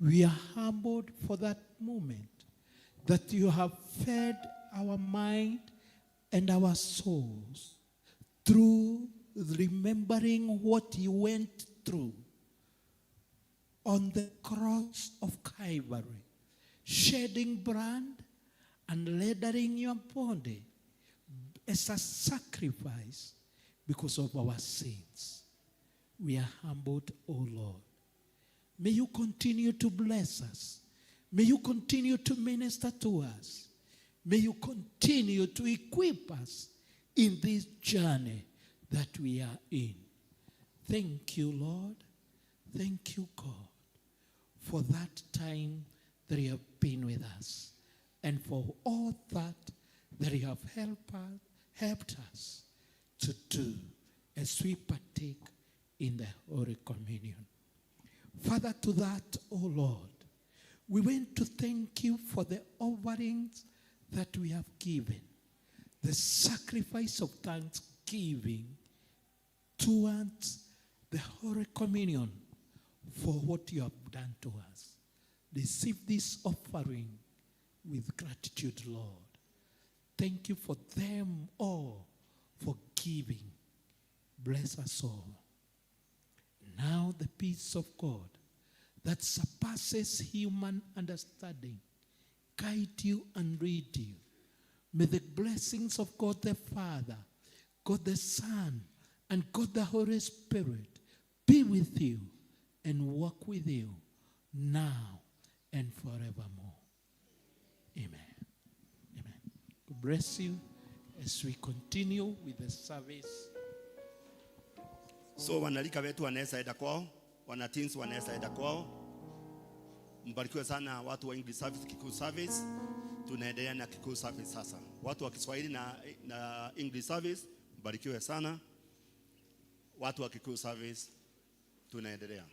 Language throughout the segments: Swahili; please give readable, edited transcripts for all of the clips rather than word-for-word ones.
We are humbled for that moment that you have fed our mind and our souls through remembering what you went through on the cross of Calvary, shedding blood and lathering your body as a sacrifice because of our sins. We are humbled, O Lord. May you continue to bless us. May you continue to minister to us. May you continue to equip us in this journey that we are in. Thank you, Lord. Thank you, God, for that time that you have been with us and for all that you have helped us to do as we partake in the Holy Communion. Father, to that, O Lord, we want to thank you for the offerings that we have given, the sacrifice of thanksgiving towards the Holy Communion for what you have done to us. Receive this offering with gratitude, Lord. Thank you for them all, for giving. Bless us all. Now the peace of God that surpasses human understanding guide you and lead you. May the blessings of God the Father, God the Son, and God the Holy Spirit be with you and walk with you now and forevermore. Amen. Amen. God bless you as we continue with the service. So wanalika wetu wanaweza enda kwao, wanateens wanaweza enda kwao. Mbarikiwe sana watu wa English service, Kikuyu service. Tunaendelea na Kikuyu service sasa. Watu wa Kiswahili na English service, mbarikiwe sana. Watu wa Kikuyu service, tunaendelea.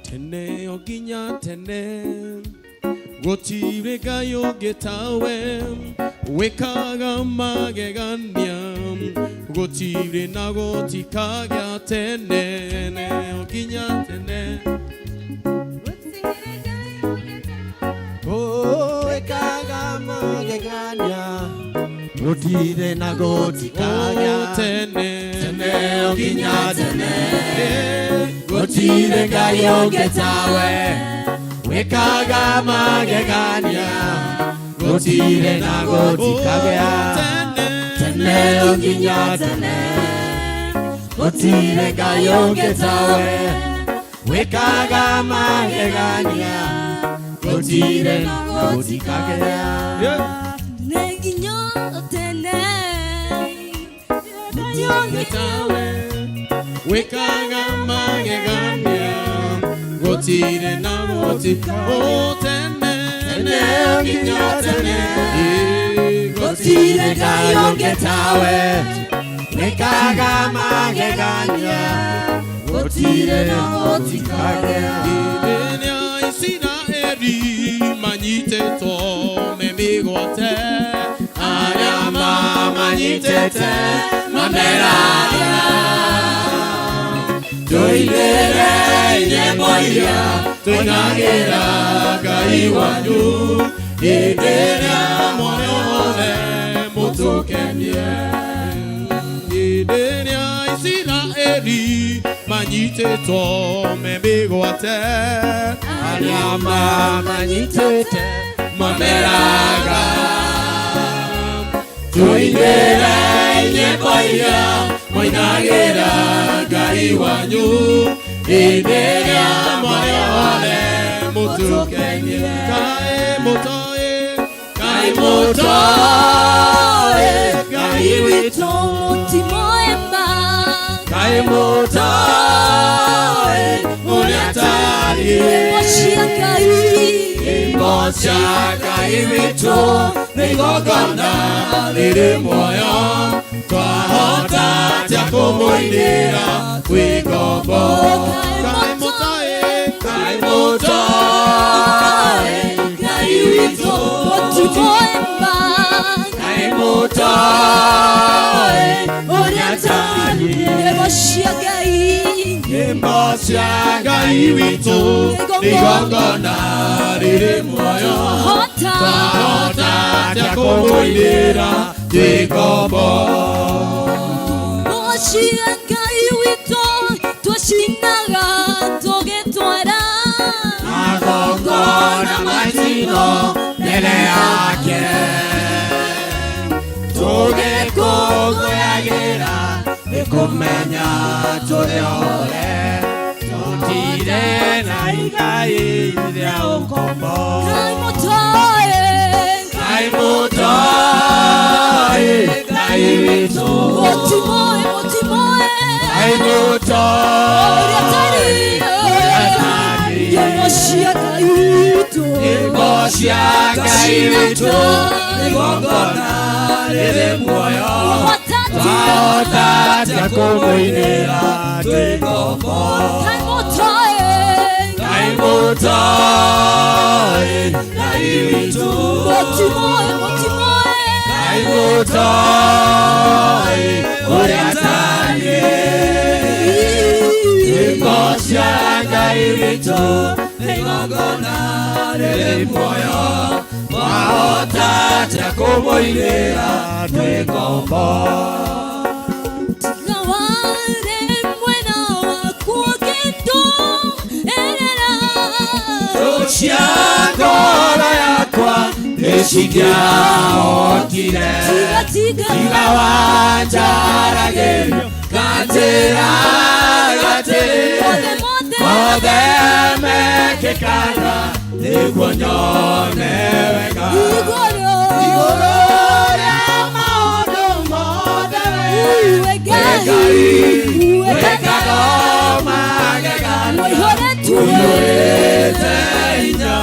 Tene oginya tene gotire gayo getawe wekaga magegania gotire nagoti kagya tene ne oginya tene wekaga magegania gotire nagoti kagya tene tene oginya tene gotire gayo getawe wekaga magegania gotire nagoti kagya tene oginya tene gotire gayo getawe wekaga magegania gotire nagoti kagya neginyo tene getawe wekaga magegania gotire nagoti tene oginya tene gotire gayo getawe wekaga magegania gotire nagoti kagya idenya isina eri manyite to memigote Arama manyitete mameraria Doilere nyemoya Tunagira gaiwanyu Idenya moyone mutukendie idenya isina eri manyite to memigote Arama manyitete mameraga Doilere nyemoya Moinagira gaiwanyu idenya moyone mutukendie kai motoe Gai wito timoemba Gai motoe Unyatari washiakai Moshaka iwito Nigogona Niri moyo Kwa hota Tiako moinira wigombo kai motoe kai wito Tumoemba kai motoe orientali Emboshiaga iwito Nigongona riri moyo Tahota Jakobo ilera Jakobo Emboshiaga iwito Twashinaga togetwara Nagongona maitino Nele ake Togekoko yagera Nikumenya tuliole Tutire na ikai ya ukombo Kai motoe Kai wito Motimoe Kai motoe Emboshiaga iwito Emboshiaga iwito Nigongona riri moyo Tahota Jakobo ilera Jakobo Kai motoe Kai wito Motimoe Kai motoe orientali Emboshiaga iwito Nigongona riri moyo Tahota Jakobo ilera Jakobo Gaware mwena wakugendo erera Oshiakora yakwa Eshigia okire Tiga wanjaragerio Gatera Mode mekekana Niguanyone wega Igoro ya maono modere Wegaro magegano Uyorete inya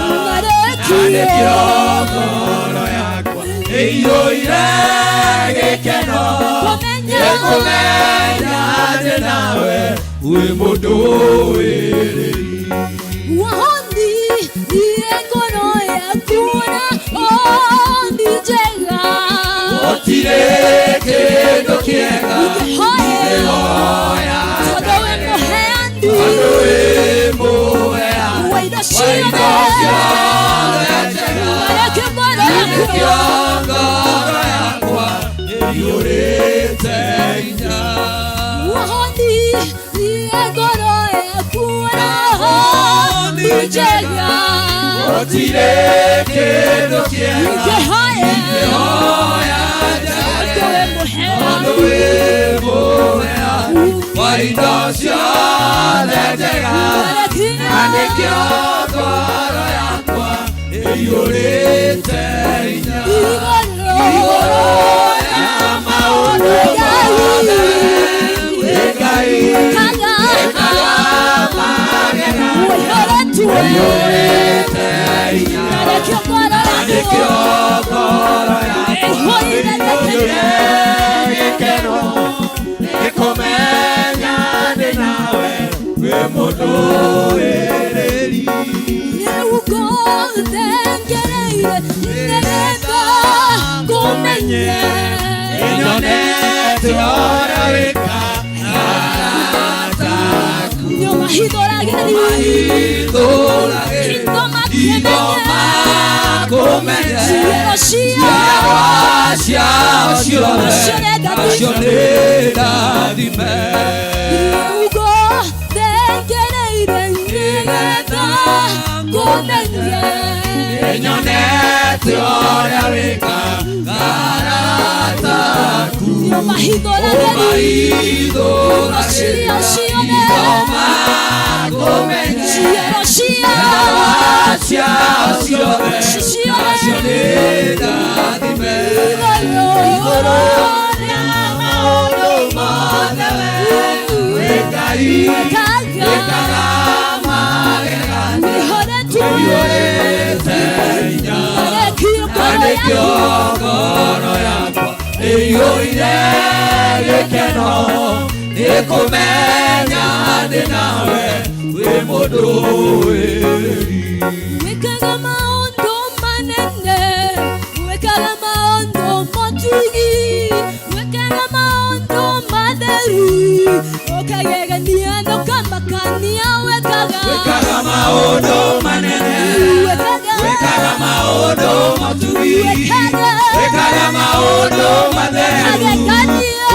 Ane kiokoro yakwa Eyo irege keno Nekumenya nawe Uemodo ereri Wahondi Diegoro ya kuna Ondi jega Otire kendo kiega Hoya Todowe moheandi Adoe moea Waida Waida Kiongoro yakwa Eyorete inya Wahondi Diegoro ya kuna Ondi jega Otire kendo kiega Hoya Todowe moheandi Adoe moea Waida Ane kiongoro yakwa Eyorete inya Igoro ya maono Wegai Eyorete inya Ane kiongoro yakwa Eyorete Nikumenya nawe Wemodo ereri Enyonete ora weka Arataku Idoma kumenya Siawasya Asioneda dime Enyonete ora weka Arataku Omaido Idoma kumenya Siawasya Asioneda dime Igoro ya maono modele Wegai Wegarama gerani Eyorete inya Ane kiongoro yakwa Eyo irege keno Nikumenya ndĩ nawe wĩ mũndũ wĩri. Wekaga maũndũ manene, wekaga maũndũ matugi, wekaga maũndũ matheru, ũkagegania na ũkamakania. Wekaga maũndũ manene, wekaga maũndũ matugi, wekaga maũndũ matheru,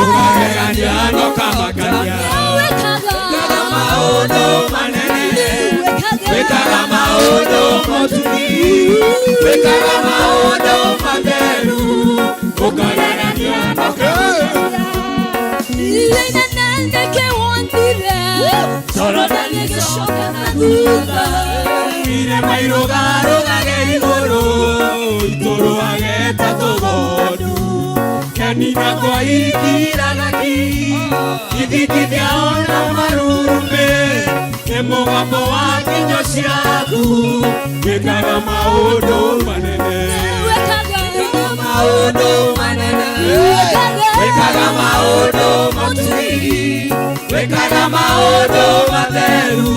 ũkagegania na ũkamakania. Wekaga maũndũ manene, wekaga maũndũ matugi, wekaga maũndũ matheru, ũkagegania na ũkamakania. Ire mairũgarũgage igũrũ, itũrũage ta tũgondu, kenina kwa irikiraga ki, ithingithia ona marurumĩ, nĩ mũgambo wa nginyo ciaku, wĩkaga maũndũ manene. Wĩkaga maũndũ manene, wĩkaga maũndũ matugi, wĩkaga maũndũ matheru,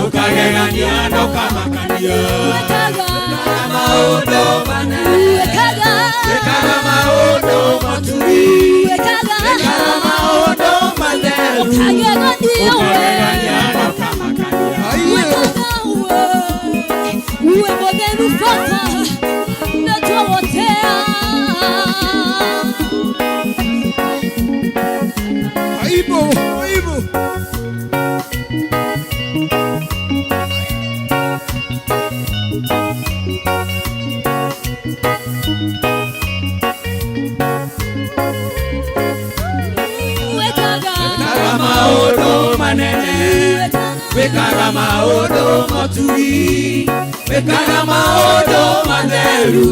ũkagegania na ũkamakania. Wĩkaga maũndũ manene, wĩkaga maũndũ matugi, wĩkaga maũndũ matheru, ũkagegania na ũkamakania. Uwe mũtheru Baba, natũgũtĩa. Aibu, aibu. Wekaga maũndũ manene, wekaga maũndũ matugi, wekaga maũndũ matheru,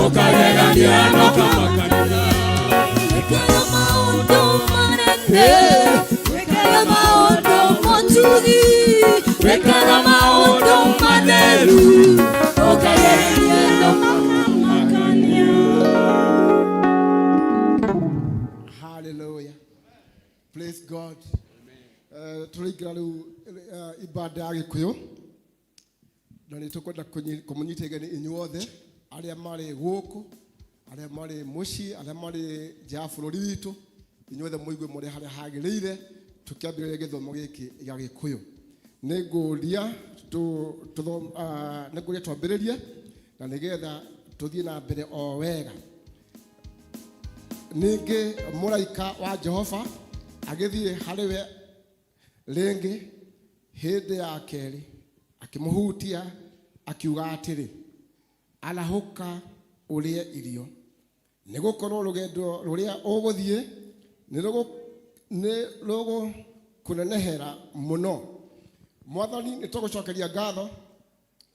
ũkagegania na ũkamakania. Wekaga maũndũ manene, wekaga maũndũ matugi, wekaga maũndũ matheru, ũkagegania na ũkamakania. Hallelujah. Praise God. Tũraingĩra rĩu ibada ya Gĩkũyũ, na nĩ tũkwenda kũmũnyita igeni inyuothe arĩa marĩ gũkũ, arĩa marĩ mũciĩ, arĩa marĩ nja ya bũrũri witũ, inyuothe mũigue mũrĩ harĩa hagĩrĩire, tũkĩambĩrĩria gĩthomo gĩkĩ gĩa Gĩkũyũ. Nĩngũria twambĩrĩrie na nĩgetha tũthiĩ na mbere o wega. Ningĩ mũraika wa Jehova agĩthiĩ harĩ we rĩngĩ hĩndĩ ya kerĩ, akĩmũhutia akiuga atĩrĩ, arahũka ũrĩe irio, nĩgũkorwo rũgendo rũrĩa ũgũthiĩ nĩ rũgũkũnenehera mũno. Mwathani, nĩ tũgũcokeria ngatho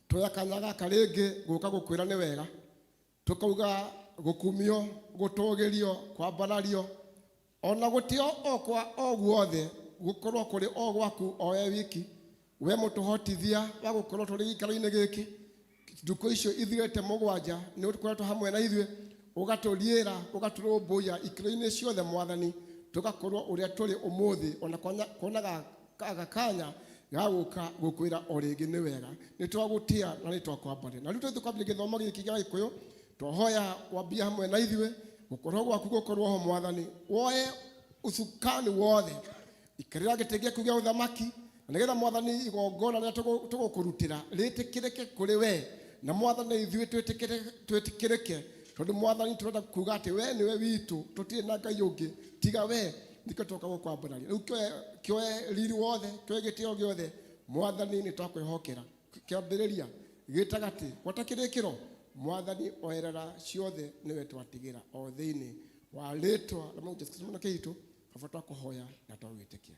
twoya kanya gaka rĩngĩ gũka gũkwĩra nĩ wega, tũkauga gũkumio, gũtũgĩrio, kwambarario, ona gũtio o kwa o guothe gũkorwo kũrĩ o gwaku o we wiki, we mũtũhotithia wa gũkorwo tũrĩ gĩikaro-inĩ gĩkĩ. Ndukũ icio ithirĩte mũgwanja nĩ ũkoretwo hamwe na ithuĩ, ũgatũriĩra, ũgatũrũmbũiya ikĩro-inĩ ciothe Mwathani, tũgakorwo ũrĩa tũrĩ ũmũthĩ, ona kuonaga kanya ga gũka gũkwĩra o rĩngĩ nĩ wega. Nĩ twagũtĩa na nĩ twakwambare. Na rĩu tũkwambia gĩthomo gĩkĩ gĩa Gĩkũyũ, twahoya wambia hamwe na ithuĩ, gũkorwo gwaku gũkorwo ho Mwathani, woe ũcukani wothe, ikarĩra gĩtĩ gĩaku gĩa ũthamaki, na nĩgetha Mwathani igongona rĩrĩa tũgũkũrutĩra rĩtĩkĩrĩke kũrĩ we, na Mwathani ithuĩ twĩtĩkĩrĩke, tondũ Mwathani tũrenda kuuga atĩ we nĩwe witũ, tũtirĩ na Ngai ũngĩ tiga we, nĩkĩo tũka gũkwambararia. Rĩu kĩoe riri wothe, kĩoe gĩtĩo gĩothe Mwathani, nĩ twakwĩhokera. Kĩambĩrĩria gĩtagatĩ gwata kĩrĩkĩro, Mwathani oerera ciothe nĩwe twatigĩra o thĩinĩ wa rĩtwa la Mwathani Jesũ Kristo mũnake witũ, baba twakũhoya na twagwĩtĩkia.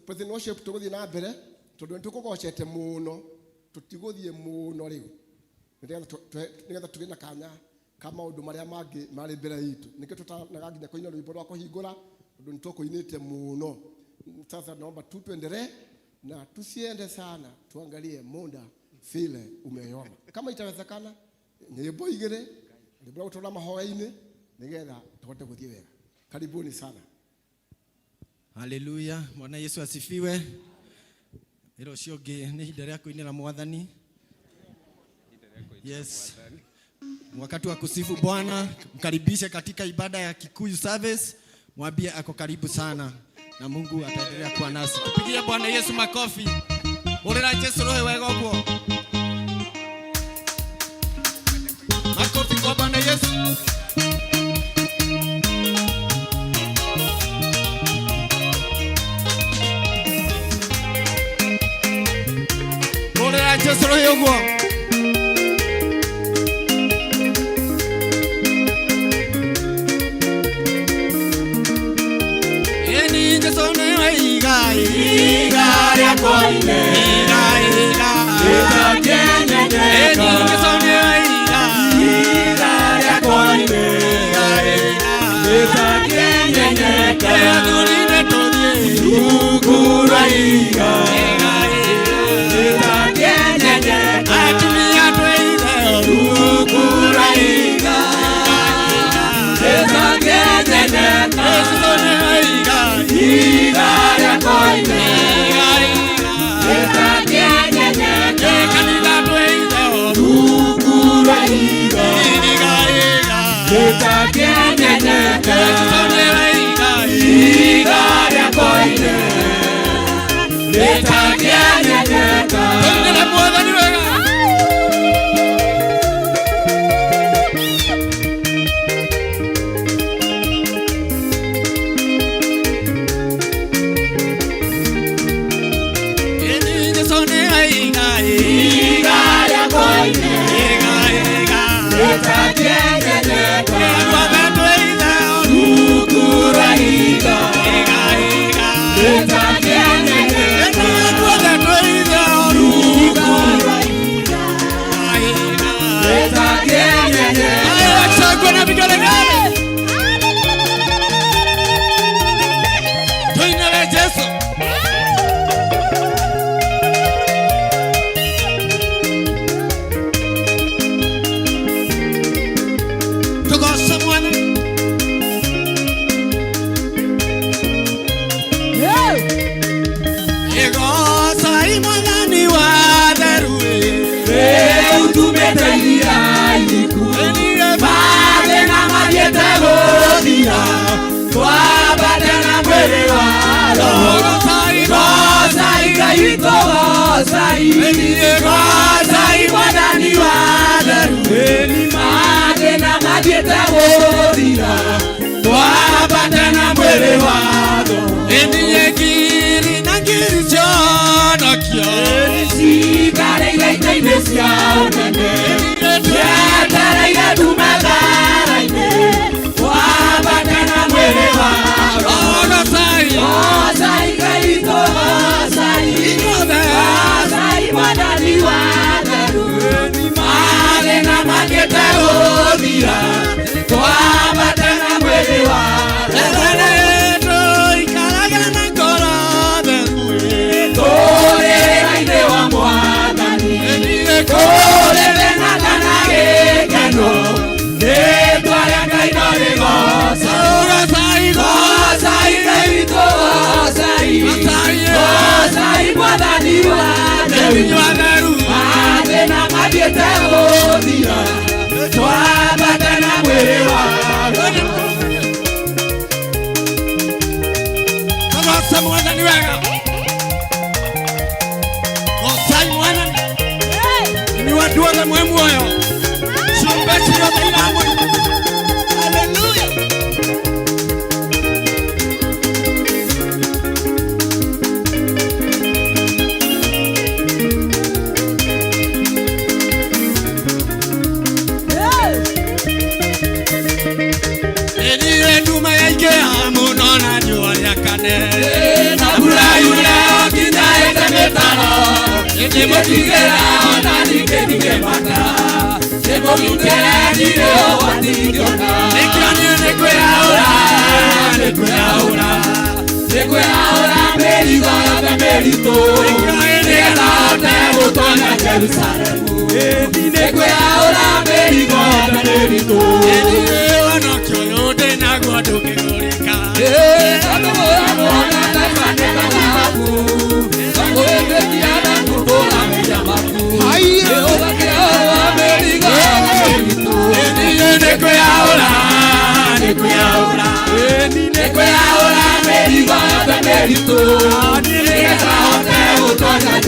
President worship tũgũthiĩ na mbere, tondũ nĩ tũkũgocete mũno, tũtigũthiĩ mũno rĩu, nĩgetha tũgĩe na kanya ka maũndũ marĩa mangĩ marĩ mbere itũ. Nĩkĩo tũtanaga nginya kũina rwĩmbo rwa kũhingũra, tondũ nĩ tũkũinĩte mũno. Sasa naomba tuendelee na tusiende sana, tuangalie muda vile umeyoma. Kama itawezekana nyimbo igĩrĩ, nyimbo gũtũra mahoya-inĩ, nĩgetha tũhote gũthiĩ wega. Karibuni sana. Haleluya. Bwana Yesu asifiwe. Hilo sio ni hidara yako ina la Mwathani. Yes. Wakati wa kusifu Bwana, mkaribishe katika ibada ya Kikuyu service. Mwambie ako karibu sana na Mungu ataendelea kuwa nasi. Tupigie Bwana Yesu makofi. Orera Yesu roho wega uguo. Makofi kwa Bwana Yesu. Orera Yesu roho uguo. Jerusalem.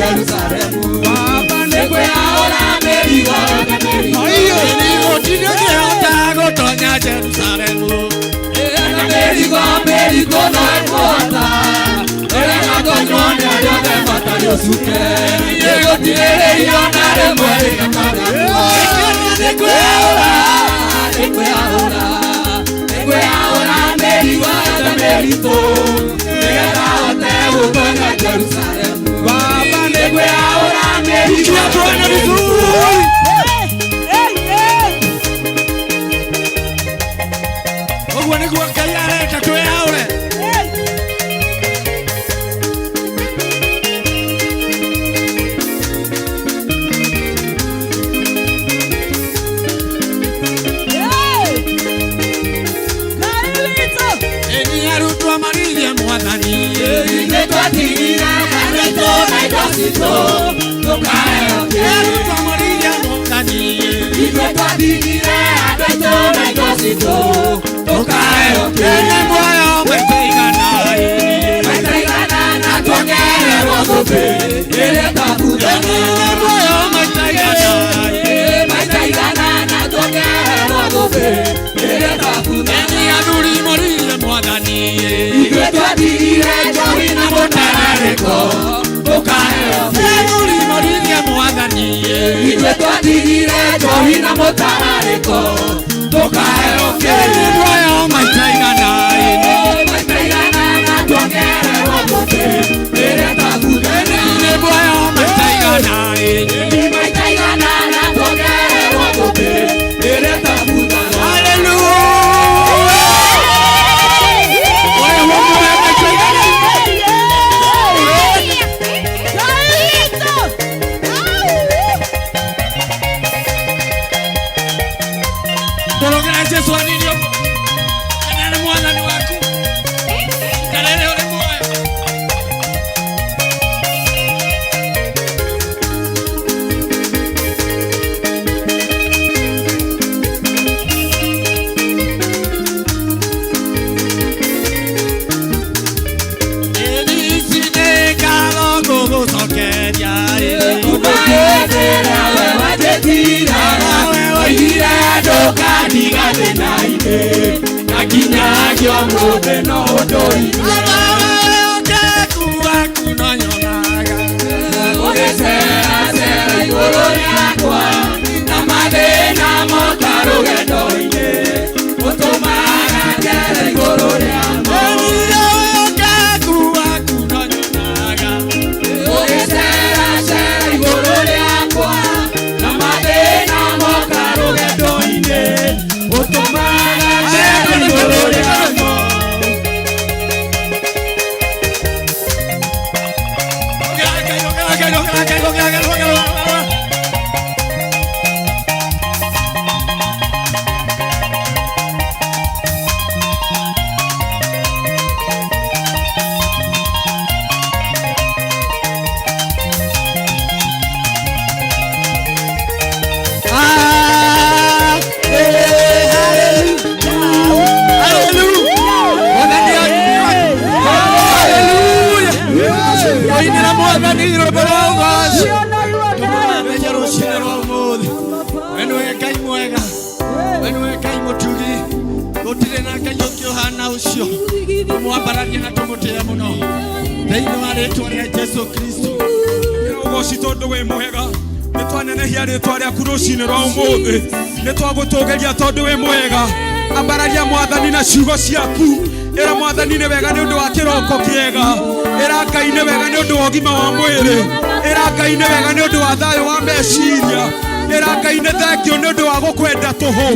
Jerusalemu. Baba nĩngwĩyahũra mĩrigo Tonya Jerusalemu. Mĩrigo no ĩkũhota ĩrĩa gatonywo nĩ arĩa othe matarĩ ũcuke gũtirĩrĩrio na rĩmwe rĩgakagwo nĩngwĩyahũra mĩrigo yothe mĩritũ nĩgetha hote gũtonya Jerusalemu. Baba nĩngwĩyahũra mĩrigo yothe mĩritũ. Nĩguo Ngai areka twĩyaũre. Ĩni arutwo maririe Mwathani. Ithuĩ twatigire arutwo na indo citũ tũkaheoke. Arutwo maririe Mwathani. Ithuĩ twatigire arutwo na indo citũ tũkaheoke. Ĩni muoyo maitaigana. Maitaigana na tuongererwo thũmbĩ ĩrĩa twabutha. Ĩni muoyo maitaigana. Maitaigana na tuongererwo thũmbĩ ĩrĩa twabutha. Ĩni athuri maririe Mwathani. Ithuĩ twatigire njohi na mũtararĩko tũkaheoke. Athuri maririe Mwathani. Ithuĩ twatigire njohi na mũtararĩko tũkaheoke. Ĩni muoyo maitaigana. Maitaigana na tuongererwo thũmbĩ ĩrĩa twabutha. Ĩni muoyo maitaigana. Maitaigana na tuongererwo thũmbĩ ĩrĩa twabutha. Torogera Jesu anini ogo. Kanene Mwathani waku. Kanene uri muoyo. Eni sine kalo gugucokeria. Umaendera we wajetira oigire ndũkandiga thĩna-inĩ na nginyagio mũthĩ no ũndũire. Ũgĩceracera igũrũ rĩakwa na mathĩna moka rũgendo-inĩ ũtũmaga njere igũrũ rĩamo. Ũgĩceracera igũrũ rĩakwa na mathĩna moka rũgendo-inĩ ũtũmaga njere igũrũ rĩamo. Gũtirĩ na Ngai ũngĩ ũhana ũcio. Tũmwambararie na tũmũtĩe mũno thĩinĩ wa rĩĩtwa rĩa Jesu Kristo. Ũgoci tondũ wĩ mwega, nĩ twanenehia rĩĩtwa rĩaku rũcinĩ rwa ũmũthĩ, nĩ twagũtũũgĩria tondũ wĩ mwega. Ambararia Mwathani na ciugo ciaku. Ĩra Mwathani nĩ wega nĩ ũndũ wa kĩroko kĩega. Ĩra Ngai nĩ wega nĩ ũndũ wa ũgima wa mwĩrĩ. Ĩra Ngai nĩ wega nĩ ũndũ wa thayũ wa meciria. Ĩra Ngai nĩ thengio nĩ ũndũ wa gũkwenda tũhũ.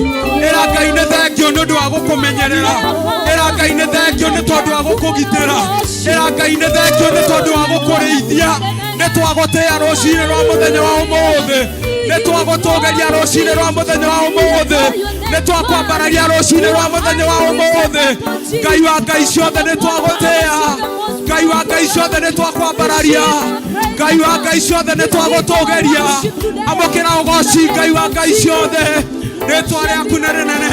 Ĩra Ngai nĩ thengio nĩ ũndũ wa gũkũmenyerera. Ĩra Ngai nĩ thengio nĩ tondũ wa gũkũgitĩra. Ĩra Ngai nĩ thengio nĩ tondũ wa gũkũrĩithia. Nĩ twagũtĩĩa rũcinĩ rwa mũthenya wa ũmũthĩ. Nĩ twagũtũũgĩria rũcinĩ rwa mũthenya wa ũmũthĩ. Nĩ twakwambararia rũcinĩ rwa mũthenya wa ũmũthĩ. Ngai wa ngai ciothe nĩ twagũtĩĩa. Ngai wa ngai ciothe nĩ twakwambararia. Ngai wa ngai ciothe nĩ twagũtũũgĩria. Amũkĩra ũgoci Ngai wa ngai ciothe. Rĩĩtwa rĩaku nĩ rĩnene.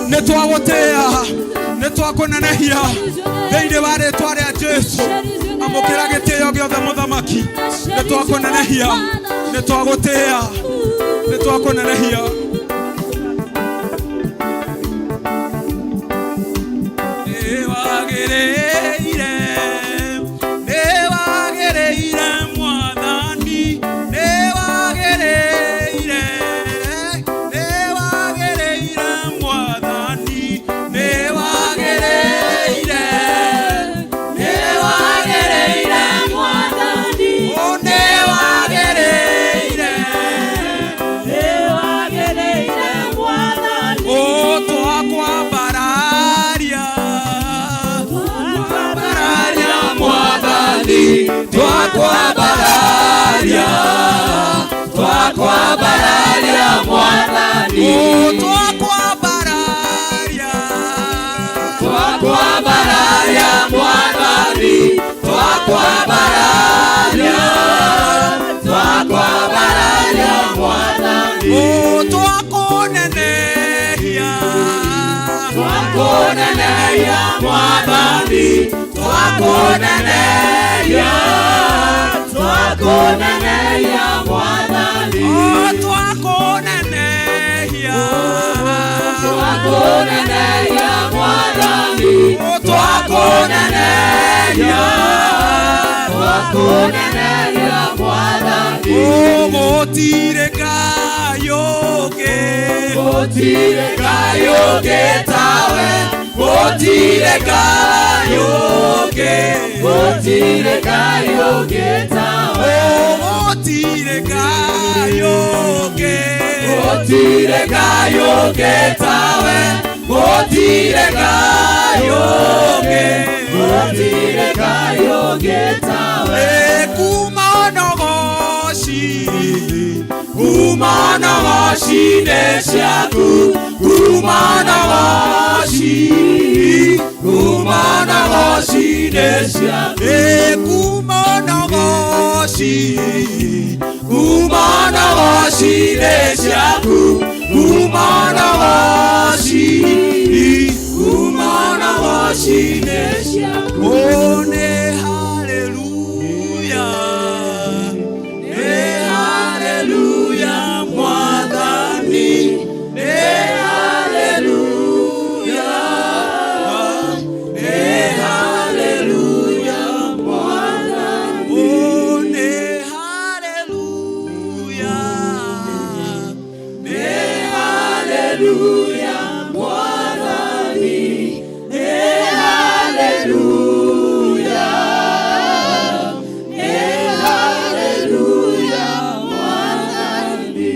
Nĩ twagũtĩĩa. Nĩ twakũnenehia thĩinĩ wa rĩĩtwa rĩa Jesu. Amũkĩra gĩtĩĩo kĩrĩa gĩothe mũthamaki nĩ twakũnenehia nĩ twagũtĩĩa nĩ twakũnenehia Twakwambararia mwathani twakwambararia mwathani twakwambararia mwathani twakunenehia mwathani twakunenehia mwathani twakunenehia mwathani twakunenehia mwathani gũtirĩ Ngai ũngĩ tawe gũtirĩ Ngai ũngĩ tawe gũtirĩ Ngai ũngĩ tawe gũtirĩ Ngai ũngĩ tawe kuma nogoci-inĩ ciaku kuma nogoci-inĩ ciaku nĩ haleluya mwathani nĩ haleluya mwathani nĩ haleluya mwathani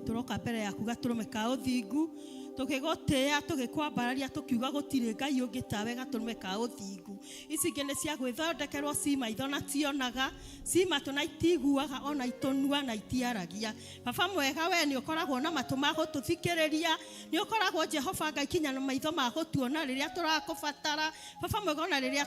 turoka mbere yaku gaturume ka uthingu tukigotea tugikwambararia tukiuga gutire Ngai ungi tawe gaturume ka uthingu ici ngene cia gwithondekerwo cima ithona tionaga cima tunaitiguaga ona itonua na itiaragia baba mwega we ni ukoragwo na matu ma gututhikiriria ni ukoragwo Jehova Ngai kinya na maitho ma gutuona riria turakubatara baba mwega ona riria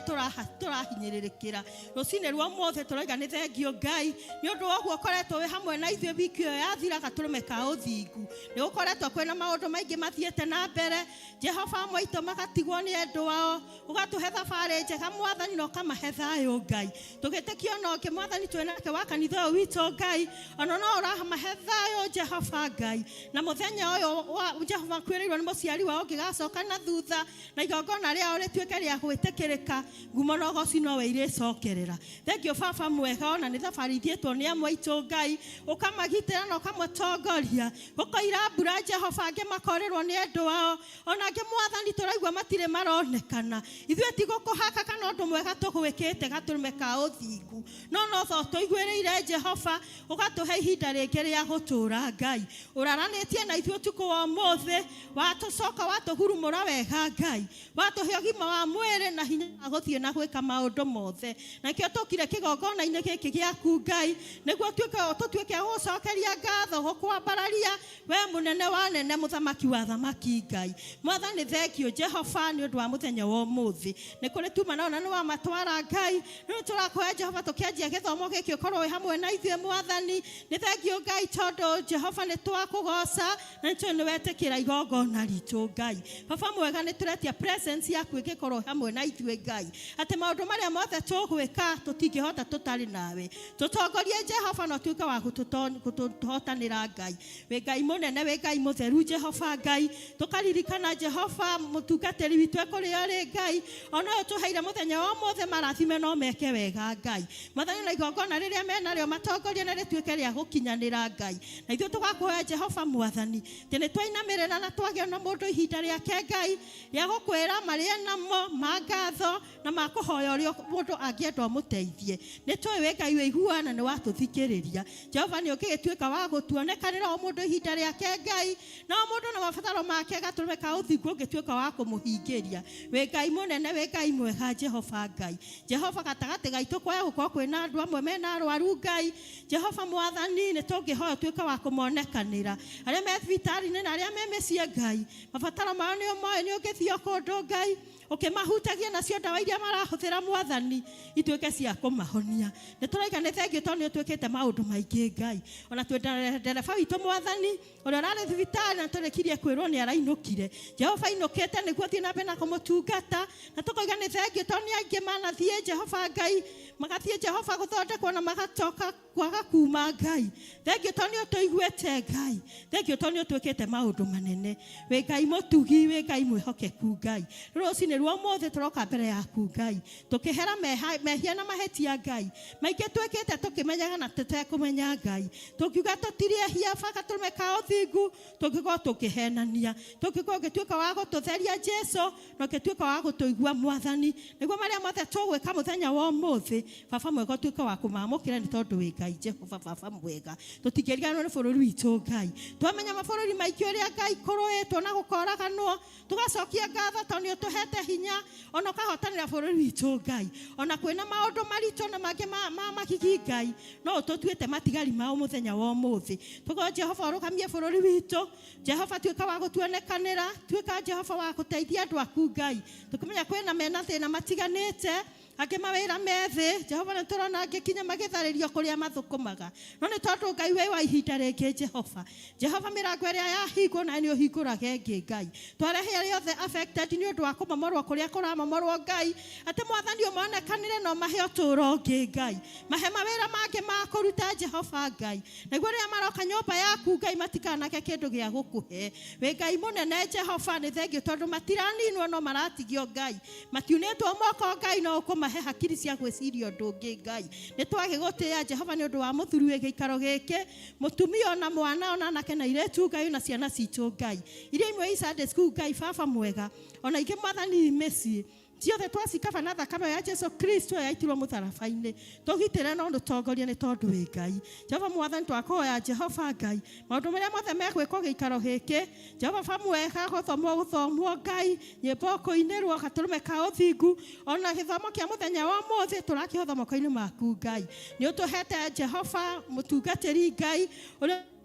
turahinyirikira rucine rwa mothe turaiga ni thengio Ngai ni undu woguo koretwo we hamwe na ithuĩ wiki yo yathira gaturume ka uthingu ni ukoretwo kwena maundu maingi mathiete na mbere Jehova mwaito magatigwo ni endu wao ugatuhe thabari njega mwathani no kamahe thayo Ngai tugitekio no ke mwathani twenake wa kanitha witũ Ngai ona no uramahe thayo Jehova Ngai na muthenya uyu Jehova kwĩrĩirwo ni muciari wao ngigacoka na thutha na igongona rĩao rĩtuĩke rĩa gwĩtĩkĩrĩka ngumo no goci no we irĩcokerera thengio baba mwega ona ni thabari ithiĩtwo ni amwaitũ Ngai ukamagitĩra na ukamũtongoria ukoira mbura Jehova angĩ makorerwo ni endu wao ona angĩ mwathani tũraigua matirĩ maronekana ithuĩ ti gũkũhaka kana ũndũ mwega tũgwĩkĩte gaturume ka ũthingu no tho tũiguĩrĩire Jehova ũgatũhe ihinda rĩngĩ rĩa gũtũra Ngai ũraranĩtie na ithuĩ ũtukũ wa ũmũthĩ watũcoka watũhurumũra wega Ngai watũhe ũgima wa mwĩrĩ na hinya wa gũthiĩ na gwĩka maũndũ mothe nakĩo tũkire kĩgongona-inĩ gĩkĩ gĩaku Ngai nĩguo tũtuĩke gũcokeria ngatho gũkwambararia we mũnene wa nene mũthamaki wa thamaki mũthamaki Ngai. Mwathani thengio Jehova nĩ ũndũ wa mũthenya wa ũmũthĩ. Nĩ kũrĩ tuma na nĩ wa matwara Ngai. Nĩ tũrakũhoya Jehova tũkĩanjia gĩthomo gĩkĩ ũkorwo wĩ hamwe na ithuĩ Mwathani. Nĩ thengio Ngai tondũ Jehova nĩ twakũgoca na nĩ wetĩkĩra igongona ritũ Ngai. Baba mwega nĩ tũretia presence yaku ĩgĩkorwo hamwe na ithuĩ Ngai. Atĩ maũndũ marĩa mothe tũgwĩka tũtingĩhota tũtarĩ nawe. Tũtongorie Jehova na ũtuĩke wa gũtũhotanĩra Ngai. Wĩ Ngai mũnene, wĩ Ngai mũtheru Jehova Ngai. Tũkaririkana Jehova mũtungatĩri witũ kũrĩa arĩ Ngai. Ona ũyũ tũheire mũthenya wa ũmũthĩ marathime no meke wega Ngai. Mwathani na igongona rĩrĩa menarĩo matongorie na rĩtuĩke rĩa gũkinyanĩra Ngai. Na ithuĩ tũgakũhoya Jehova Mwathani atĩ nĩ twainamĩrĩra na twagĩa na mũndũ ihinda rĩake Ngai rĩa gũkwĩra marĩa namo ma ngatho na ma kũhoya ũrĩa mũndũ angĩenda ũmũteithie. Nĩ tũĩ wĩ Ngai wĩiguana nĩ watũthikĩrĩria. Jehova nĩ ũgĩgĩtuĩka wa gũtuonekanĩra o mũndũ ihinda rĩake Ngai na o mũndũ na mabataro make gatũrũme ka ũthingu ũngĩtuĩka wa kũmũhingĩria. Wĩ Ngai mũnene, wĩ Ngai mwega Jehova Ngai. Jehova gatagatĩ gaitũ kwaya gũkorwo kwĩna andũ amwe mena arwaru Ngai. Jehova Mwathani nĩ tũngĩhoya ũtuĩke wa kũmonekanĩra. Arĩa me thibitarĩ-inĩ na arĩa me mĩciĩ Ngai. Mabataro mao nĩ ũmoĩ nĩ ũngĩthiĩ kũndũ Ngai. Ũkĩmahutagia nacio ndawa iria marahũthĩra Mwathani ituĩke cia kũmahonia. Nĩ tũroiga nĩ thengio tondũ nĩ ũtuĩkĩte maũndũ maingĩ Ngai. Ona twĩ ndereba witũ Mwathani ũrĩa ũrarĩ thibitarĩ na tũrĩkirie kwĩrwo nĩ arainũkire. Jehova ainũkĩte nĩguo thiĩ na mbere na kũmũtungata. Na tũkoiga nĩ thengio tondũ nĩ aingĩ manathiĩ Jehova Ngai. Magathiĩ Jehova gũthondekwo na magatoka kwaga kuma Ngai. Thengio tondũ nĩ ũtũiguĩte Ngai. Thengio tondũ nĩ ũtuĩkĩte maũndũ manene. Wĩ Ngai mũtugi, wĩ Ngai mwĩhokeku Ngai. Rũcinĩ rwa ũmũthĩ tũroka mbere yaku Ngai. Tũkĩhera mehia na mahĩtia Ngai. Maingĩ twĩkĩte tũkĩmenyaga na tũtekũmenya Ngai. Tũkiuga tũtirĩhia baka tũrũme ka ũthingu. Tũngĩkorwo tũkĩhenania. Tũngĩkorwo ũgĩtuĩka wa gũtũtheria Jesũ na ũgĩtuĩka wa gũtũigua Mwathani. Nĩguo marĩa mothe tũgwĩka mũthenya wa ũmũthĩ. Baba mwega ũtuĩke wa kũmamũkĩra nĩ tondũ wĩ Ngai Jehova Baba mwega. Tũtingĩriganĩrwo nĩ bũrũri witũ Ngai. Twamenya mabũrũri maingĩ ũrĩa Ngai kũrũĩtwo na gũkoraganwo. Tũgacokia ngatho tondũ nĩ ũtũhete hinya ona ũkahotanĩra bũrũri witũ Ngai. Ona kwĩna maũndũ maritũ na mangĩ ma makiki Ngai no ũtũtuĩte matigari mao mũthenya wa ũmũthĩ. Tũgoe Jehova ũrũgamie bũrũri witũ. Jehova tuĩka wa gũtuonekanĩra. Tuĩka Jehova wa gũteithia andũ aku Ngai. Tũkĩmenya kwĩna mena thĩna matiganĩte. Angĩ mawĩra methĩ Jehova nĩ tũrona angĩkinya magĩtharĩrio kũrĩa mathũkũmaga. No nĩ tondũ Ngai wĩ wa ihinda rĩngĩ Jehova. Jehova mĩrango ĩrĩa yahingwo na nĩ ũhingũraga ĩngĩ Ngai. Twarehe arĩa othe affected nĩ ũndũ wa kũmomorwo kũrĩa kũramomorwo Ngai. Atĩ Mwathani ũmonekanĩre na ũmahe ũtũũro ũngĩ Ngai. Mahe mawĩra mangĩ ma kũruta Jehova Ngai. Nĩguo rĩrĩa maroka nyũmba yaku Ngai matikanage kĩndũ gĩa gũkũhe. Wĩ Ngai mũnene Jehova nĩ thengio tondũ matiraninwo no maratigio Ngai. Matiunĩtwo moko Ngai no ũkũmahe hakiri cia gwĩciria ũndũ ũngĩ Ngai. Nĩ twagĩgũtĩĩa Jehova nĩ ũndũ wa mũthuri wĩ gĩikaro gĩkĩ. Mũtumia ona mwana ona anake na airĩtu Ngai na ciana citũ Ngai. Iria imwe i Sunday school Ngai Baba mwega. Ona ingĩ Mwathani mĩciĩ. Ciothe twacikaba na thakame ya Jesu Kristo yaitirwo mũtharaba-inĩ. Tũgitĩre na ũtongoria nĩ tondũ wĩ Ngai. Jehova Mwathani twakũhoya Jehova Ngai. Maũndũ marĩa mothe megwĩkwo gĩikaro gĩkĩ. Jehova mwega gũthomwo Ngai. Nyĩmbo kũinĩrwo gatũrũme ka ũthingu. Ona gĩthomo kĩa mũthenya wa ũmũthĩ tũrakĩhotha moko-inĩ maku Ngai. Nĩ ũtũhete Jehova mũtungatĩri Ngai.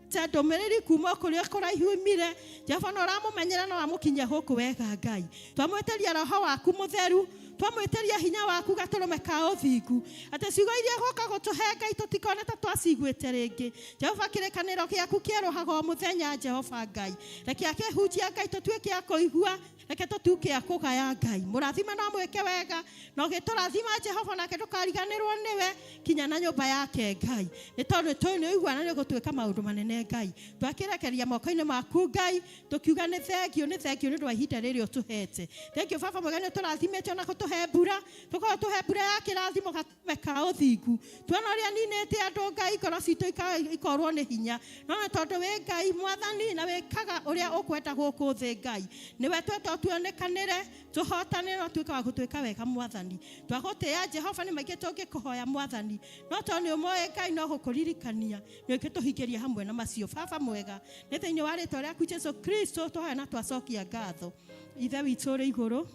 Ndũmĩrĩri kuma kũrĩa kũraihu imire. Jehova no ũramũmenyera na wamũkinyia gũkũ wega Ngai. Twamwĩtĩria roho waku mũtheru. Twamwĩtĩria hinya waku gatũrũme ka ũthingu. Atĩ ciugo iria gũka gũtũhe Ngai tũtikone ta twaciguĩte rĩngĩ. Jehova kĩrĩkanĩro gĩaku kĩerũhaga o mũthenya Jehova Ngai. Reke akĩhunjia Ngai tũtuĩke a kũigua. Reke tũtuĩke a kũgaya Ngai. Mũrathime no mwĩke wega. Na ũgĩtũrathima Jehova nake ndũkariganĩrwo nĩwe. Kinya na nyũmba yake Ngai. Nĩ tondũ tũĩ nĩ ũiguana nĩ gũtuĩka maũndũ manene Ngai. Twakĩrekeria moko-inĩ maku Ngai. Tũkiuga nĩ thengio nĩ ũndũ wa ihinda rĩrĩ ũtũhete. Thengio Baba mwega nĩ ũtũrathimĩte ona gũtũhe mbura. Tũkorwo tũhe mbura ya kĩrathimo gatũrũme ka ũthingu. Tuona ũrĩa ninĩte andũ Ngai ngoro citũ ikorwo nĩ hinya. No nĩ tondũ wĩ Ngai Mwathani na wĩkaga ũrĩa ũkwenda gũkũ thĩ Ngai. Nĩwe twetwo tuonekanĩre tũhotanĩre na tuĩka wa gũtuĩka wega Mwathani. Twagũtĩĩa Jehova nĩ maingĩ tũngĩkũhoya Mwathani. No tondũ nĩ ũmoĩ Ngai no gũkũririkania. Nĩ ũngĩtũhingĩria hamwe na macio. Baba mwega nĩ thĩinĩ wa rĩĩtwa rĩaku Jesu Kristo tũhoya na twacokia ngatho. Ithe witũ ũrĩ igũrũ.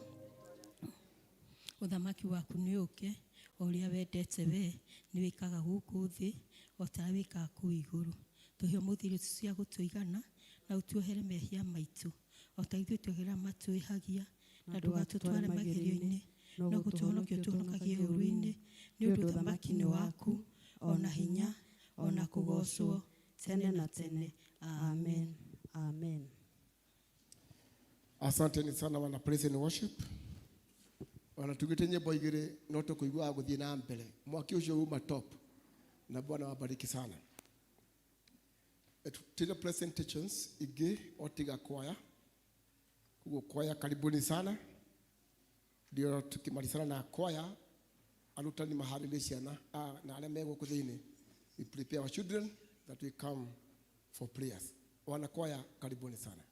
Ũthamaki waku nĩ ũke. O ũrĩa wendete we nĩ wĩkaga gũkũ thĩ o ta wĩkaga kũu igũrũ. Tũhe mũthithũ cia gũtũigana na ũtuohere mehia maitũ. o ta ithuĩ twegera matwĩhagia na ndũgatũtware magerio-inĩ no gũtũhonokia ũtũhonokagie ũru-inĩ nĩ ũndũ ũthamaki nĩ waku ona hinya ona kũgocwo tene na tene. Amen. Amen. Asanteni sana wana praise and worship. Wanatugite nyimbo igĩrĩ no tũkũigua gũthiĩ na mbere. Mwaki ũcio uma top. Na Bwana wabariki sana. Tuna presentations igĩ otiga kwaya. Kugo kwaya karibuni sana. Ndio tukimalizana na kwaya arutani maharĩrie ciana na arĩa megũkũ thĩinĩ. We prepare our children that we come for prayers. Wana kwaya karibuni sana.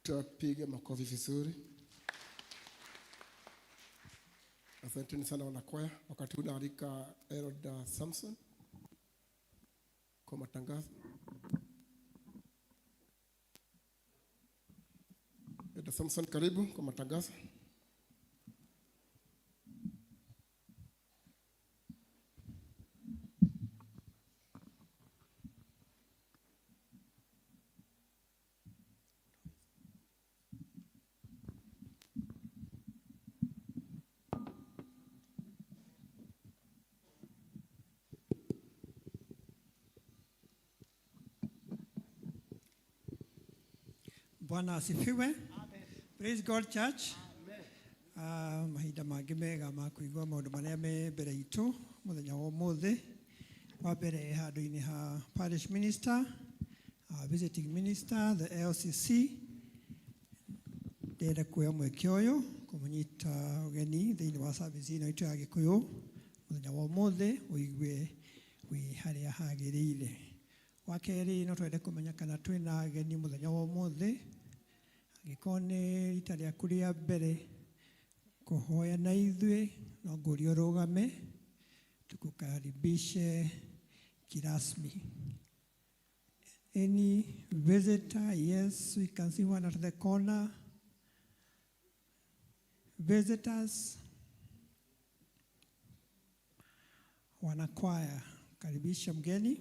Tupige makofi vizuri. Asanteni sana wanakwaya. Wakati huu naalika Elda Samson kwa matangazo. Elda Samson, karibu kwa matangazo. Bwana asifiwe. Praise God Church. Mahinda mangĩ mega ma kũigua maũndũ marĩa me mbere itũ mũthenya wa ũmũthĩ. Wa mbere handũ-inĩ ha parish minister, visiting minister, the LCC. Ndĩrenda kuoya mweke ũyũ kũmũnyita ũgeni thĩinĩ wa service ĩno itũ ya Gĩkũyũ mũthenya wa ũmũthĩ ũigue wĩ harĩa hagĩrĩire. Wa kerĩ no twende kũmenya kana twĩna ageni mũthenya wa ũmũthĩ. Angĩkorwo nĩ rita rĩaku rĩa mbere kũhoya na ithuĩ, no ngũrie ũrũgame tũkũkaribishe kirasmi. Any visitor? Yes, we can see one at the corner. Visitors, wanakwaya, karibisha mgeni.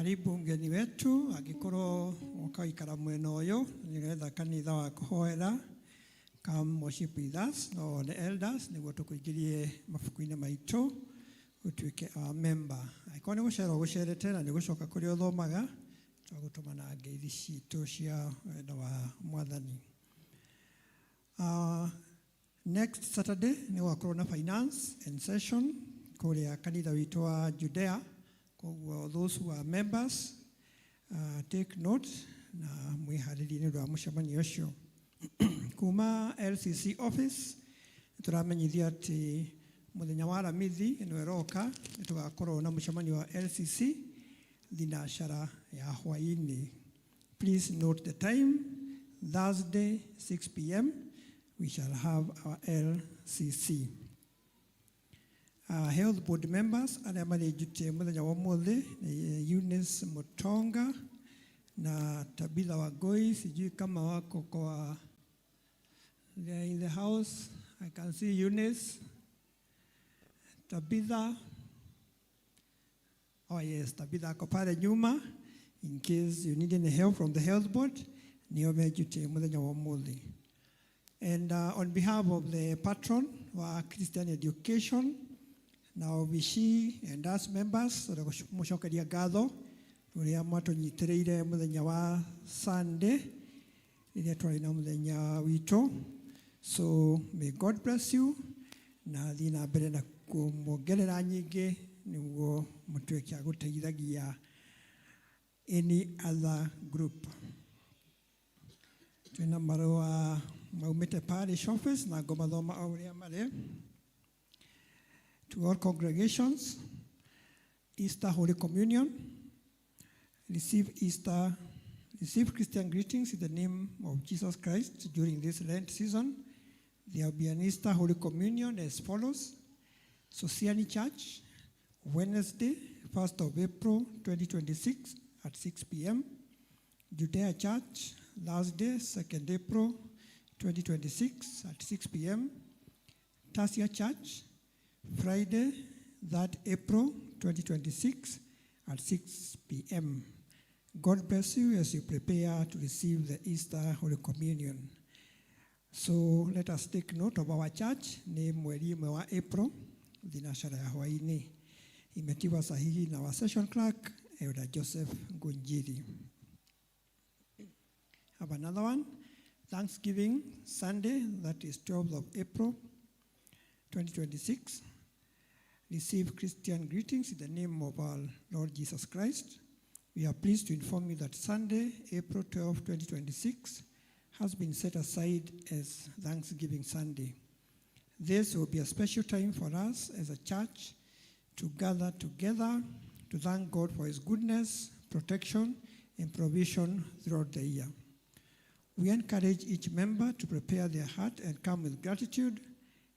Karibu mgeni wetu agĩkorwo ũkaikara mwena ũyũ nĩgetha kanitha wa kũhoera come worship with us no the elders nĩguo tũkũingĩrie mabuku-inĩ maitũ ũtuĩke our member. Angĩkorwo nĩ gũcera ũgũcerete na nĩ gũcoka kũrĩa ũthomaga twagũtũma na ngeithi citũ cia wendo wa Mwathani. Next Saturday nĩ gũgakorwo na finance and session kũrĩa kanitha witũ wa Judea. Those who are members, take note na mwiharĩrie nĩ ũndũ wa mũcemanio ũcio. Kuma LCC office tũramenyithia atĩ mũthenya wa Aramithi ĩno ĩroka nĩ tũgakorwo na mũcemanio wa LCC thinacara ya hwaĩ-inĩ. Please note the time, Thursday 6 p.m. we shall have our LCC. Health board members arĩa marĩnjutĩ mũthenya wa ũmũthĩ nĩ Eunice Mutonga na Tabitha Wangui. Sijui kama wako kwa they are in the house. I can see Eunice, Tabitha. Oh yes, Tabitha ako pale nyuma. In case you need any help from the health board, nĩo mejutĩ mũthenya wa ũmũthĩ. And on behalf of the patron wa Christian Education, now we she and us members mũcokeria ngatho ũrĩa mwatũnyitĩrĩire mũthenya wa Sunday rĩrĩa twarĩ na mũthenya witũ. So may God bless you na thiĩ na mbere na kũmuongerera nyingĩ nĩguo mũtuĩke a gũteithagia any other group. Twĩna marũa maumĩte parish office na ngomathoma o ũrĩa marĩ. To all congregations, Easter Holy Communion, receive Christian greetings in the name of Jesus Christ during this Lent season. There will be an Easter Holy Communion as follows. Sociani Church, Wednesday, 1st of April 2026 at 6 p.m. Judea Church, Thursday, 2nd April 2026 at 6 p.m. Tasia Church, Friday, 3rd April 2026 at 6 p.m. God bless you as you prepare to receive the Easter Holy Communion. So let us take note of our church, name mweri ĩmwe wa April, thinacara ya hwaĩ-inĩ. Imetiwa sahihi na our session clerk, Elder Joseph Ngunjiri. Have another one, Thanksgiving Sunday, that is 12th of April 2026. Receive Christian greetings in the name of our Lord Jesus Christ. We are pleased to inform you that Sunday, April 12, 2026, has been set aside as Thanksgiving Sunday. This will be a special time for us as a church to gather together to thank God for His goodness, protection, and provision throughout the year. We encourage each member to prepare their heart and come with gratitude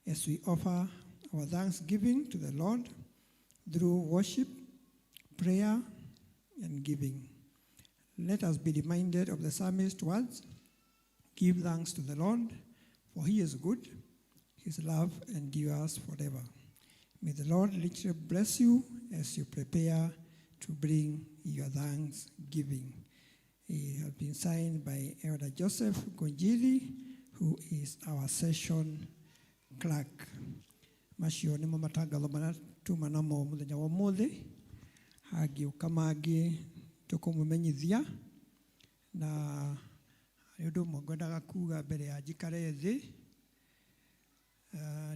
as we offer our thanksgiving to the Lord through worship, prayer, and giving. Let us be reminded of the psalmist's words, "Give thanks to the Lord, for He is good, His love endures forever." May the Lord literally bless you as you prepare to bring your thanksgiving. It has been signed by Elder Joseph Ngunjiri, who is our session clerk. Macio nĩmo matangatho marĩa tuma namo mũthenya wa ũmũthĩ. Hangĩũka mangĩ tũkũmũmenyithia na nĩ ũndũ ũmwe ngwendaga kuga mbere ya njikare thĩ.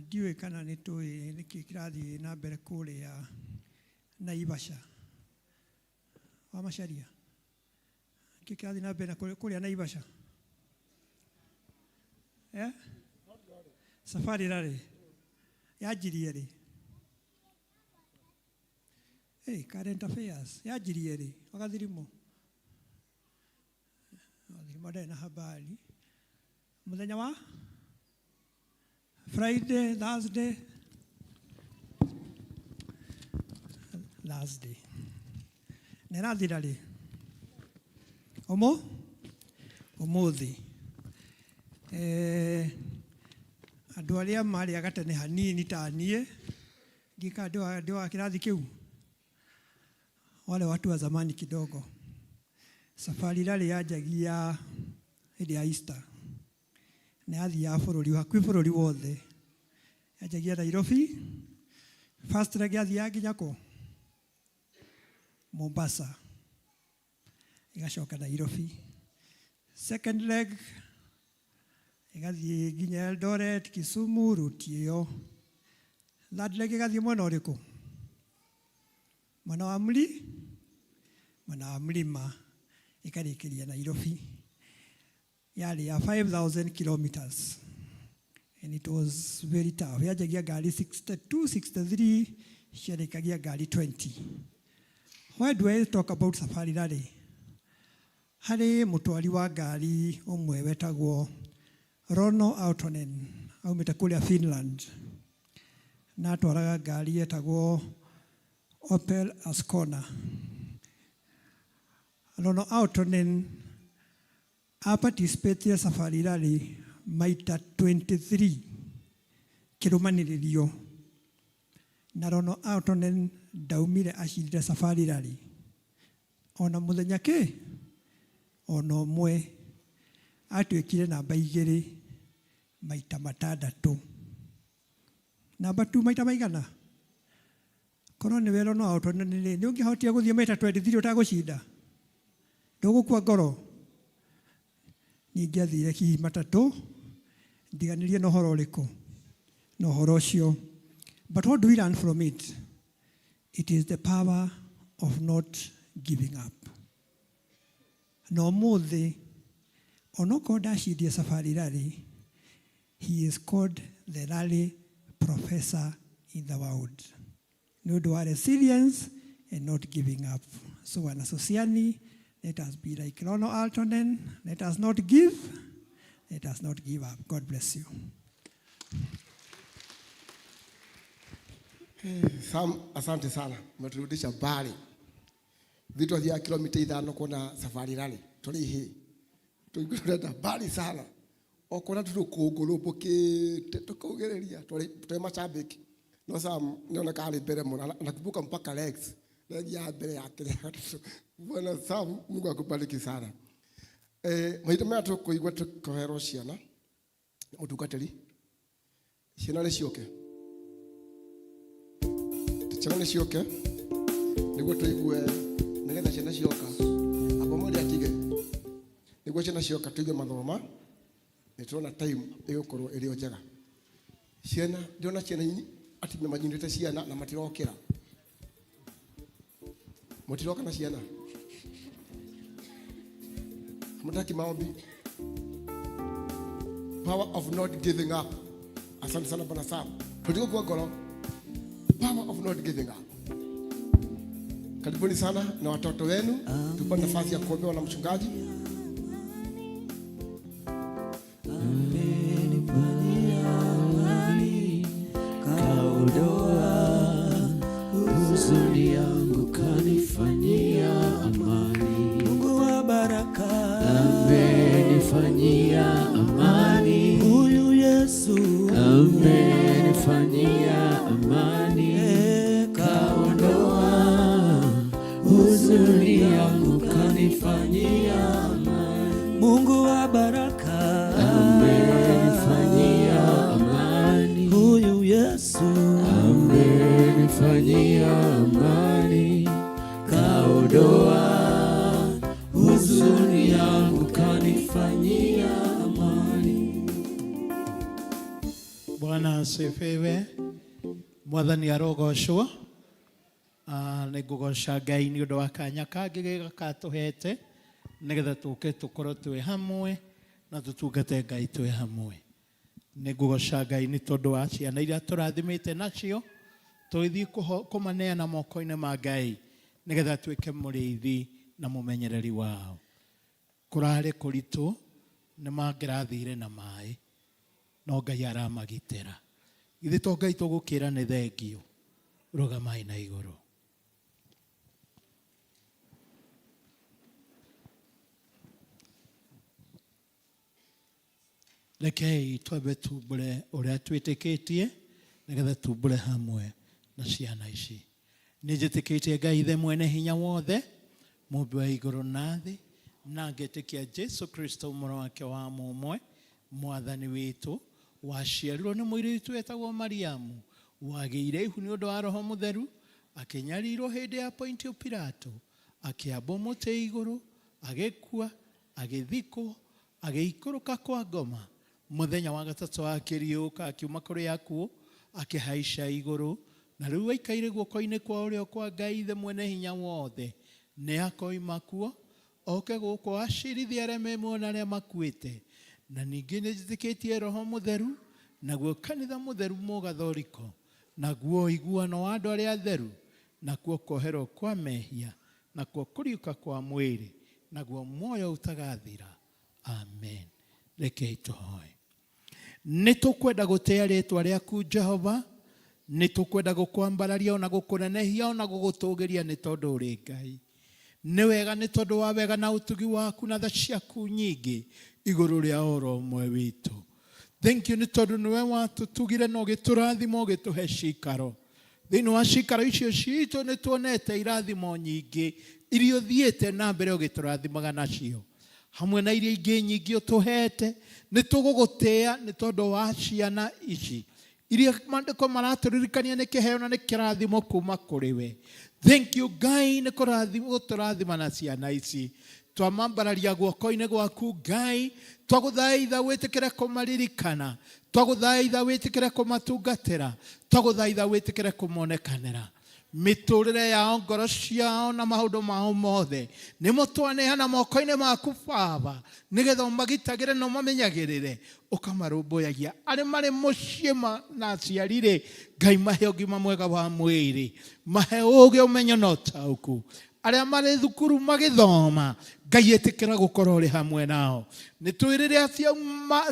Ndiũĩ kana nĩ tũĩ nĩkĩ kĩrathiĩ na mbere kũrĩa Naivasha. Wa Macharia. Nĩkĩ kĩrathiĩ na mbere kũrĩa Naivasha? Safari rarĩ yanjirie rĩ? Current affairs yanjirie rĩ? Wagathirimo ndarĩ na habari. Mũthenya wa Friday, Thursday, last day. Nĩrathira rĩ? Ũmũthĩ. Andũ arĩa marĩ gatene hanini ta niĩ ngĩka ndĩ wa kĩrathi kĩu. wale watu wa zamani kidogo. Safari rally yajagia hĩndĩ ya Easter. Na yathia bũrũri hakuhĩ bũrũri wothe. Yajagia Nairobi. First leg yathia nginya kũ? Mombasa. Igacoka Nairobi. Second leg igathie nginya Eldoret, Kisumu, Rutio. Third leg igathie mwena ũrĩkũ? Mwena wa mlima ikarĩkĩria Nairobi. Yari ya 5,000 kilometers. And it was very tough. Yajagia gari 62, 63, ciarĩkagia gari 20. Why do I talk about safari rally? Harĩ mũtwari wa ngari ũmwe wetagwo Rono Aaltonen, aumĩte kũrĩa Finland. Na atwaraga ngari yetagwo Opel Ascona. Rono Aaltonen participate safari rally maita 23 kĩrũmanĩrĩrio. Na Rono Aaltonen ndaumire acindire safari rally. Ona mũthenya kĩ? Ona ũmwe atuĩkire namba 2 maita 6. Namba 2 maita maigana? Korwo nĩ wero no Aaltonen nĩ ũngĩhotia gũthiĩ maita 23 ũtagũcinda? Ndũgũkua ngoro? Ningĩ athire hihi 3 ndiganĩrie na ũhoro ũrĩkũ? Na ũhoro ũcio. But what do we learn from it? It is the power of not giving up. No mũthĩ onokorwo ndacindie safari rally, he is called the rally professor in the world. Nĩ ũndũ wa resilience and not giving up. So wanasociani, let us be like Rono Aaltonen. Let us not give. Let us not give up. God bless you. Sam, asante sana. Umeturudisha mbali. Vitu vya kilomita 5 kuna safari rally. Tuli hii. Tulikwenda mbali sana. Okona tukugulupukite tukugereria. Tuli mashabiki. No Sam, niona kali mbele mwana. Nakumbuka mpaka legs. Ndio mbele yake. Bwana Sam, Mungu akubariki sana. Maita maya tukuigwa tukohero ciana. Mutungatĩri. Ciana nĩ cioke. Ciana nĩ cioke. Nĩguo tũigue nĩgetha ciana cioka. Aba mũndũ atige. Nĩguo ciana cioka tuigue mathoma. Nĩ tũrona time ĩgũkorwo ĩrĩ njega. Ciana, ndĩrona ciana ati nĩ manyinĩte ciana na matirokĩra. Mutiroka na ciana. Mutaki maombi. Power of not giving up. Asante sana Bwana Sam. Tutiko kwa ngoro. Power of not giving up. Karibuni sana na watoto wenu. Tupate nafasi ya kuombewa na mchungaji. Huzuni yangu kanifanyia amani. Mungu wa baraka amenifanyia amani. Huyu Yesu amenifanyia amani. Kaondoa huzuni yangu kanifanyia amani. Mungu wa baraka amenifanyia amani. Huyu Yesu amenifanyia amani. Kaondoa huzuni yangu kanifanyia amani. Bwana asifiwe. Mwathani arogocwo. Nĩ ngũgoca Ngai nĩ ũndũ wa kanya kangĩ gatũhete nĩgetha tũke tũkorwo twĩ hamwe na tũtungate Ngai twĩ hamwe. Nĩ ngũgoca Ngai nĩ tondũ wa ciana iria tũrathimĩte nacio, tũgĩthiĩ kũmaneana moko-inĩ ma Ngai nĩgetha tuĩke mũrĩithi na mũmenyereri wao. Kũrarĩ kũritũ nĩ mangĩrathire na maĩ, no Ngai aramagitĩra. Githĩ to Ngai tũgũkĩra nĩ thengio. Rũgamai na igũrũ. Rekei twambe tumbũre ũrĩa twĩtĩkĩtie nĩgetha tumbũre hamwe na ciana ici. Nĩnjĩtĩkĩtie Ngai Ithe mwene hinya wothe, mũmbi wa igũrũ na thĩ, na ngĩtĩkia Jesu Kristo mũrũ wake wa mũmwe, mwathani witũ, waciarirwo nĩ mũirĩtu wetagwo Mariamu, wagĩire ihu nĩ ũndũ wa Roho Mũtheru, akĩnyarirwo hĩndĩ ya Pontio Pilato, akĩambwo mũtĩ igũrũ, agĩkua, agĩthikwo, agĩikũrũka kwa ngoma, mũthenya wa gatatũ akĩriũka, akiuma kũrĩ akuũ, akĩhaica igũrũ, na rĩu aikaire guoko-inĩ kwa ũrĩo kwa Ngai Ithe mwene hinya wothe. Nĩ akoima kuo, oke gũkũ acirithie arĩa memuona arĩa makuĩte. Na ningĩ nĩnjĩtĩkĩtie Roho Mũtheru, naguo kanitha mũtheru mũgathoriko, naguo iguano wa andũ arĩa atheru, nakuo kwoherwo kwa mehia, nakuo kũriũka kwa mwĩrĩ, naguo muoyo ũtagathira. Amen. Rekei tũhoe. Nĩtũkwenda gũtĩa rĩĩtwa rĩaku Jehova, nĩtũkwenda gũkwambararia ona gũkũnenehia ona gũgũtũgĩria nĩ tondũ ũrĩ Ngai. Nĩ wega nĩ tondũ wa wega na ũtugi waku na tha ciaku nyingĩ igũrũ rĩa oro ũmwe witũ. Thank you nĩ tondũ nĩwe watũtugire na ũgĩtũrathima ũgĩtũhe cikaro. Thĩinĩ wa cikaro icio citũ nĩtuonete irathimo nyingĩ iria ũthiĩte na mbere ũgĩtũrathimaga nacio. Hamwe na iria ingĩ nyingĩ ũtũhete, nĩtũgũgũtĩa nĩ tondũ wa ciana ici iria maandĩko maratũririkania nĩ kĩheo na nĩ kĩrathimo kuma kũrĩ we. Thank you Ngai nĩ gũtũrathima na ciana ici. Twamambararia guoko-inĩ gwaku Ngai, twagũthaitha wĩtĩkĩre kũmaririkana, twagũthaitha wĩtĩkĩre kũmatungatĩra, twagũthaitha wĩtĩkĩre kũmonekanĩra. Mĩtũrĩre yao, ngoro ciao na maũndũ mao mothe nĩmo twaneana moko-inĩ maku Baba, nĩgetha ũmagitagĩre na ũmamenyagĩrĩre, ũkamarũmbũyagia. Arĩ marĩ mũciĩ na aciari-rĩ, Ngai mahe ũgima mwega wa mwĩrĩ, mahe ũũgĩ, ũmenyo na ũtaũku. Arĩa marĩ thukuru magĩthoma, Ngai ĩtĩkĩra gũkorwo ũrĩ hamwe nao. Nĩtwĩrĩre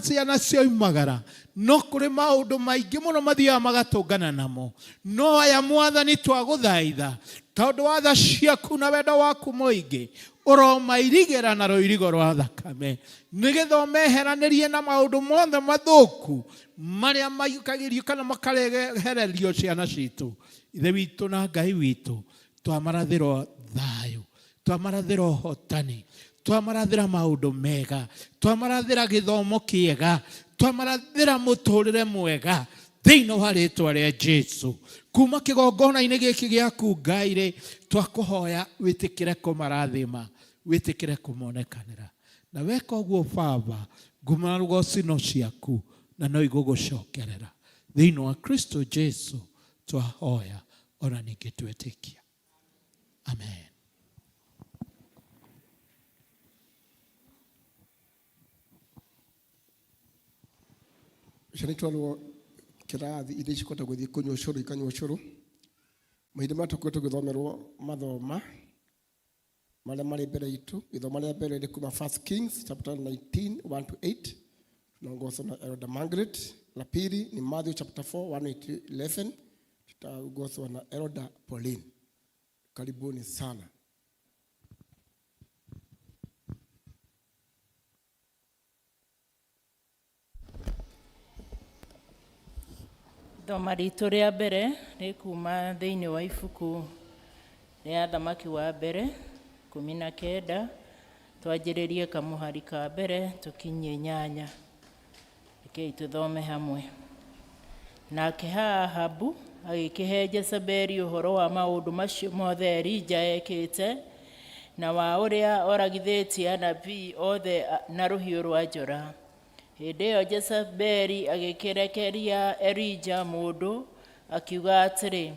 ciana cioimagara, no kũrĩ maũndũ maingĩ mũno mathiaga magatũngana namo, no aya Mwathani twagũthaitha, tondũ wa tha ciaku na wendo waku mũingĩ, ũromairigĩra na rũirigo rwa thakame, nĩgetha ũmeheranĩrie na maũndũ mothe mathũku marĩa maikagĩrio kana makarehererio ciana citũ. Ithe witũ na Ngai witũ, twamarathĩrwo thayũ, twamarathĩra ũhotani, twamarathĩra maũndũ mega, twamarathĩra gĩthomo kĩega, twamarathĩra mũtũrĩre mwega thĩinĩ wa rĩĩtwa rĩa Jesu. Kuma kĩgongona-inĩ gĩkĩ gĩaku Ngai-rĩ, twakũhoya wĩtĩkĩre kũmarathima, wĩtĩkĩre kũmonekanĩra. Na weka ũguo Baba, nguma rũgocino ciaku na no igũgũcokerera. Thĩinĩ wa Kristo Jesu twahoya ona ningĩ twĩtĩkia. Amen. Ciana itwarwo kĩrathi iria cikota gũthiĩ kũnyua ũcũrũ ikanyua ũcũrũ. Mahinda marĩa tũkoretwo tũgĩthomerwo mathoma marĩa marĩ mbere itũ. Gĩthomo rĩa mbere nĩ kuma 1 Kings chapter 19 1 to 8, tunaongozwa na Elder Margaret. La pili ni Matthew chapter 4 1 to 11, tutaongozwa na Elder Pauline. Karibuni sana. Thoma ritũ rĩa mbere nĩ kuma thĩinĩ wa ibuku rĩa Thamaki wa mbere 19, twanjĩrĩrie kamũhari ka mbere tũkinyie 8. Rekei tũthome hamwe. Nake Ahabu agĩkĩhe Jezebeli ũhoro wa maũndũ macio mothe Elija ekĩte na wa ũrĩa oragithĩtie anabii othe na rũhiũ rwa njora. Hĩndĩ ĩyo Jezebeli agĩkĩrekeria Elija mũndũ, akiuga atĩrĩ,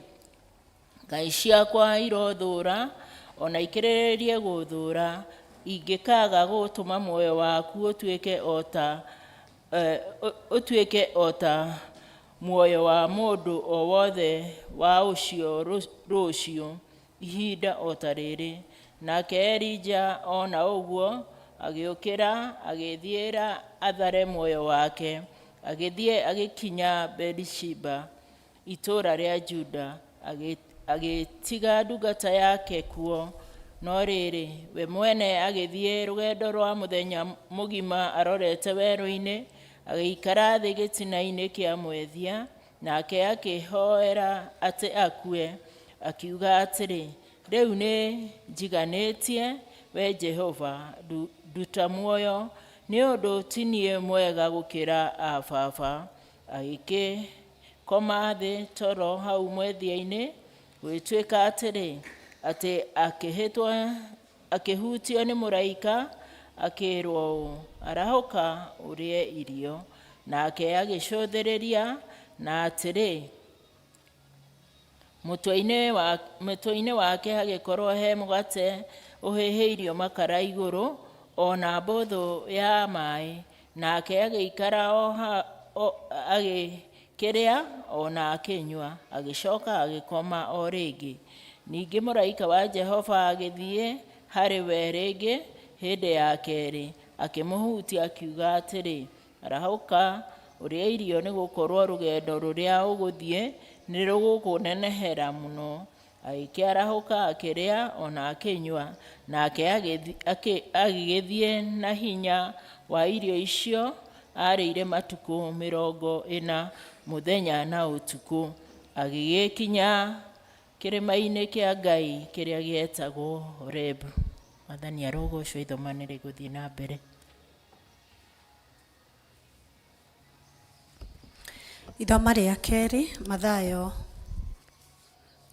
ngai ciakwa irothũũra, ona ikĩrĩrĩrie gũthũũra, ingĩkaga gũtũma muoyo waku ũtuĩke ota muoyo wa mũndũ o wothe wa ũcio rũciũ ihinda ota rĩrĩ. Nake Elija ona ũguo agĩũkĩra, agĩthiĩra athare muoyo wake, agĩthiĩ agĩkinya Beerishiba, itũũra rĩa Juda, agĩtiga ndungata yake kuo. No rĩrĩ, we mwene agĩthiĩ rũgendo rwa mũthenya mũgima arorete werũ-inĩ, agĩikara thĩ gĩtina-inĩ kĩa mwethia, nake akĩhoera atĩ akue. akiuga atĩrĩ, rĩu nĩ njiganĩtie we Jehova, nduta muoyo, nĩ ũndũ ti niĩ mwega gũkĩra a baba. Agĩkoma thĩ toro hau mwethia-inĩ, gwĩtuĩka atĩrĩ, atĩ akĩhutio nĩ mũraika, akĩĩrwo ũũ, arahũka ũrĩe irio. Nake agĩcũthĩrĩria na atĩrĩ, mũtwe-inĩ wake hagĩkorwo he mũgate ũhĩhĩirio makara igũrũ, ona mbũthũ ya maĩ. Nake agĩikara agĩkĩrĩa ona akĩnyua, agĩcoka agĩkoma o rĩngĩ. Ningĩ mũraika wa Jehova agĩthiĩ harĩ we rĩngĩ hĩndĩ ya kerĩ, akĩmũhutia akiuga atĩrĩ, arahũka ũrĩa irio, nĩ gũkorwo rũgendo rũrĩa ũgũthiĩ nĩ rũgũkũnenehera mũno. Agĩkĩarahũka akĩrĩa ona akĩnyua, nake agĩgĩthiĩ na hinya wa irio icio arĩire matukũ 40 mũthenya na ũtukũ. Agĩgĩkinya kĩrĩma-inĩ kĩa Ngai kĩrĩa gĩetagwo Horebu. Mwathani arogocwo, ithomanĩre gũthiĩ na mbere. Ithoma rĩa kerĩ, Mathayo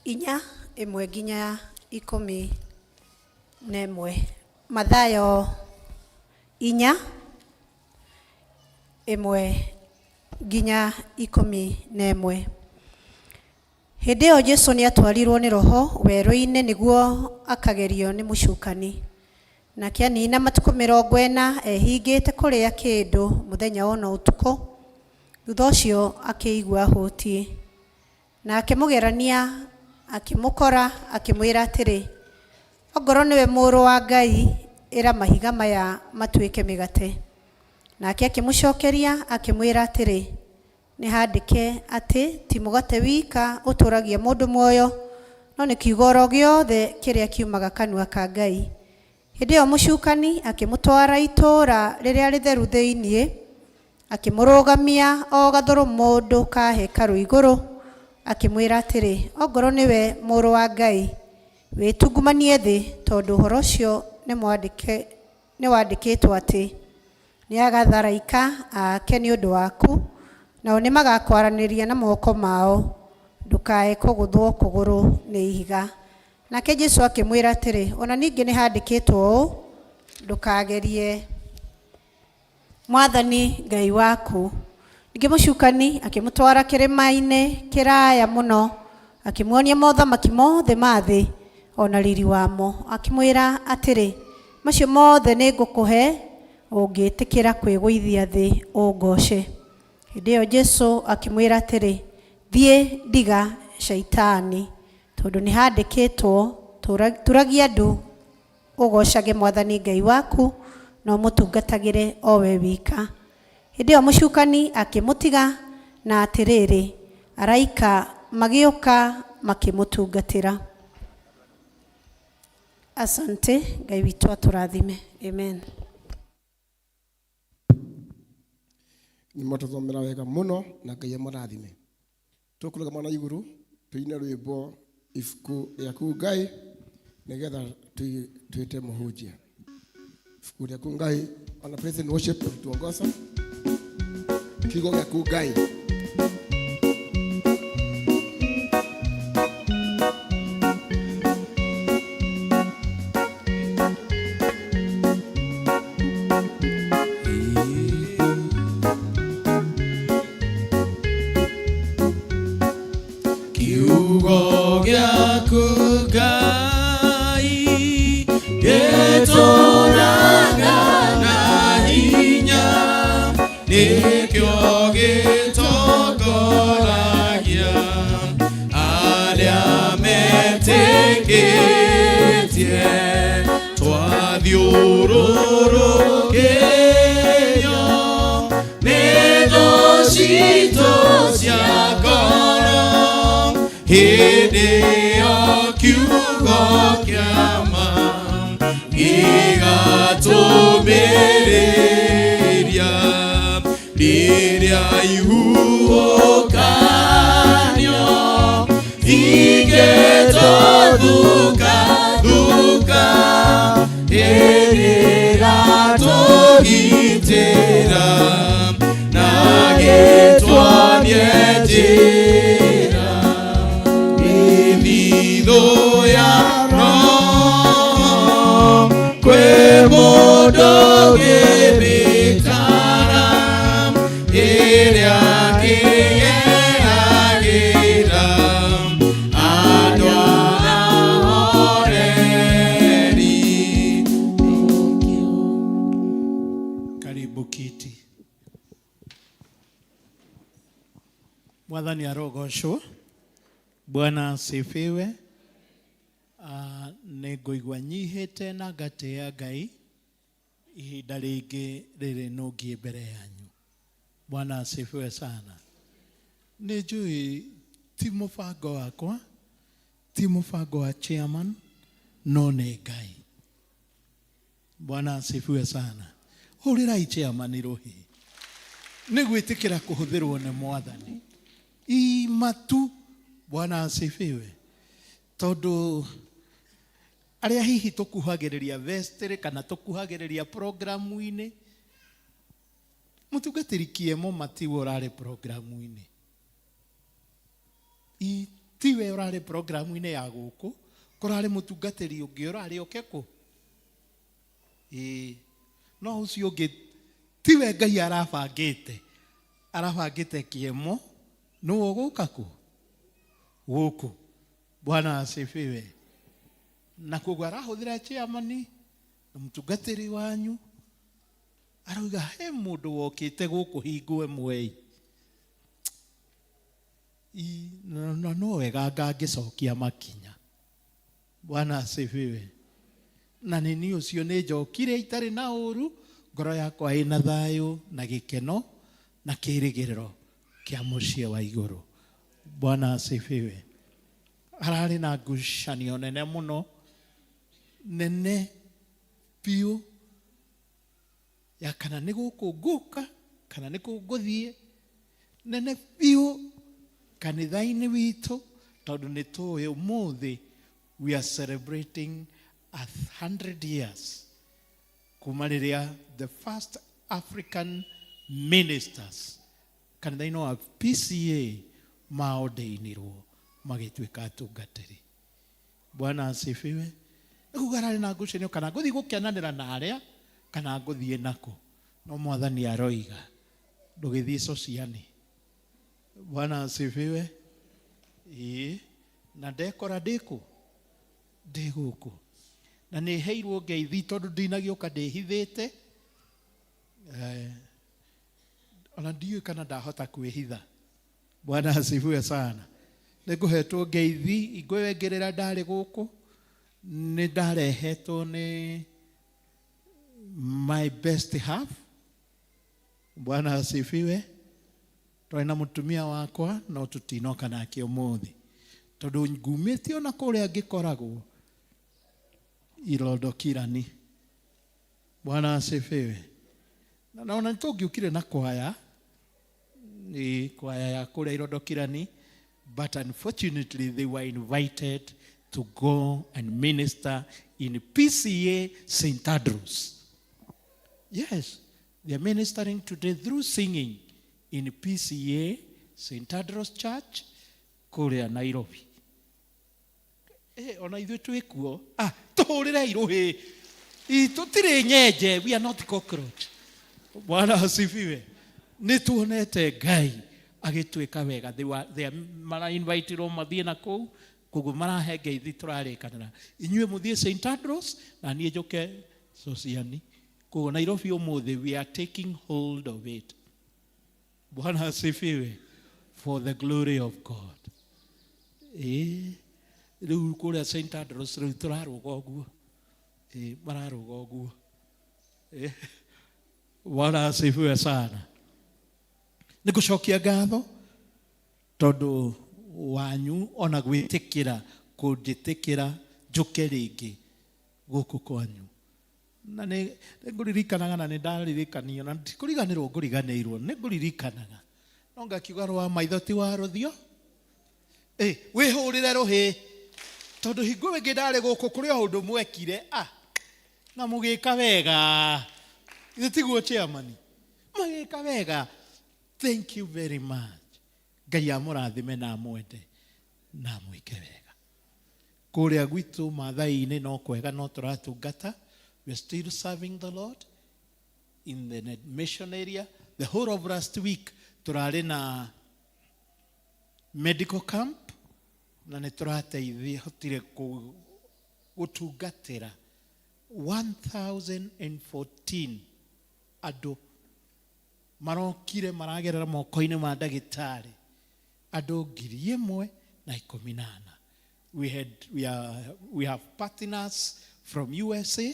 4:1 nginya 11. Mathayo 4:1 nginya 11. Hĩndĩ ĩyo Jesũ nĩ atwarirwo nĩ Roho werũ-inĩ nĩguo akagerio nĩ mũcukani. Nake anina matukũ 40 ehingĩte kũrĩa kĩndũ mũthenya wona ũtukũ. Thutha ũcio akĩigua hũtiĩ. Na akĩmũgerania, akĩmũkora, akĩmwĩra atĩrĩ, ongorwo nĩwe mũrũ wa Ngai, ĩra mahiga maya matuĩke mĩgate. Nake akĩmũcokeria, akĩmwĩra atĩrĩ, nĩ handĩke atĩ ti mũgate wika ũtũragia mũndũ muoyo, no nĩ kiugo oro gĩothe kĩrĩa kiumaga kanua ka Ngai. Hĩndĩ ĩyo mũcukani akĩmũtwara itũũra rĩrĩa rĩtheru thĩiniĩ, akĩmũrũgamia o gathũrũmũndũ ka hekarũ igũrũ, akĩmwĩra atĩrĩ, ongorwo nĩwe mũrũ wa Ngai, wĩtungumanie thĩ, tondũ ũhoro ũcio nĩ wandĩkĩtwo atĩ nĩagatharaika ake nĩ ũndũ waku, nao nĩ magakwaranĩria na moko mao, ndũkae kũgũthwo kũgũrũ nĩ ihiga. Nake Jesũ akĩmwĩra atĩrĩ, ona ningĩ nĩ handĩkĩtwo ũũ, ndũkagerie Mwathani Ngai waku. Ningĩ mũcukani akĩmũtwara kĩrĩma-inĩ kĩraya mũno, akĩmuonia mothamaki mothe ma thĩ ona riri wamo, akĩmwĩra atĩrĩ, macio mothe nĩ ngũkũhe ũngĩtĩkĩra kwĩgũithia thĩ ũngoce. Hĩndĩ ĩyo Jesũ akĩmwĩra atĩrĩ, thiĩ ndiga Shaitani, tondũ nĩ handĩkĩtwo, turagia andũ ũgocage Mwathani Ngai waku, no mũtungatagĩre o we wika. Hĩndĩ ĩyo mũcukani akĩmũtiga, na atĩrĩrĩ, araika magĩũka makĩmũtungatĩra. Asante, Ngai witũ atũrathime. Amen. Nĩ matũthomera wega mũno na Ngai amũrathime. Tũkũrũgama na igũrũ tũine rwĩmbo ibuku rĩaku Ngai nĩgetha twĩte mũhunjia. Ibuku rĩaku Ngai, on praise and worship tuongoza kiugo gĩaku Ngai. Kiugo gĩaku Ngai gĩtũũraga na hinya, nĩkĩo gĩtongoragia arĩa metĩkĩtie. Twathiũrũrũkĩrio nĩ thũ citũ cia ngoro, hĩndĩ ĩyo kiugo kĩa ma gĩgatũmĩrĩria. Rĩrĩa ihuhũkanio ingĩtũ thuka thuka ĩgĩgatũgitĩra na gĩtwonie njĩra ĩthithũ ya roho kwĩ mũndũ gĩthitara ĩrĩa kĩgeragĩra andũ ahoreri. Karibu kiti. Mwathani arogocwo. Bwana asifiwe. Nĩngũigua nyihĩte na ngatĩĩa Ngai ihinda rĩngĩ rĩrĩ nũngiĩ mbere yanyu. Bwana asifiwe sana. Nĩnjũĩ ti mũbango wakwa, ti mũbango wa chairman, no nĩ Ngai. Bwana asifiwe sana. Hũrĩrai chairman rũhĩ. Nĩ gwĩtĩkĩra kũhũthĩrwo nĩ Mwathani. Imatu. Bwana asifiwe. Tondũ arĩa hihi tũkuhagĩrĩria vestry kana tũkuhagĩrĩria programu-inĩ, mũtungatĩri kiemo matiwe ũrarĩ programu-inĩ. Tiwe ũrarĩ programu-inĩ ya gũkũ, kũrarĩ mũtungatĩri ũngĩ ũrarĩ okeko. No ũcio ũngĩ tiwe Ngai arabangĩte kiemo, nũũ ũgũka kũ? Gũkũ. Bwana asifiwe. Na koguo arahũthĩra chairman na mũtungatĩri wanyu arauga he mũndũ wokĩte gũkũ hingũe mwei. No wega ngangĩcokia makinya. Bwana asifiwe. Na nini ũcio nĩ njokire itarĩ na ũru, ngoro yakwa ĩna thayũ na gĩkeno na kĩĩrĩgĩrĩro kĩa mũciĩ wa igũrũ. Bwana asifiwe. Hararĩ na ngucanio nene mũno, nene piũ ya kana nĩ gũkũ ngũka kana nĩ kũ ngũthiĩ, nene piũ kanitha-inĩ witũ, tondũ nĩ tũĩ ũmũthĩ we are celebrating 100 years kuma rĩrĩa the first African ministers kanitha-inĩ wa PCA maordainirwo magĩtuĩka atungatĩri. Bwana asifiwe. Nĩkugararĩ na ngucanio kana ngũthiĩ gũkenanĩra na arĩa kana ngũthiĩ nako. No Mwathani aroiga ndũgĩthiĩ sociani. Bwana asifiwe. Na ndekora ndĩkũ? Ndĩ gũkũ. Na nĩ heirwo ngeithi tondũ ndinagĩũka ndĩhithĩte. Ona ndiũĩ kana ndahota kwĩhitha. Bwana asifiwe sana. Nĩngũhetwo ngeithi ingwĩwengerera ndarĩ gũkũ. Nĩ ndarehetwo nĩ my best half. Bwana asifiwe. Twarĩ na mũtumia wakwa no tũtinoka nake ũmũthĩ, tondũ ngumĩte ona kũrĩa ngĩkoragwo Irondo Kirani. Bwana asifiwe. Na ona nĩtũngiũkire na kwaya, ni kwaya ya kũrĩa Irondo Kirani, but unfortunately they were invited to go and minister in PCA St. Andrews. Yes, they are ministering today through singing in PCA St. Andrews Church kũrĩa Nairobi. Ona ithuĩ twĩkuo, tũhũrĩre irũhĩ. Tũtirĩ nyenje, we are not cockroach. Bwana asifiwe. Nĩtuonete Ngai agĩtwĩka wega. They mara invited mathiĩ na kũu, koguo marahe ngeithi tũrarĩkanĩra. Inyuĩ mũthiĩ St. Andrews na niĩ njũke sociani. Koguo Nairobi ũmũthĩ we are taking hold of it. Bwana asifiwe. For the glory of God. Rĩu kũrĩa St. Andrews rĩu tũrarũga ũguo. Mararũga ũguo. Bwana asifiwe sana. Nĩngũcokia ngatho tondũ wanyu ona gwĩtĩkĩra kũnjĩtĩkĩra njũke rĩngĩ gũkũ kwanyu. Na nĩngũririkanaga na nĩndaririkanio na ndikũriganĩrwo ngũriganĩirwo, nĩngũririkanaga. No ngakiuga rwa maitho ti wa rũthio. Wĩhũrĩre rũhĩ. tondu hingo wingi ndari guku kuri undu mwekire na mugika wega itiguo chairman mugika wega. Thank you very much. Ngai amurathime na mwende na mwike wega. Kuria gwitu mathai-ini no kwega no turatungata. We are still serving the Lord in the mission area. The whole of last week turari na medical camp na nĩ tũrateithia hotire gũtungatĩra 1014 andũ marokire maragerera moko-inĩ ma ndagĩtarĩ andũ 1,014. We have partners from USA.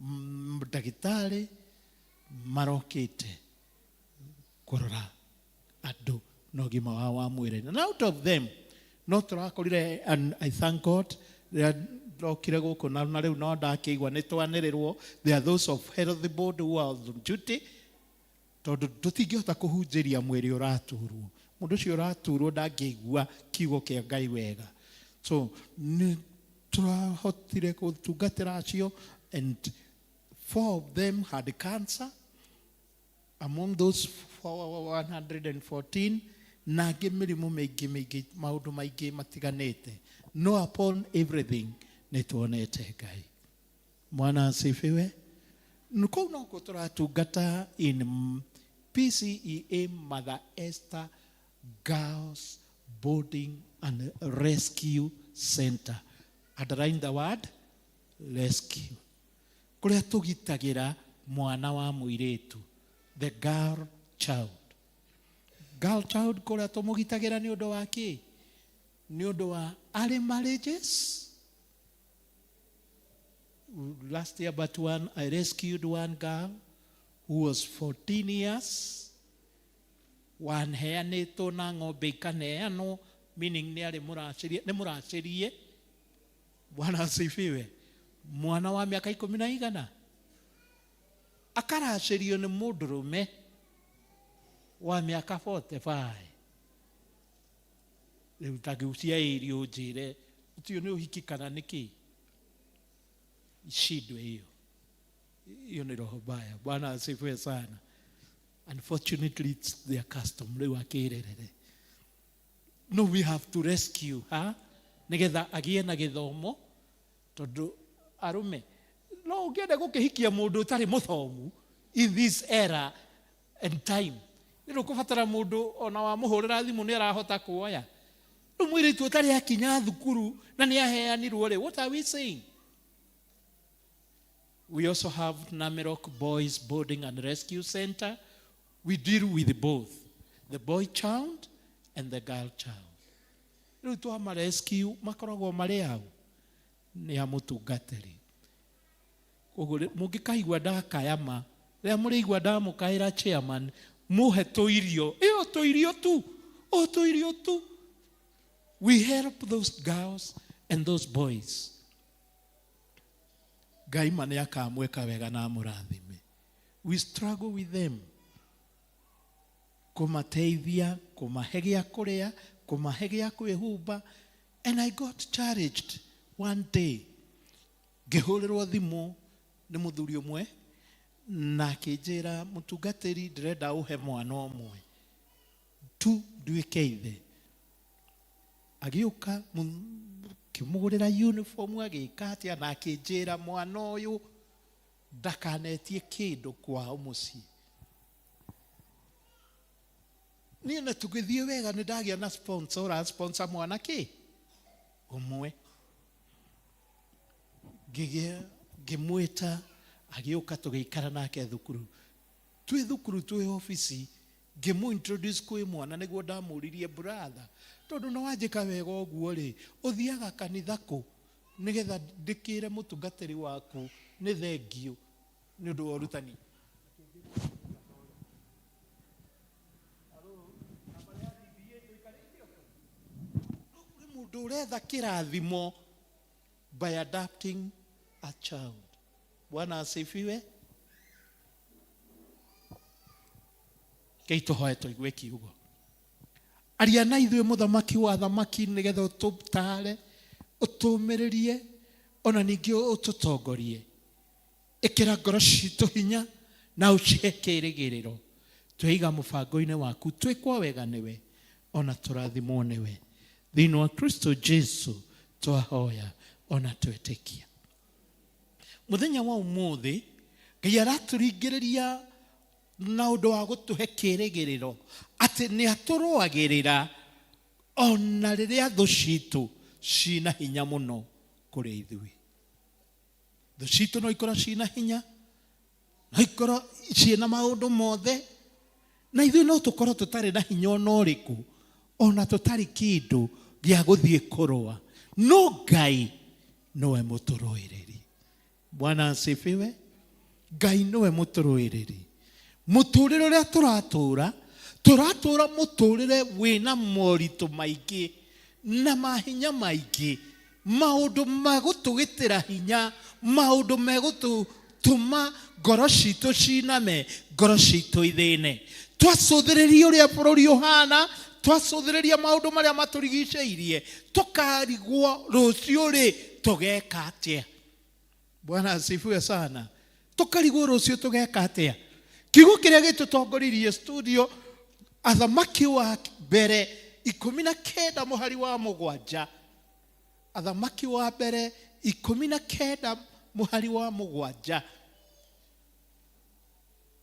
Ndagĩtarĩ marokĩte kũrora andũ na ũgima wao wa mwĩrĩ. And out of them no tũrakorire, and I thank God, rokire gũkũ na rĩu no ndakĩigua nĩ twanĩrĩrwo. There are those of health board who are on duty, tondũ tũtingĩhota kũhunjĩria mwĩrĩ ũraturwo. Mũndũ ũcio ũraturwo ndangĩigua kiugo kĩa Ngai wega. So nĩ tũrahotire gũtungatĩra acio, and 4 of them had cancer among those 114. Na angĩ mĩrimũ mĩingĩ maũndũ maingĩ matiganĩte. No upon everything nĩ tuonete Ngai. Mwana asifiwe. Kũu no kuo tũratungata in PCEA Mother Esther Girls Boarding and Rescue Center. Underline the word rescue. Kũrĩa tũgitagĩra mwana wa mũirĩtu, the girl child. Girl child kũrĩa tũmũgitagĩra nĩ ũndũ wa kĩ? Nĩ ũndũ wa early marriages. Last year but one, I rescued one girl who was 14 years. Wanheanĩtwo na ng'ombe ikaneanwo, meaning nĩ mũracirie. Bwana asifiwe. Mwana wa miaka 10 akaracirio nĩ mũndũrũme wa miaka 45. Rĩu tangĩucia irio njĩre ũtio nĩ ũhiki kana nĩkĩ? Ishindwe hiyo. Hiyo ni roho mbaya. Bwana asifiwe sana. Unfortunately, it's their custom. Rĩu akĩrerere. No, we have to rescue her. Nĩgetha agĩe na gĩthomo. Tondũ arume no ũngĩenda gũkĩhikia mũndũ ũtarĩ mũthomu in this era and time, nĩ ũkũbatara mũndũ ona wa mũhũrĩra thimũ nĩ arahota kuoya. Rĩu mũirĩtu ũtarĩ akinya thukuru na nĩ aheanirwo rĩ. What are we saying? We also have Namirok Boys Boarding and Rescue Center. We deal with both the boy child and the girl child. Rĩu twama rescue makoragwo marĩ hau nĩ amũtungatĩri. Koguo mũngĩkaigua ndakayama, rĩrĩa mũrĩigua ndamũkaĩra chairman, mũhe tũirio. Tũirio tu. We help those girls and those boys. Ngai ma nĩ akamwĩka wega na amũrathime. We struggle with them. Kũmateithia, kũmahe gĩa kũrĩa, kũmahe gĩa kwĩhumba. And I got challenged one day. Ngĩhũrĩrwo thimũ nĩ mũthuri ũmwe na akĩnjĩra, mũtungatĩri ndĩrenda ũhe mwana ũmwe tu nduĩke ithe. Agĩũka kĩmũgũrĩra uniform agĩka atĩa na akĩnjĩra mwana ũyũ ndakanetie kĩndũ kwao mũciĩ. Niĩ na tũgĩthiĩ wega nĩ ndagĩa na sponsor mwana kĩ ũmwe. Ngĩmwĩta agĩũka tũgĩikara nake thukuru. Twĩ thukuru twĩ ofici ngĩmũ-introduce kwĩ mwana nĩguo ndamũririe brother. Tondũ no wanjĩka wega ũguo rĩ, ũthiaga kanitha kũ nĩgetha ndĩkĩre mũtungatĩri waku nĩ thengio nĩ ũndũ wa ũrutani. Mũndũ ũretha kĩrathimo by adopting a child. Bwana asifiwe. Keitohoe tũigue kiugo. Aria na ithuĩ mũthamaki wa thamaki nĩgetha ũtũtare utumirerie ona ningi ututongorie ikira ngoro citu hinya na ucihe kirigiriro tweiga mubango-ini waku twikwo wega niwe ona turathimwo niwe thiini wa Kristo Jesu twahoya ona twetikia. Muthenya wa umuthi Ngai araturingiriria na undu wa gutuhe kirigiriro ati ni aturwagirira ona riria thu citu cina hinya muno kuri ithui. Thu citu no ikora cina hinya, no ikora ciina maundu mothe, na ithui no tukorwo tutari na hinya ona uriku, ona tutari kindu gia guthie kurwa, no Ngai nowe muturuiriri. Bwana asifiwe. Ngai nowe muturuiriri. Muturire uria turatura muturire wina moritu maingi na mahinya maingi, maundu magutugitira hinya, maundu megutuma ngoro citu ciname, ngoro citu ithine. Twacuthiriria uria bururi uhana, twacuthiriria maundu maria maturigiceirie, tukarigwo rucio ri tugeka atia. Bwana asifiwe sana. Tukarigwo rucio tugeka atia. Kiugo kiria gitutongoririe studio athamaki wa mbere 19 muhari wa 7. Athamaki wa mbere 19 muhari wa 7.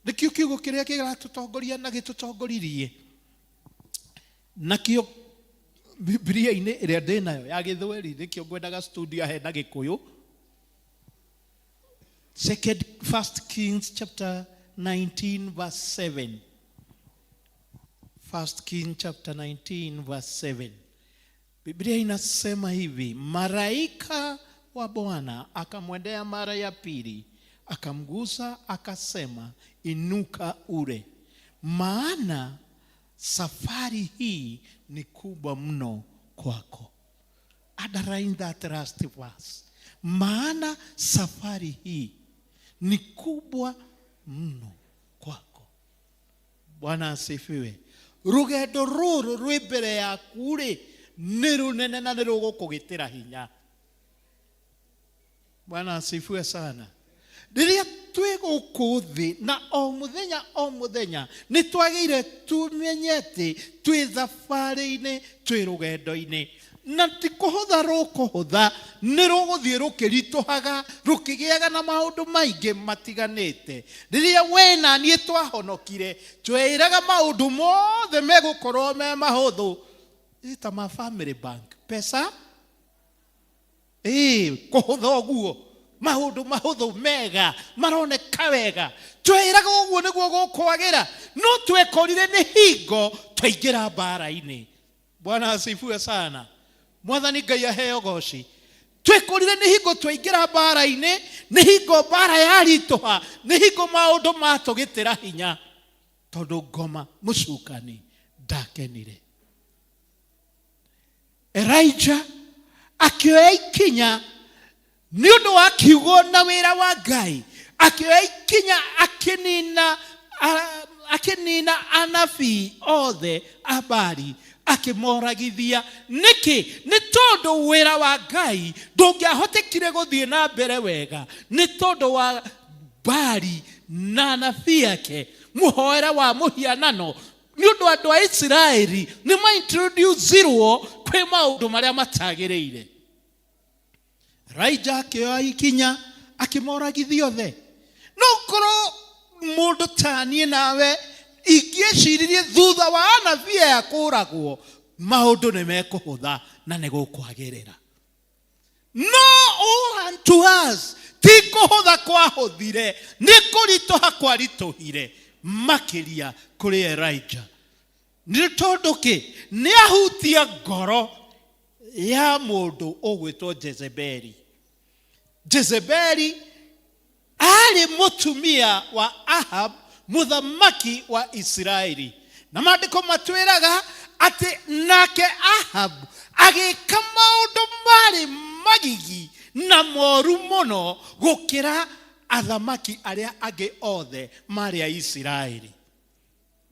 Nikio kiugo kiria gigatutongoria na gitutongoririe. Nakio Biblia-ini iria ndinayo ya Githweri nikio ngwendaga studio he na Gikuyu. 1 Kings chapter 19 verse 7. 1 Kings chapter 19 verse 7. Biblia inasema hivi, malaika wa Bwana akamwendea mara ya pili, akamgusa akasema, inuka ule, maana safari hii ni kubwa mno kwako. Underline that last verse. Maana safari hii ni kubwa mno kwako. Bwana asifiwe. Rugendo ruru rwi mbere yaku ri ni runene na ni rugukugitira hinya. Bwana asifiwe sana. Riria twi guku thi na o muthenya ni twagire tumenyete twi safari-ini, twi rugendo-ini, na ti kuhutha rukuhutha, ni ruguthie rukirituhaga, rukigiaga na maundu maingi matiganite. Riria we na nie twahonokire twiraga maundu mothe megukorwo me mahuthu, ita ma family bank pesa kuhutha uguo, maundu mahuthu mega maroneka wega, twiraga uguo niguo gukwagira, no twekorire ni hingo twaingira mbara-ini. Bwana asifiwe sana. Mwathani Ngai aheo goci. Twekorire ni hingo twaingira mbara-ini, ni hingo mbara yarituha, ni hingo maundu matugitira hinya, tondu ngoma mucukani ndakenire. Elijah akioya ikinya ni undu wa kiugo na wira wa Ngai, akioya ikinya akinina anabii othe abari, akimoragithia. Niki ni tondu wira wa Ngai ndungiahotekire guthie na mbere wega, ni tondu wa Bari na anabii ake, muhoera wa muhianano. Ni undu andu a Israeli ni maintroducirwo kwi maundu maria matagiriire. Elijah akioya ikinya akimoragithia othe. No korwo mundu tanie nawe ingĩciririe thutha wa anabii ya kũragwo maundu ni mekuhutha na ni gukwagirira. No all unto us ti kuhutha kwahuthire, ni kurituha kwarituhire makiria kuri Elijah. Ni tondu ki ni ahutia ngoro ya mundu ugwitwo Jezebeli. Jezebeli ari mutumia wa Ahab, muthamaki wa Israeli, na maandiko matwiraga ati nake Ahab agika maundu mari magigi na moru muno gukira athamaki aria angi othe mari a Israeli.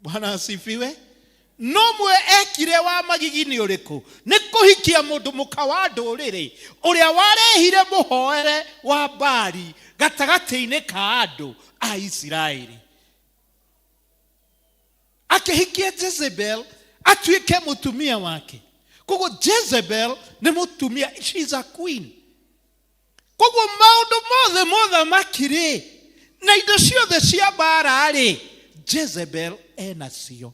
Bwana asifiwe. no mwe ekire wa magigi ni uriku ni kuhikia mundu muka wa nduriri uria warehire muhoere wa Baali gatagati-ini ka andu a Isiraeli akihikia Jezebel atuike mutumia wake. Kogo Jezebel ni mutumia, she's a queen. Kogo maundu mothe makiri na indo ciothe cia mbara ri Jezebel enacio.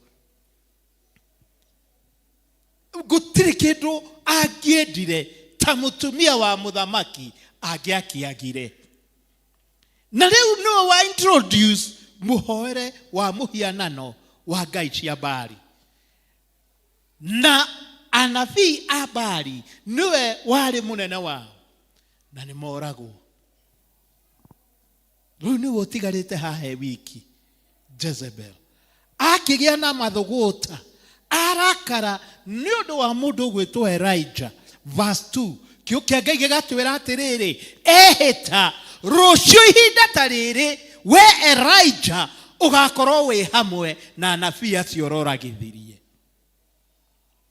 Gutiri kindu angiendire ta mutumia wa muthamaki angiakiagire. Na riu no wa introduce muhoere wa muhianano wa ngai cia Baali. Na anabii a Baali niwe wari munene wao na ni moragwo. Riu ni wotigarite hahe wiki Jezebel akigia na mathuguta arakara ni undu wa mundu gwitwo Elijah. Verse 2 kiukia ngai gigatwira atiriri ehita rucio ihinda tariri we Elijah ugakorwo wi hamwe na anabii acio roragithirie.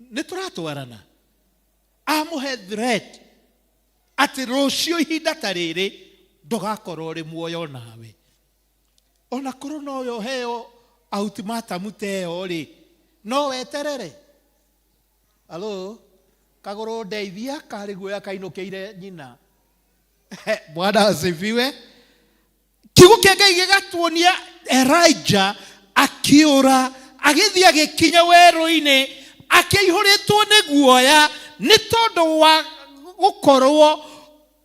Ni turatwarana amuhe threat ati rucio ihinda tariri ndugakorwo ri muoyo nawe. Ona korwo no yo heo ultimatum teo ri no weterere. Hello kagoro ndeithia kari guoya kainukiire nyina. Bwana asifiwe. Kiugo kia ngai gigatuonia Elijah akiura agithia agikinya weru-ini akiihuritwo ni guoya ni tondu wa gukorwo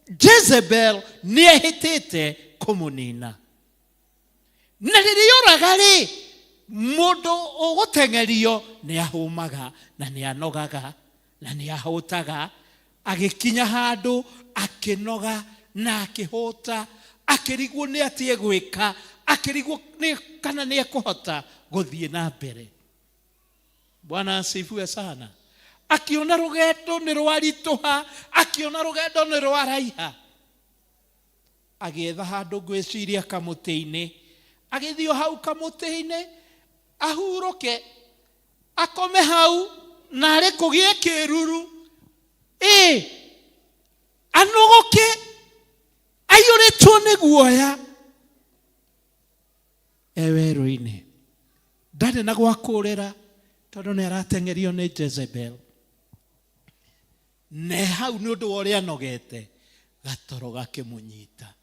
Jezebel ni ehitite kumunina. Na ririuraga ri mundu ugutengerio ni ahumaga na ni anogaga na ni ahutaga agikinya handu akinoga na akihuta akirigwo ni atie gwika akirigwo ni kana ni ekuhota guthie na mbere. Bwana asifiwe sana. Akiona rugendo ni rwarituha akiona rugendo ni rwaraiha agetha handu gwiciria kamuti-ini agithio hau kamuti-ini ahuruke akome hau na ari kugie kiruru anogoke aiyuritwo ni guoya eweru-ini ndari na gwakurira tondu ni aratengerio ni Jezebel. Ne hau ni undu uria anogete gatoro gakimunyita.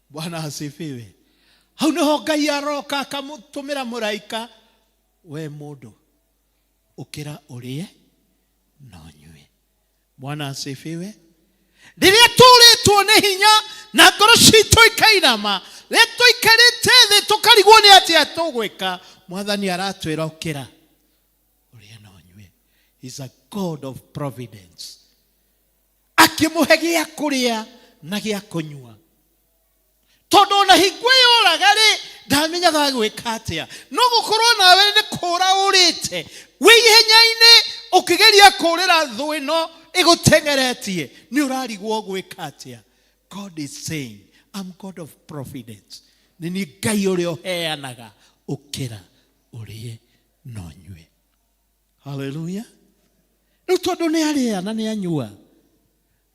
Bwana asifiwe. Hau niho ngai aroka akamutumira muraika we mundu ukira urie no nyue. Bwana asifiwe. Riria turitwo ni hinya na ngoro citu ikainama leto ikarite thi tukarigwo ni atia tugwika mwathani aratwira ukira urie no nyue. He's a God of providence. Akimuhe gia kuria na gia kunyua. Tondu na hingo yuraga ri ndamenyaga gwika atia no gukorwo nawe ni kura urite wihenya-ini ukigeria kurira thu ino igutengeretie ni urarigwo gwika atia. God is saying I'm God of providence. Ni ngai uria uheanaga ukira urie no nyue. Hallelujah. Riu tondu ni aria na ni anyua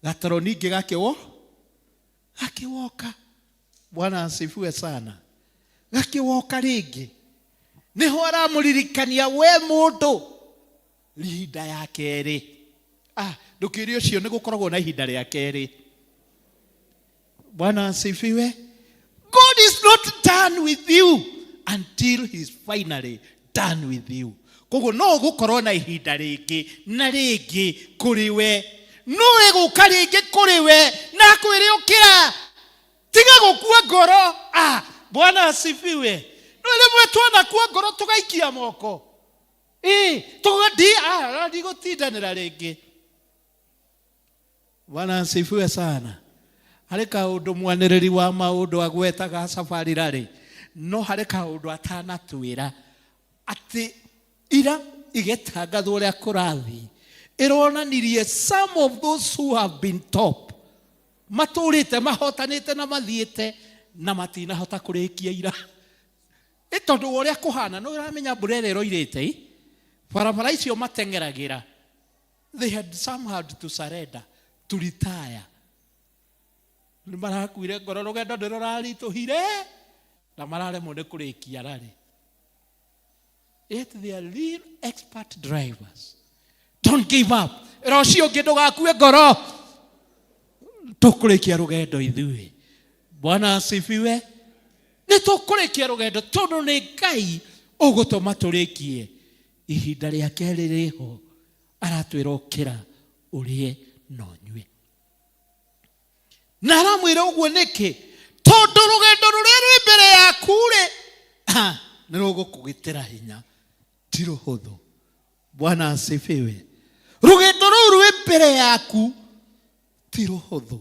gatoro ningi gakiwoka. Bwana asifiwe sana. Gakiwoka ringi niho aramuririkania we mundu ihinda ya keri. Ndukiri ucio ni gukoragwo na ihinda ria keri. Bwana asifiwe. God is not done with you until he is finally done with you. Koguo no gukorwo na ihinda ringi na ringi kuri we. No eguka ringi kuri we na kwire ukira tiga gukua ngoro. Bwana asifiwe. No rimwe twana kwa ngoro tugaikia moko tugadi ndigũtindanĩra ringi. Bwana asifiwe sana. Harĩ kaũndũ mwanĩrĩri wa maũndũ agwetaga safari rari no harĩ kaũndũ atanatwĩra atĩ ira igĩtangathwo ũrĩa kũrathiĩ ironanirie some of those who have been top matũrĩte mahotanĩte na mathiĩte na matinahota kũrĩkia ira. Tondu ũrĩa kũhana no ũramenya mbura ĩrĩa ĩroirĩte barabara icio matengeragira, they had somehow to surrender, to retire. Nĩ marakuire ngoro, rũgendo nĩ rũraritũhire na mararemwo nĩ kũrĩkia rarĩ. Yet they are real expert drivers. Don't give up. Rũciũ ũngĩ ndũgakue ngoro, tũkũrĩkia rũgendo ithuĩ. Bwana asifiwe. Nĩ tũkũrĩkia rũgendo tondũ nĩ Ngai ũgũtũma tũrĩkie. Ihinda rĩake rĩrĩho, aratwĩra ũkĩra ũrĩe na ũnyue. Na aramwĩra ũguo nĩkĩ? Tondũ rũgendo rũrĩa rwĩ mbere yaku rĩ, nĩ rũgũkũgĩtĩra hinya, ti rũhũthũ. Bwana asifiwe. Rũgendo rũu rwĩ mbere yaku ti rũhũthũ.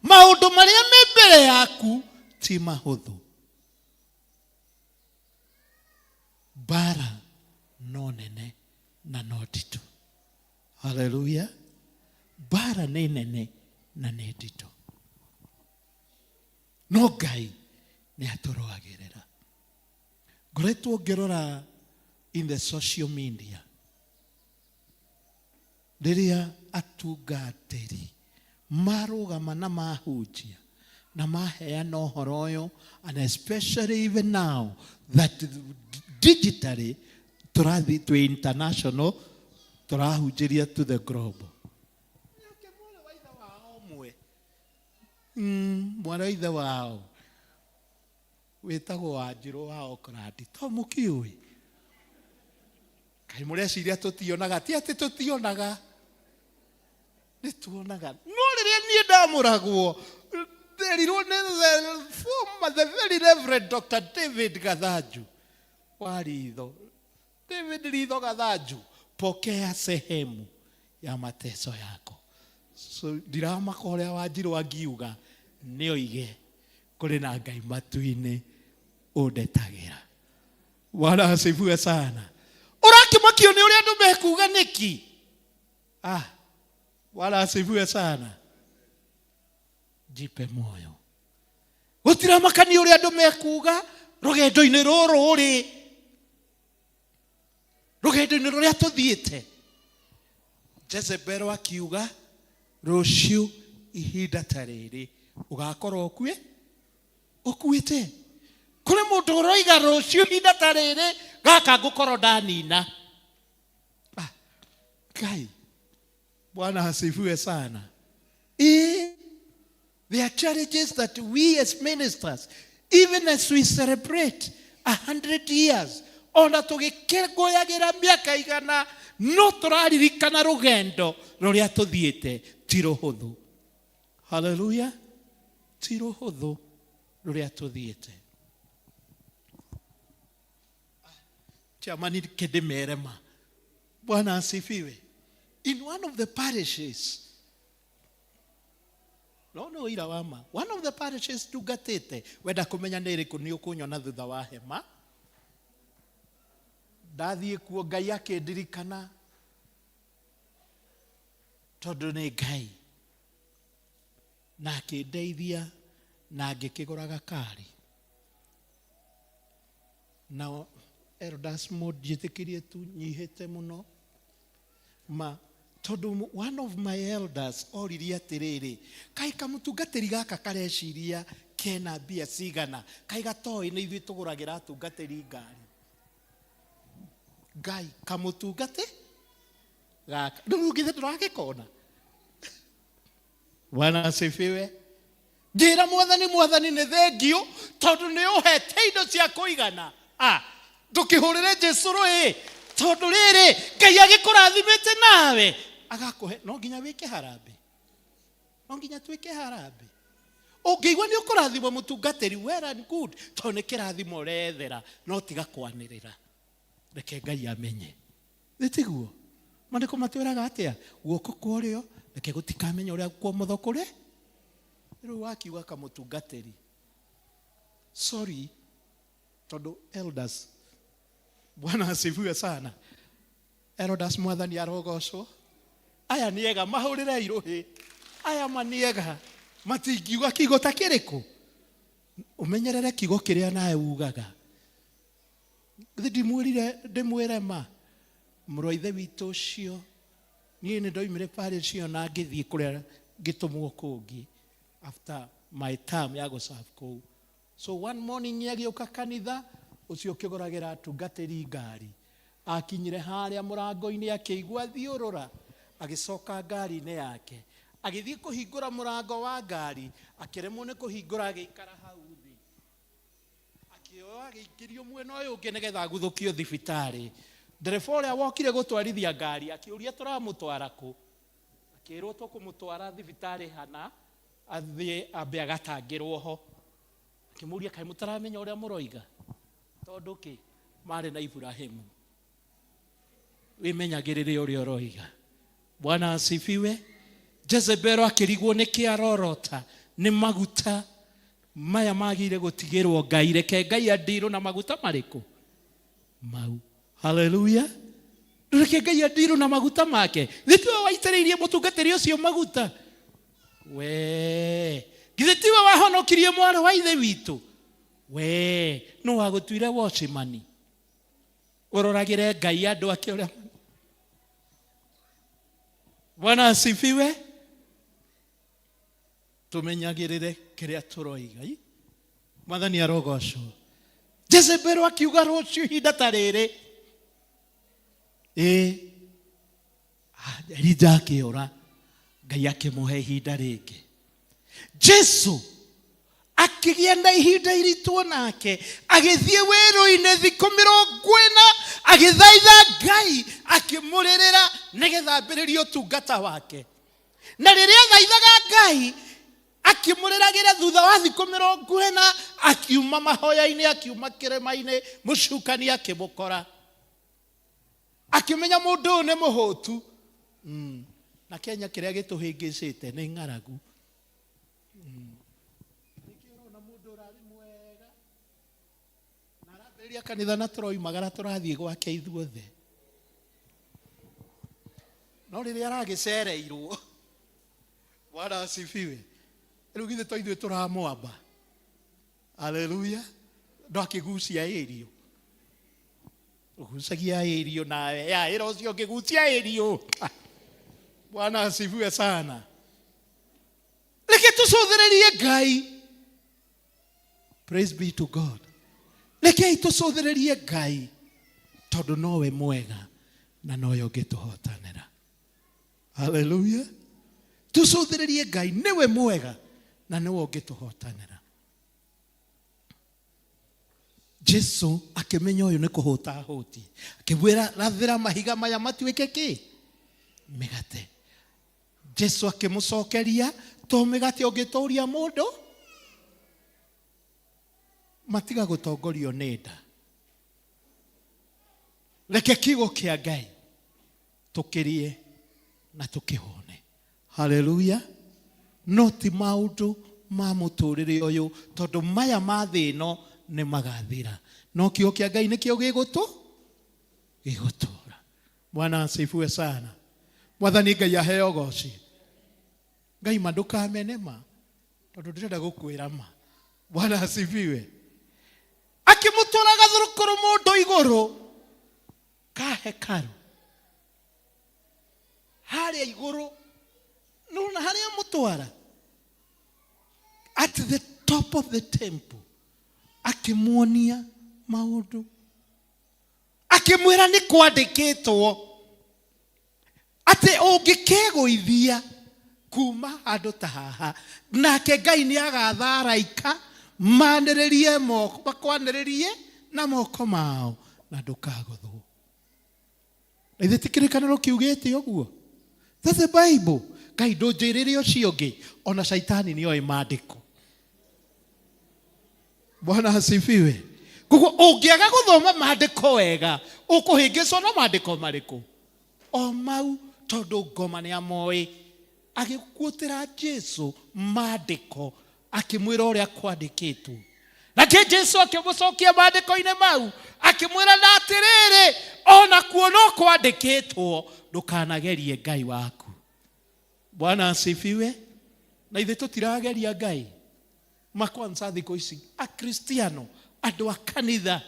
Maũndũ marĩa me mbere yaku ti mahũthũ. Bara no nene na no nditũ. Hallelujah. Bara nĩ nene na nĩ nditũ. No Ngai nĩ atũrũagĩrĩra. Ngoretwo ngĩrora in the social media, rĩrĩa atungatĩri marũgama na mahunjia na maheana ũhoro ũyũ, and especially even now that digitally tũrathiĩ twĩ international, tũrahunjĩria to the globe. Mwana wa ithe wao wĩtagwo Wanjirũ wa Okrandi, to mũkĩũĩ? Kaĩ mũreciria tũtionaga? Ti atĩ tũtionaga, nĩ tuonaga. No rĩrĩa niĩ ndamũragwo nderirwo nĩ the very Reverend Dr. David Gathanju wa Ritho. David Ritho Gathanju, pokea sehemu ya mateso yako. So ndiramaka ũrĩa Wanjirũ angiuga nĩ oige kũrĩ na Ngai matu-inĩ ũndetagĩra. Bwana asifiwe sana. Ũrakĩmakio nĩ ũrĩa andũ mekuga nĩki? Bwana asifiwe sana. Jipe moyo. Gũtiramakania ũrĩa andũ mekuga rũgendo-inĩ rũrũ rĩ. Rũgendo-inĩ rũrĩa tũthiĩte. Jezebel akiuga rũciũ ihinda ta rĩrĩ ũgakorwo ũkuĩte. Kũrĩ mũndũ ũroiga rũciũ ihinda ta rĩrĩ gaka ngũkorwo ndanina. Ngai, Bwana asifiwe sana. There are challenges that we as ministers, even as we celebrate 100 years, ona tũgĩkũngũyagĩra mĩaka igana, no tũraririkana rũgendo rũrĩa tũthiĩte ti rũhũthũ. Hallelujah. Ti rũhũthũ rũrĩa tũthiĩte. Chamani kĩndĩmerema. Bwana asifiwe. In one of the parishes, no ira wama, one of the parishes tugatĩte, wenda kũmenya nĩ ĩrĩkũ nĩ ũkũnyona thutha wa hema. Ndathiĩ kuo Ngai akĩndirikana, tondũ nĩ Ngai, na akĩndeithia na ngĩkĩgũra gakari. Na elders mũnjĩtĩkĩrie tu nyihĩte mũno, tondũ one of my elders oririe atĩrĩrĩ, kaĩ kamũtungatĩri gaka kareciria kena mbia cigana, kaĩ gatoĩ nĩ ithuĩ tũgũragĩra atungatĩri ngari. Ngai kamũtungate gaka rĩu githĩ tũragĩkona. Bwana asifiwe. Njĩra Mwathani nĩ thengio tondũ nĩ ũhete indo cia kũigana. Ndũkĩhũrĩre Jesũ rũĩ, tondũ rĩrĩ Ngai agĩkũrathimĩte nawe agakũhe. No nginya wĩke harambĩ, no nginya twĩke harambĩ. Ũngĩigua nĩ ũkũrathimwo mũtungatĩri, well and good, tondũ nĩ kĩrathimo ũrethera, no tiga kwanĩrĩra. Reke Ngai amenye. Nĩtiguo Maandĩko matwĩraga atĩa? Guoko kwa ũrĩo reke gũtikamenya ũrĩa kwa ũmotho kũrĩ. Rĩu wakiuga kamũtungatĩri, sorry, tondũ elders, Bwana asifiwe sana. Elders Mwathani arogocwo. Aya nĩ ega, mahũrĩre irũhĩ. Aya maniega, matingiuga kiugo ta kĩrĩkũ. Ũmenyerere kiugo kĩrĩa nawe ugaga. Ndimwĩrire ndĩmwĩre ma, mũrũ ithe witũ ũcio niĩ nĩ ndoimire parish ĩyo na ngĩthiĩ kũrĩa ngĩtũmwo kũngĩ after my term ya gũserve kũu. So one morning agĩũka kanitha, ũcio ũkĩgũragĩra atungatĩri ngari. Akinyire harĩa mũrango-inĩ akĩigua thiũrũra, agĩcoka ngari-inĩ yake. Agĩthiĩ kũhingũra mũrango wa ngari, akĩremwo nĩ kũhingũra, agĩikara hau thĩ. Akĩoya agĩikĩrio mwena ũyũ ũngĩ nĩgetha aguthũkio thibitarĩ. Ndereba ũrĩa wokire gũtwarithia ngari akĩũria tũramũtwara kũ? Akĩrwo tũkũmũtwara thibitarĩ hana, athiĩ ambe agatangĩrwo ho. Akĩmũria kaĩ mũtaramenya ũrĩa mũroiga? Tondũ kĩ marĩ na Ibrahimu. Wĩmenyagĩrĩre ũrĩa ũroiga. Bwana asifiwe. Jezebel akĩrigwo nĩ kĩarorota, nĩ maguta maya magĩrĩire gũtigĩrwo Ngai. Reke Ngai andirwo na maguta marĩkũ? Mau. Hallelujah. Reke Ngai andirwo na maguta make. Thĩtiwe waitĩrĩirie mũtungatĩri ũcio maguta. We. Githĩtiwe wahonokirie mwana wa ithe witũ. We. No wagũtuire watchman. Ũroragĩre Ngai andũ ake ũrĩa. Bwana asifiwe. Tumenyagĩrĩre kĩrĩa tũroiga. Mwathani arogocwo. Jezebel akiuga rũciũ ihinda ta rĩrĩ. Elija akĩũra. Ngai akĩmũhe ihinda rĩngĩ. Jesu akĩgĩa na ihinda iritũ nake, agĩthiĩ werũ-inĩ thikũ 40, agĩthaitha Ngai, akĩmũrĩrĩra nĩgetha ambĩrĩrie ũtungata wake. Na rĩrĩa thaithaga Ngai, akĩmũrĩragĩra thutha wa thikũ 40, akiuma mahoya-inĩ, akiuma kĩrĩma-inĩ, mũcukani akĩmũkora. Akĩmenya mũndũ ũyũ nĩ mũhũtu. Na Kenya kĩrĩa gĩtũhĩngĩcĩte nĩ ng'aragu. Kanitha na tũroimagara tũrathiĩ gwake ithuothe. No rĩrĩa aragĩcereirwo. Bwana asifiwe. Rĩu githĩ to ithuĩ tũramwamba. Haleluya. Ndo akĩgucia irio. Ũgucagia irio nawe. Ya ĩra ũcio ũkĩgucia irio. Bwana asifiwe sana. Reke tũcũthĩrĩrie Ngai. Praise be to God. Rekei tũcũthĩrĩrie Ngai, tondũ nowe mwega na nowe ũngĩtũhotanĩra. Hallelujah. Tũcũthĩrĩrie Ngai, niwe mwega na niwe ũngĩtũhotanĩra. Jesu akĩmenya ũyũ nĩ kũhũta hũti. Akĩmwĩra rathĩra mahiga maya matuĩke kĩ? Mĩgate. Jesu akĩmũcokeria, to mĩgate ũngĩtũria mũndũ? Matiga gũtongorio nĩ nda. Reke kiugo kĩa Ngai tũkĩrie na tũkĩhone. Hallelujah. No ti maũndũ ma mũtũrĩre ũyũ, tondũ maya ma thĩ ĩno nĩ magathira. No kiugo kĩa Ngai nĩkĩo gĩgũtũũra. Bwana asifiwe sana. Mwathani Ngai aheo goci. Ngai ma ndũkamene ma, tondũ ndĩrenda gũkwĩra ma. Bwana asifiwe. Akĩmũtwara gathũrũkũrũ mũndũ igũrũ ka hekaru. Harĩa igũrũ, nũna harĩa mũtwara, at the top of the temple, akĩmuonia maũndũ. Akĩmwĩra nĩ kwandĩkĩtwo atĩ ũngĩkegũithia kuma handũ ta haha, nake Ngai nĩ agatha araika manĩrĩrie moko, makwanĩrĩrie na moko mao na ndũkagũthwo. Na ithe ti kĩrĩkanĩro kiugĩte ũguo? That's the Bible. Ngai ndũnjĩrĩre ũcio ũngĩ, ona Saitani nĩoĩ maandĩko. Bwana asifiwe. Koguo ũngĩaga gũthoma maandĩko wega, ũkũhĩngĩcwo na maandĩko marĩkũ? O mau, tondũ ngoma nĩ amoĩ. Agĩkuotera Jesu maandĩko, akĩmwĩra ũrĩa kwandĩkĩtwo. Nake Jesu akĩmũcokia maandĩko-inĩ mau, akĩmwĩra na atĩrĩrĩ, ona kuo no kwandĩkĩtwo, ndũkanagerie Ngai waku. Bwana asifiwe. Na ithe tũtirageria Ngai. Makwanza thikũ ici, Akristiano, andũ a kanitha,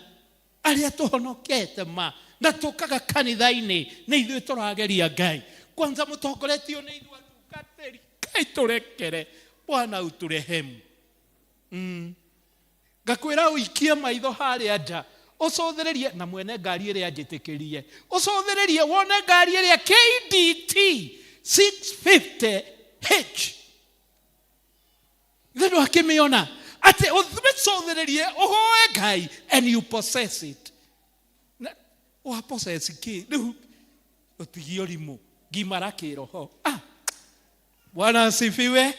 arĩa tũhonokete ma, na tukaga kanitha-inĩ nĩ ithuĩ tũrageria Ngai. Kwanza mũtongoretio nĩ ithuĩ atungatĩri. Ngai tũrekere. Bwana uturehemu. Ngakwĩra ũikie maitho harĩa nja. Ũcũthĩrĩrie na mwene ngari ĩrĩa njĩtĩkĩrie. Ũcũthĩrĩrie wone ngari ĩrĩa KDT 650H. Then wakĩmĩona atĩ ũcũthĩrĩrie ũhoe Ngai and you possess it. Wa possess kĩ? Rĩu ũtigio rimũ ngimara kĩroho. Bwana asifiwe.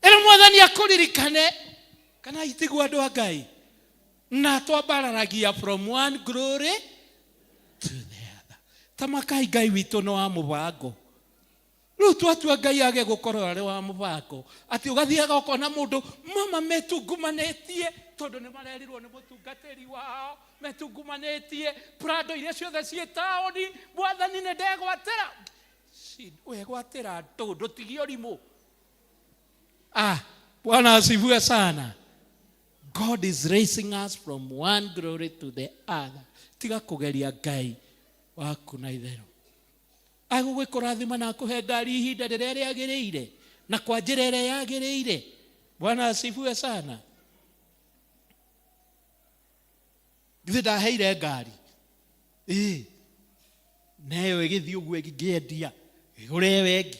Ĩra Mwathani akũririkane kana itigwa andũ a Ngai. Na twambararagia from one glory to the other. Tamakai Ngai witũ no wa mũbango. Rĩu twatua Ngai age gũkorwo arĩ wa mũbango. Atĩ ũgathiaga ũkona mũndũ mama metungumanĩtie tondũ nĩ marerirwo nĩ mũtungatĩri wao. Metungumanĩtie Prado iria ciothe ciĩ taũni. Mwathani nĩ ndegwatĩra. Wegwatĩra ndũndũ tigio rimũ. Bwana asifiwe sana. God is raising us from one glory to the other. Tiga kugeria Ngai waku na itherũ. Agũgĩkũrathima na akũhe ngari ihinda rĩrĩa rĩagĩrĩire na kwa njĩra ĩrĩa yagĩrĩire. Bwana asifiwe sana. Githĩ ndaheire ngari. Nayo ĩgĩthiĩ ũguo ĩngĩendia. Ĩgũre wengi.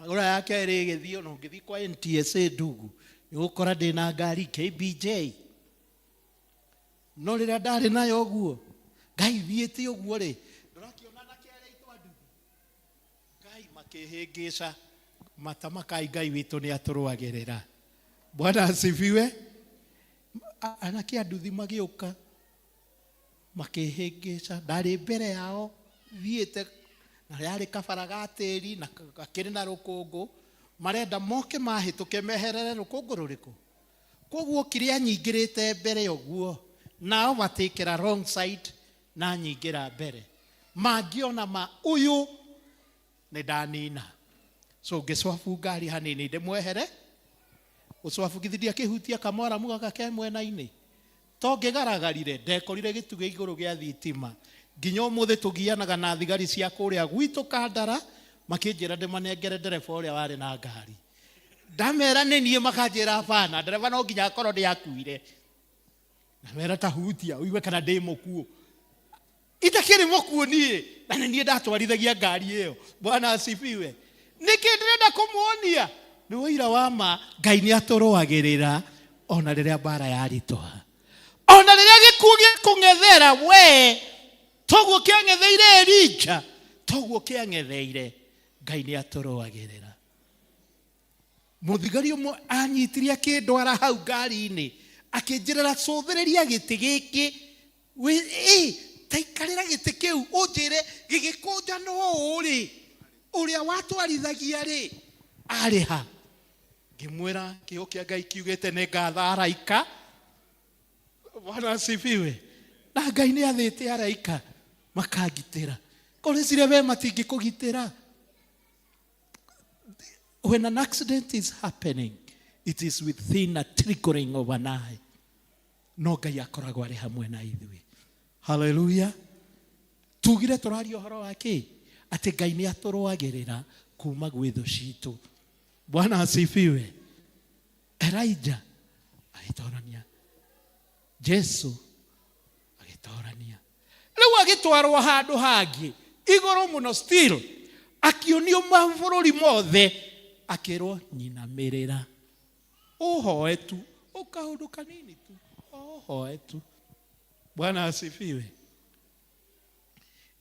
Agora yake ĩrĩ ĩgĩthiĩ ona ũngĩthiĩ kwa NTSA ndugu. Nĩgũkora ndĩna ngari KBJ. No rĩrĩa ndarĩ nayo ũguo. Ngai thiĩte ũguo rĩ. Ndũrakĩona na kĩarĩa itwa ndugu. Ngai makĩhĩngĩca. Matamakai Ngai witũ nĩ atũrũagĩrĩra. Bwana asifiwe. Anake a nduthi magĩũka. Makĩhĩngĩca. Ndarĩ mbere yao. Thiĩte. Na yarĩ kabara ga tĩri na gakĩrĩ na rũkũngũ. Marenda moke mahĩtũke meherere rũkũngũ rũrĩkũ. Koguo kĩrĩa nyingĩrĩte mbere ũguo. Nao matĩkĩra wrong side na nyingĩra mbere. Mangĩona ũyũ nĩ ndanina. So ngĩcwabu ngari hanini ndĩmwehere. Ũcwabugithia kĩhutia kamwara mũgaka ke mwena-inĩ. To ngĩgaragarire ndekorire gĩtugĩ igũrũ gĩa thitima. Nginya ũmũthĩ tũgianaga na thigari cia kũrĩa gwitũ Kandara. Makĩnjĩra ndĩmanengere ndereba ũrĩa warĩ na ngari. Ndamera nĩ niĩ makanjĩra hapana. Ndereba no nginya akorwo nĩakuire. Ndamera ta hutia ũigue kana ndĩ mũkuũ. Itakĩrĩ mũkuũ niĩ. Na nĩ niĩ ndatwarithagia ngari ĩyo. Bwana asifiwe. Nĩkĩ ndĩrenda kũmuonia. Nĩ ũira wa ma Ngai nĩ atũrũagĩrĩra ona rĩrĩa mbara yaritũha. Ona rĩrĩa gĩkuũ gĩa kũng'ethera we. Toguo kĩang'etheire Elija. Toguo kĩang'etheire Ngai nĩ atũrũagĩrĩra. Mũthigari ũmwe anyitirie akĩndwara hau ngari-inĩ. Akĩnjĩrĩra cũthĩrĩria gĩtĩ gĩkĩ. Taikarĩra gĩtĩ kĩu ũnjĩre gĩgĩkũnja no ũrĩ. Ũrĩa watwarithagia rĩ. Arĩ ha. Ngĩmwĩra kĩo kĩa Ngai kiugĩte nĩ ngatha araika. Bwana asifiwe. Na Ngai nĩ athĩte araika makagitĩra. Kũrĩcire we matingĩkũgitĩra. When an accident is happening, it is within a trickling of an eye. No Ngai akoragwo arĩ hamwe na ithuĩ. Hallelujah. Tugire tũraria ũhoro wa kĩ? Atĩ Ngai nĩ atũrũagĩrĩra kuma gwĩ thũ citũ. Bwana asifiwe. Elijah agĩtorania. Jesu agĩtorania. Rĩu agĩtwarwo handũ hangĩ. Igũrũ mũno still. Akĩonio mabũrũri mothe. Akĩrwo nyinamĩrĩra. Ũhoe tu. Ũkaũndũ kanini tu. Ũhoe tu. Bwana asifiwe.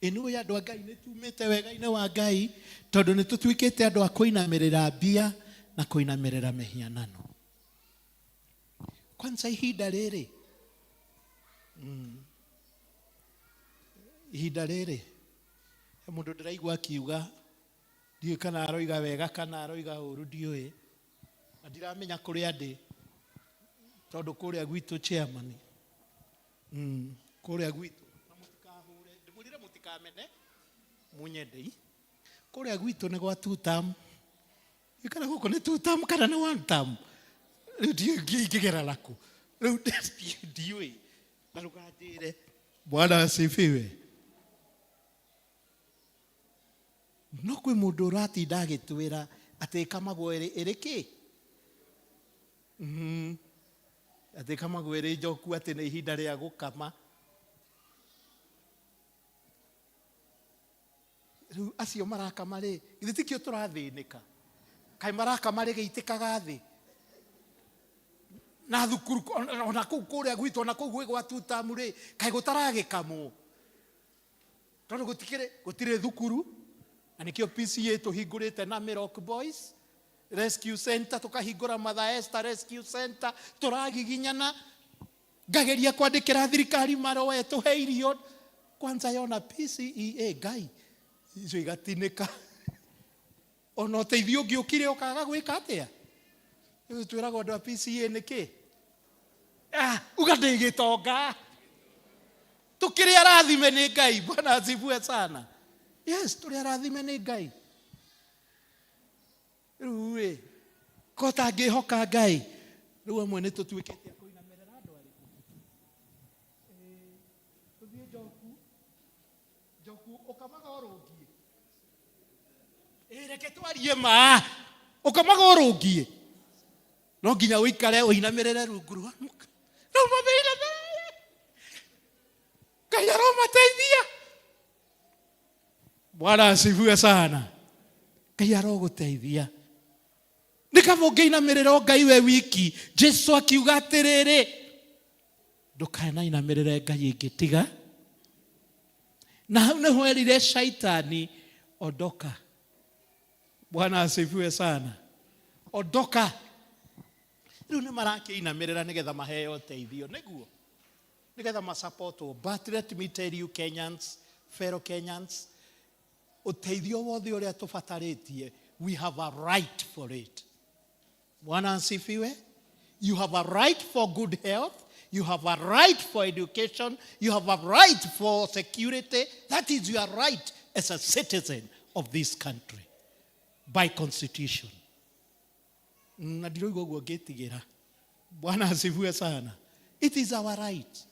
Ĩnuĩ andũ a Ngai nĩ tumĩte wega-inĩ wa Ngai. Tondũ nĩ tũtuĩkĩte andũ a kũinamĩrĩra mbia na kũinamĩrĩra mĩhianano. Kwanza ihinda rĩrĩ. Ihinda rĩrĩ. Mũndũ ndĩraigua akiuga. Ndiũĩ kana aroiga wega kana aroiga ũru ndiũĩ. Na ndiramenya kũrĩa ndĩ. Tondũ kũrĩa gwitũ chairman. Kũrĩa gwitũ. Na mũtikahure. Ndĩmwĩrire mũtikamene. Munyendei. Kũrĩa gwitũ nĩ gwa 2 term. Ikara gũkũ nĩ 2 term kana nĩ 1 term. Rĩu ingĩgera nakũ. Rĩu ndiũĩ. Na rũganjĩre. Bwana asifiwe. No kwĩ mũndũ ũratinda agĩtwĩra atĩ kamagwo ĩrĩ kĩ? Atĩ kamagwo ĩrĩ njoku atĩ nĩ ihinda rĩa gũkama. Rĩu acio marakama rĩ, githĩ tikĩo tũrathĩnĩka? Kaĩ marakama rĩ gĩitĩkaga thĩ? Na thukuru ona kũu kũrĩa gwitũ ona kũu gwĩ gwa tutamu rĩ, kaĩ gũtaragĩkamwo? Tondũ gũtirĩ thukuru, na nĩkĩo PCA tũhingũrĩte na Miracle Boys Rescue Center, tukahingũra Mother Esther Rescue Center, tũragiginyana. Ngageria kwandĩkĩra thirikari marũa tũhe irio. Kwanza yona PCEA Ngai icio igatinĩka. Ona ũteithio ũngĩ ũkire ũkaga gwĩka atĩa? Twĩragwo andũ a PCA nĩkĩ? Ugatĩ gĩtonga. Tukĩrĩ arathime nĩ Ngai. Bwana asifiwe sana. Yes, tũrĩ arathime nĩ Ngai. Rĩu ko tangĩhoka Ngai. Rĩu amwe nĩ tũtuĩkĩte kũinamĩrĩra andũ arĩkũ. Tũthiĩ Njoku ũkamaga ũrũngiĩ. Reke twarie ma. Ũkamaga ũrũngiĩ. No nginya ũikare ũinamĩrĩre rungu rwa muka. No mabĩinamĩrĩre. Ngai aromateithia. Bwana asifiwe sana. Ngai arogũteithia. Nĩ kaba ũngĩinamĩrĩra Ngai we wiki. Jesu akiuga atĩrĩrĩ, ndũkanainamĩrĩre Ngai ĩngĩ tiga. Na hau nĩho erire Shaitani, ondoka. Bwana asifiwe sana. Ondoka. Rĩu nĩ marakĩinamĩrĩra nĩgetha maheo ũteithio nĩguo. Nĩgetha masupportwo. But let me tell you Kenyans, fellow Kenyans, ũteithio wothe ũrĩa tũbatarĩtie, we have a right for it. Bwana asifiwe. You have a right for good health. You have a right for education. You have a right for security. That is your right as a citizen of this country by constitution. Na ndiroigua ũguo ngĩtigĩra. Bwana asifiwe sana. It is our right.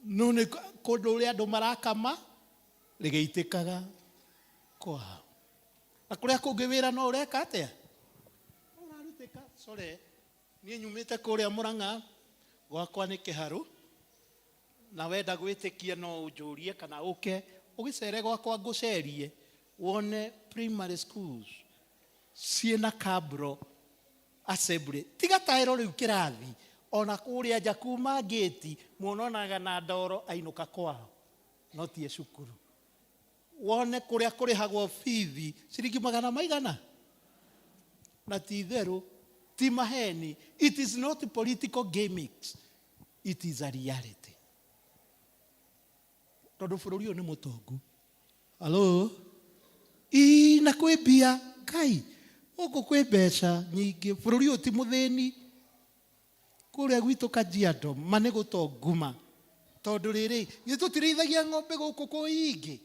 No nĩ kũndũ ũrĩa andũ marakama rĩgĩitĩkaga kwao. Na kũrĩa kũngĩ wĩra no ũreka atĩa? Ũrarutĩka. Sorry. Niĩ nyumĩte kũrĩa Mũrang'a. Gwakwa nĩ Kĩharũ. Na wenda gwĩtĩkia no ũnjũrie kana ũke ũgĩcere gwakwa ngũcerie wone primary schools ciĩna kabro assembly. Tiga taĩro rĩu kĩrathi. Ona kũrĩa nja kuma gate muonaga na ndoro ainũka kwao. No tie cukuru. Wone kũrĩa kũrĩhagwo bithi ciringi 100. Na ti itherũ, ti maheni. It is not political gimmicks. It is a reality. Tondũ bũrũri ũyũ nĩ mũtongu. Hello? Na kwĩ mbia Ngai. Gũkũ kwĩ mbeca nyingĩ. Bũrũri ũyũ ti mũthĩni. Kũrĩa gwitũ Kajiado ma nĩ gũtonguma. Tondũ rĩrĩ, nĩ tũtirĩithagia ng'ombe gũkũ kũingĩ.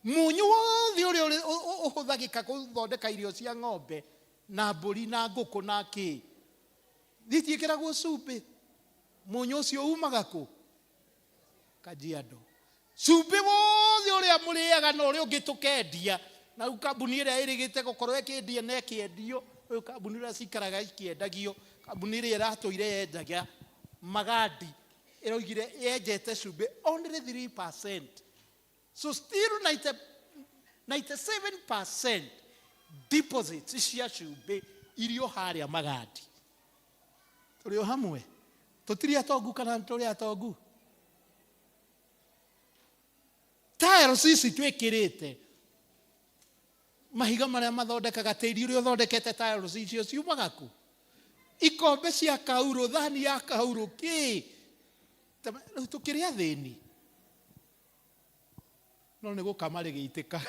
Munyu wothe ũrĩa ũhũthagĩka gũthondeka irio cia ng'ombe na mbũri na ngũkũ na kĩ. Thitiĩkĩragwo cumbĩ. Munyu ũcio umaga kũ? Kajiado. Cumbĩ wothe ũrĩa mũrĩaga na ũrĩa ũngĩ tũkendia. Na rĩu kambuni ĩrĩa ĩrĩgĩte gũkorwo ĩkĩendia na ĩkĩendio. Rĩu kambuni ĩrĩa cikaraga ikĩendagio. Kambuni ĩrĩa ĩratũire yendagia magadi. Ĩroigire yenjete cumbĩ only 3%. So still 97% deposits cia cumbĩ irio harĩa magadi. Tũrĩ o hamwe. Tũtirĩ atongu kana tũrĩ atongu. Taĩro ici twĩkĩrĩte. Mahiga marĩa mathondekaga tĩri ũrĩa ũthondekete taĩro icio ciumaga kũ? Ikombe cia kaurũ, thani ya kaurũ kĩ? Rĩu tũkĩrĩ athĩni. No nĩ gũkama rĩgĩitĩka.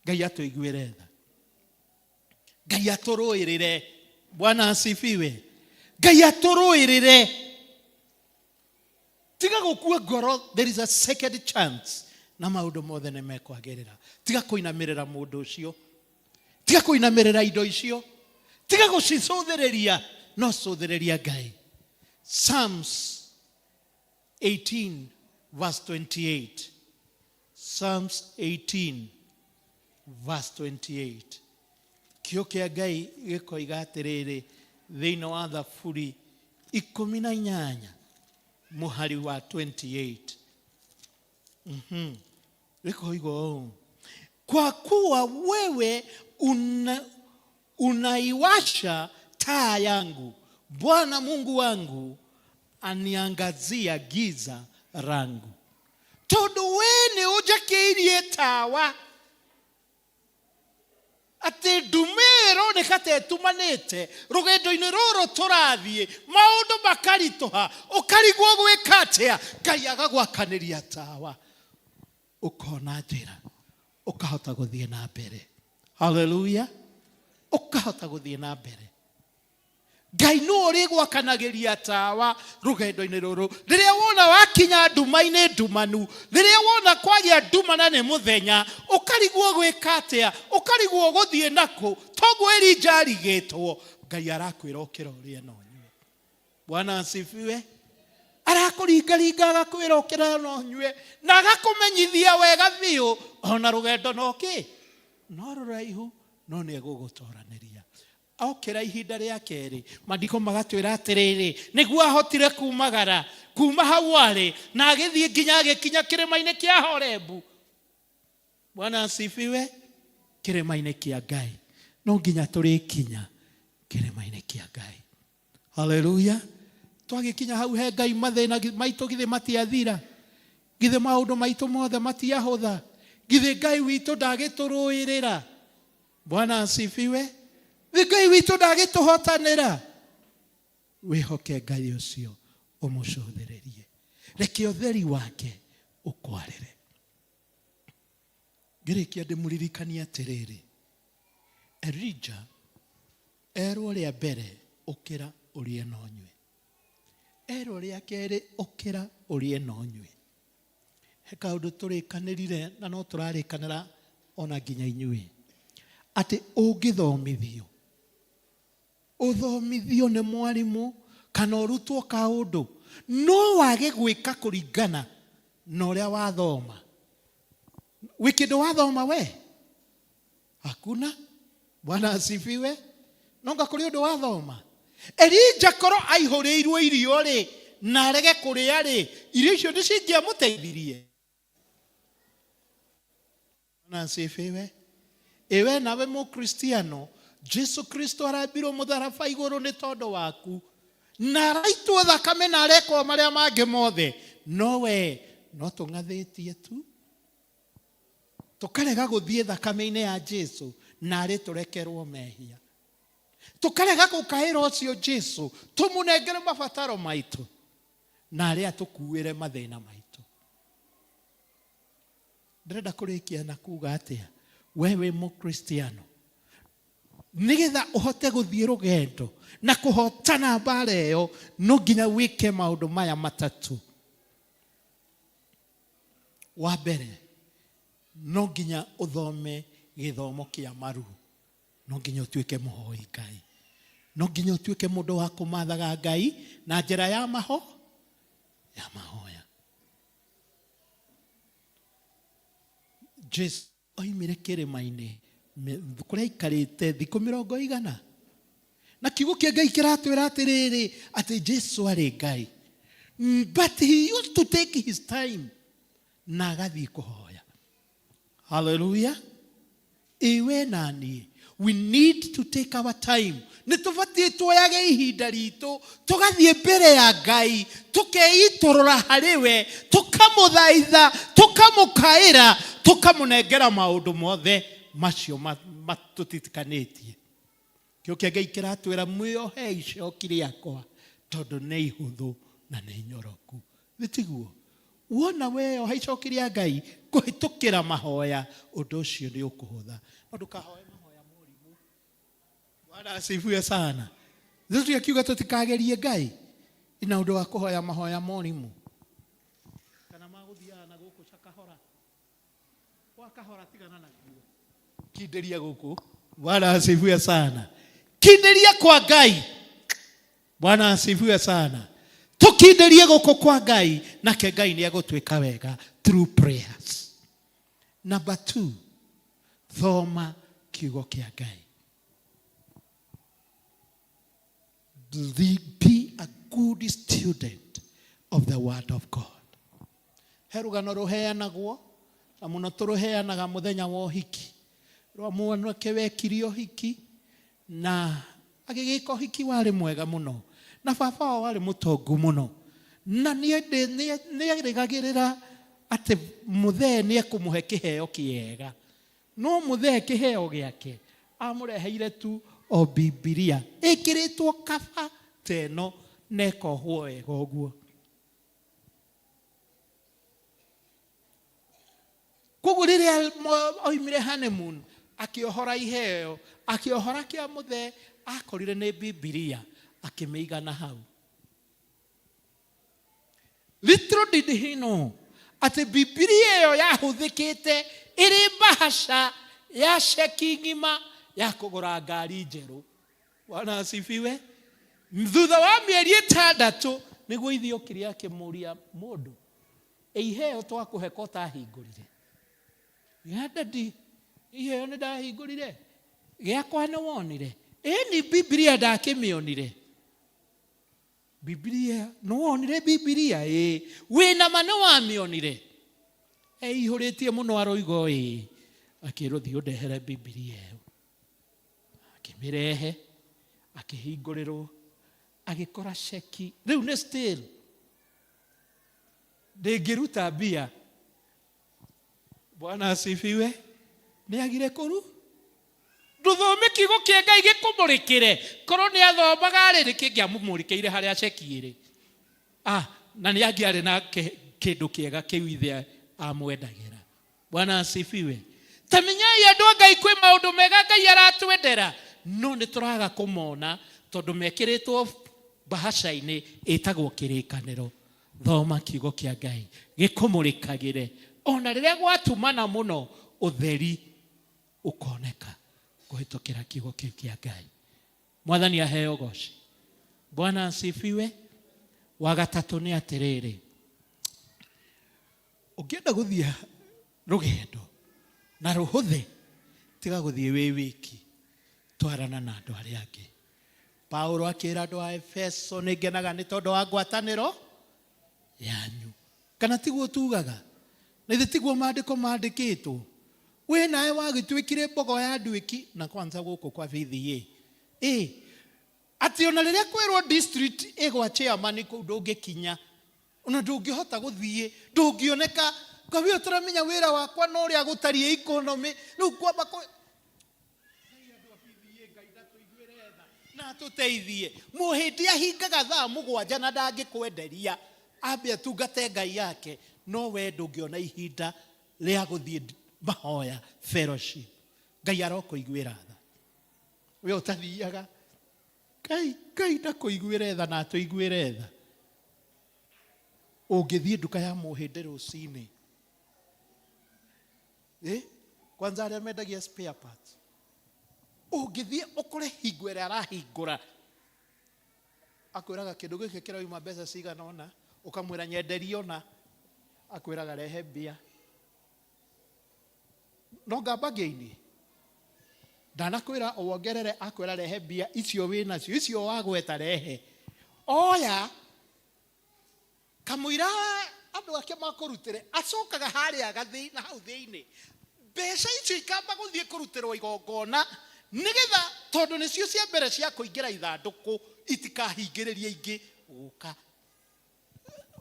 Ngai atũiguĩre tha. Ngai atũrũĩrĩre. Bwana asifiwe. Ngai atũrũĩrĩre. Tiga gũkua ngoro, there is a second chance. Na maũndũ mothe nĩ mekwagĩrĩra. Tiga kũinamĩrĩra mũndũ ũcio. Tiga kũinamĩrĩra indo icio. Tiga gũcicũthĩrĩria. No cũthĩrĩria Ngai. Psalms 18 verse 28. Psalms 18 verse 28. Kĩo kĩa Ngai gĩkoiga atĩrĩrĩ thĩinĩ wa Thaburi 18 mũhari wa 28. Gĩkoiga ũũ: kwa kuwa wewe unaiwasha taa yangu, Bwana Mungu wangu aniangazia giza rangu. Tondu we ni ujakĩirie tawa ati ndumĩro nĩ katetumanĩte rũgendo-inĩ rũrũ tũrathiĩ, maũndũ makarituha, ũkarigwo gwĩka atĩa, Ngai agagwakanĩria tawa, ũkona njĩra, ũkahota gũthiĩ na mbere. Hallelujah. Ũkahota gũthiĩ na mbere. Ngai no ũrĩgwakanagĩria tawa rũgendo-inĩ rũrũ. Rĩrĩa wona wakinya nduma-inĩ ndumanu, rĩrĩa wona kwagĩa nduma na nĩ mũthenya, ũkarigwo gwĩka atĩa, ũkarigwo gũthiĩ nakũ, toguo Elija arigĩtwo, Ngai arakwĩra ũkĩra ũrĩe na ũnyue. Bwana asifiwe. Arakũringaringa agakwĩra ũkĩra na ũnyue, na agakũmenyithia wega biũ, ona rũgendo no kĩ? No rũraihu, no nĩ egũgũtwaranĩria. Okĩra ihinda rĩa kerĩ, maandĩko magatwĩra atĩrĩrĩ, nĩguo ahotire kumagara kuma hau arĩ na agĩthiĩ nginya agĩkinya kĩrĩma-inĩ kĩa Horebu. Bwana asifiwe. Kĩrĩma-inĩ kĩa Ngai. No nginya tũrĩkinya kĩrĩma-inĩ kĩa Ngai. Hallelujah. Twagĩkinya hau he Ngai, mathĩna maitũ githĩ matiathira, githĩ maũndũ maitũ mothe matiahũtha, githĩ Ngai witũ ndagĩtũrũĩrĩra. Bwana asifiwe. Ngai witũ ndagĩtũhotanĩra. Wĩhoke Ngai ũcio, ũmũcũthĩrĩrie, reke ũtheri wake ũkwarĩre. Ngĩrĩkia ndĩmũririkanie atĩrĩrĩ, Elija erwo rĩa mbere ũkĩra ũrĩe na ũnyue, erwo rĩa kerĩ ũkĩra ũrĩe na ũnyue. He kaũndũ tũrĩkanĩrire na no tũrarĩkanĩra ona nginya inyuĩ, atĩ ũngĩthomithio, ũthomithio nĩ mwarimũ kana ũrutwo kaũndũ, no wage gwĩka kũringana na ũrĩa wathoma. Wĩ kĩndũ wathoma we? Hakuna. Bwana asifiwe. Nonga kũrĩ ũndũ wathoma. Elija korwo aihũrĩirwo irio rĩ na arege kũrĩa rĩ, irio icio nĩ cingĩamũteithirie. Bwana asifiwe. Ewe nawe Mukristiano, Jesu Kristo arambirwo mũtharaba igũrũ nĩ tondũ waku, na araitwo thakame na arekwo marĩa mangĩ mothe, no we no tũng'athĩtie tu, tũkarega gũthiĩ thakame-inĩ ya Jesu na arĩ tũrekerwo mehia, tũkarega gũkaĩra ũcio Jesu tũmũnengere mabataro maitũ na arĩa tũkuĩre mathĩna maitũ. Ndĩrenda kũrĩkia na kuga atĩa, wewe Mukristiano, nigetha ũhote gũthiĩ rũgendo na kũhotana mbara ĩyo, no nginya wĩke maũndũ maya matatũ. Wa mbere, no nginya ũthome gĩthomo kĩa maru, no nginya ũtuĩke mũhoi Ngai, no nginya ũtuĩke mũndũ wa kũmathaga Ngai na njĩra ya mahoya. Jesu oimire kĩrĩma-inĩ kũrĩa aikarĩte thikũ 100, na kiugo kĩa Ngai kĩratwĩra atĩrĩrĩ atĩ Jesu arĩ Ngai, but he used to take his time na agathiĩ kũhoya. Hallelujah. Iwe nani, we need to take our time. Nĩtũbatiĩ tuoyage ihinda ritũ tũgathiĩ mbere ya Ngai, tũkeitũrũra harĩ we, tũkamũthaitha, tũkamũkaĩra, tũkamũnengera maũndũ mothe macio matũtitikanĩtie. Kĩo kĩa Ngai kĩratwĩra mwĩohe icoki rĩakwa tondũ nĩ ihũthũ na nĩ nyoroku. Nĩtiguo, wona weoha icoki rĩa Ngai kũhĩtũkĩra mahoya, ũndũ ũcio nĩ ũkũhũtha. Ndũkahoe mahoya mũrimũ. Bwana asifiwe sana. Thuthu akiuga tũtikagerie Ngai ina ũndũ wa kũhoya mahoya mũrimũ. Kana magũthiaga na gũkũ cakahora. Wakahora tigana nakuo. Kinderia gũkũ. Bwana asifiwe sana. Kinderia kwa Ngai. Bwana asifiwe sana. tukinderie guku kwa Ngai nake Ngai ni agutwika wega through prayers. Number 2, thoma kiugo kia Ngai. Be a good student of the word of God. Herugano ruheanagwo na muno turuheanaga muthenya wa uhiki rwa mwanake wekirio hiki na agigika hiki wari mwega muno na baba wari mutongu muno na ni rigagirira ati muthe ni ekumuhe kiheo kiega no muthe kiheo giake amureheire tu o Biblia ikiritwo kaba teno nekohwo wega uguo. Koguo riria oimire honeymoon akiohora iheo akiohora kia muthe akorire ni Biblia akimiigana hau. Little did he know ati Biblia iyo yahuthikite iri bahasha ya sheki ngima ya kugura ngari njeru. Bwana asifiwe. Thutha wa mieri 6 niguo ithiokire akimuria mundu iheo twakuhe ko tahingurire. Yadadi iheo ni ndahingurire giakwa ni wonire ni Biblia ndakimionire. Biblia no wonire Biblia wina mane wa mionire ihuritie muno aroigo akiro thio ndehere Biblia akimirehe akihingurirwo agikora sheki riu ni still ngiruta mbia. Bwana asifiwe. Ni agire kuru nduthome kiugo kia Ngai gikumurikire korwo ni athomaga riri kingiamumurikiire haria sheki iri na ni angiari na kindu kiega kiu ithe amwendagira. Bwana asifiwe. Tamenyai andu a Ngai kwi maundu mega Ngai aratwendera no ni turaga kumona tondu mekiritwo bahasha-ini itagwo kirikaniro. Thoma kiugo kia Ngai gikumurikagire ona riria gwatumana muno utheri ukoneka kuhitukira kiugo kiu kia Ngai. Mwathani aheo goci. Bwana asifiwe. Wa gatatu ni atiriri, ukienda guthia rugendo na ruhuthe tiga guthie wi wiki twarana na andu aria angi. Paulo akira andu a Efeso ni ngenaga ni tondu wa ngwataniro yanyu. Kana tiguo tugaga na ithe tiguo maandiko maandikitwo we nae wagitwikire mbogo ya ndwiki na kwanza guku kwa VDA ati ona riria kwirwo district igwa chairman ku ndungikinya ona ndungihota guthie ndungioneka kabi utaramenya wira wakwa no ria gutarie economy riu kwamba na tuteithie muhindi ahingaga thaa 7 na ndangikwenderia ambe atungate Ngai yake no we ndungiona ihinda ria guthie mahoya fellowship. Ngai arokuiguira tha we utathiaga Ngai ndakuiguire tha na tuiguire tha ungithie nduka ya muhindi rucini kwanza aria mendagia spare parts ungithie ukore hingo ira arahingura akwiraga kindu giki kirauma mbeca cigana ona ukamwira nyenderio na akwiraga rehe mbia no ngambagini ndanakwira uongerere akwira rehe mbia icio wina cio icio wagweta rehe oya kamwira andu ake makurutire acokaga haria gathi na hau thiini mbeca icio ikamba guthie kurutirwo igongona nigetha tondu nicio cia mbere cia kuingira ithanduku itikahingiririe ingi guka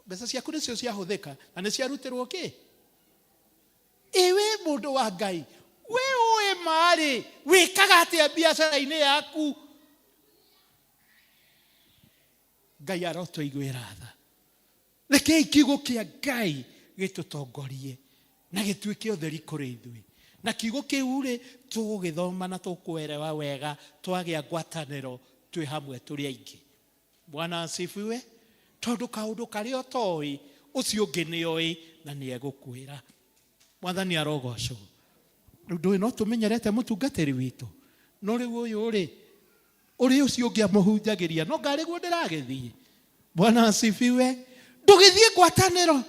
mbeca ciaku nicio ciahuthika na ni ciarutirwo ki ewe mundu wa Ngai we uwe mari wikaga atia biacara-ini yaku Ngai arotuiguira tha rekei kiugo kia Ngai gitutongorie na gituike utheri kuri ithui na kiugo kiu ri tugithoma na tukwerewa wega twagia ngwataniro twi hamwe turi aingi. Bwana asifiwe. Tondu kaundu kario toi ucio ungi ni oi na ni egukwira. Mwathani arogocwo. Ndu no tumenyerete mutungatiri witu no riu uyu uri ucio ungi amuhunjagiria no ngari guo ndiragithie Bwana asifiwe. Ndugithie ngwatanĩro.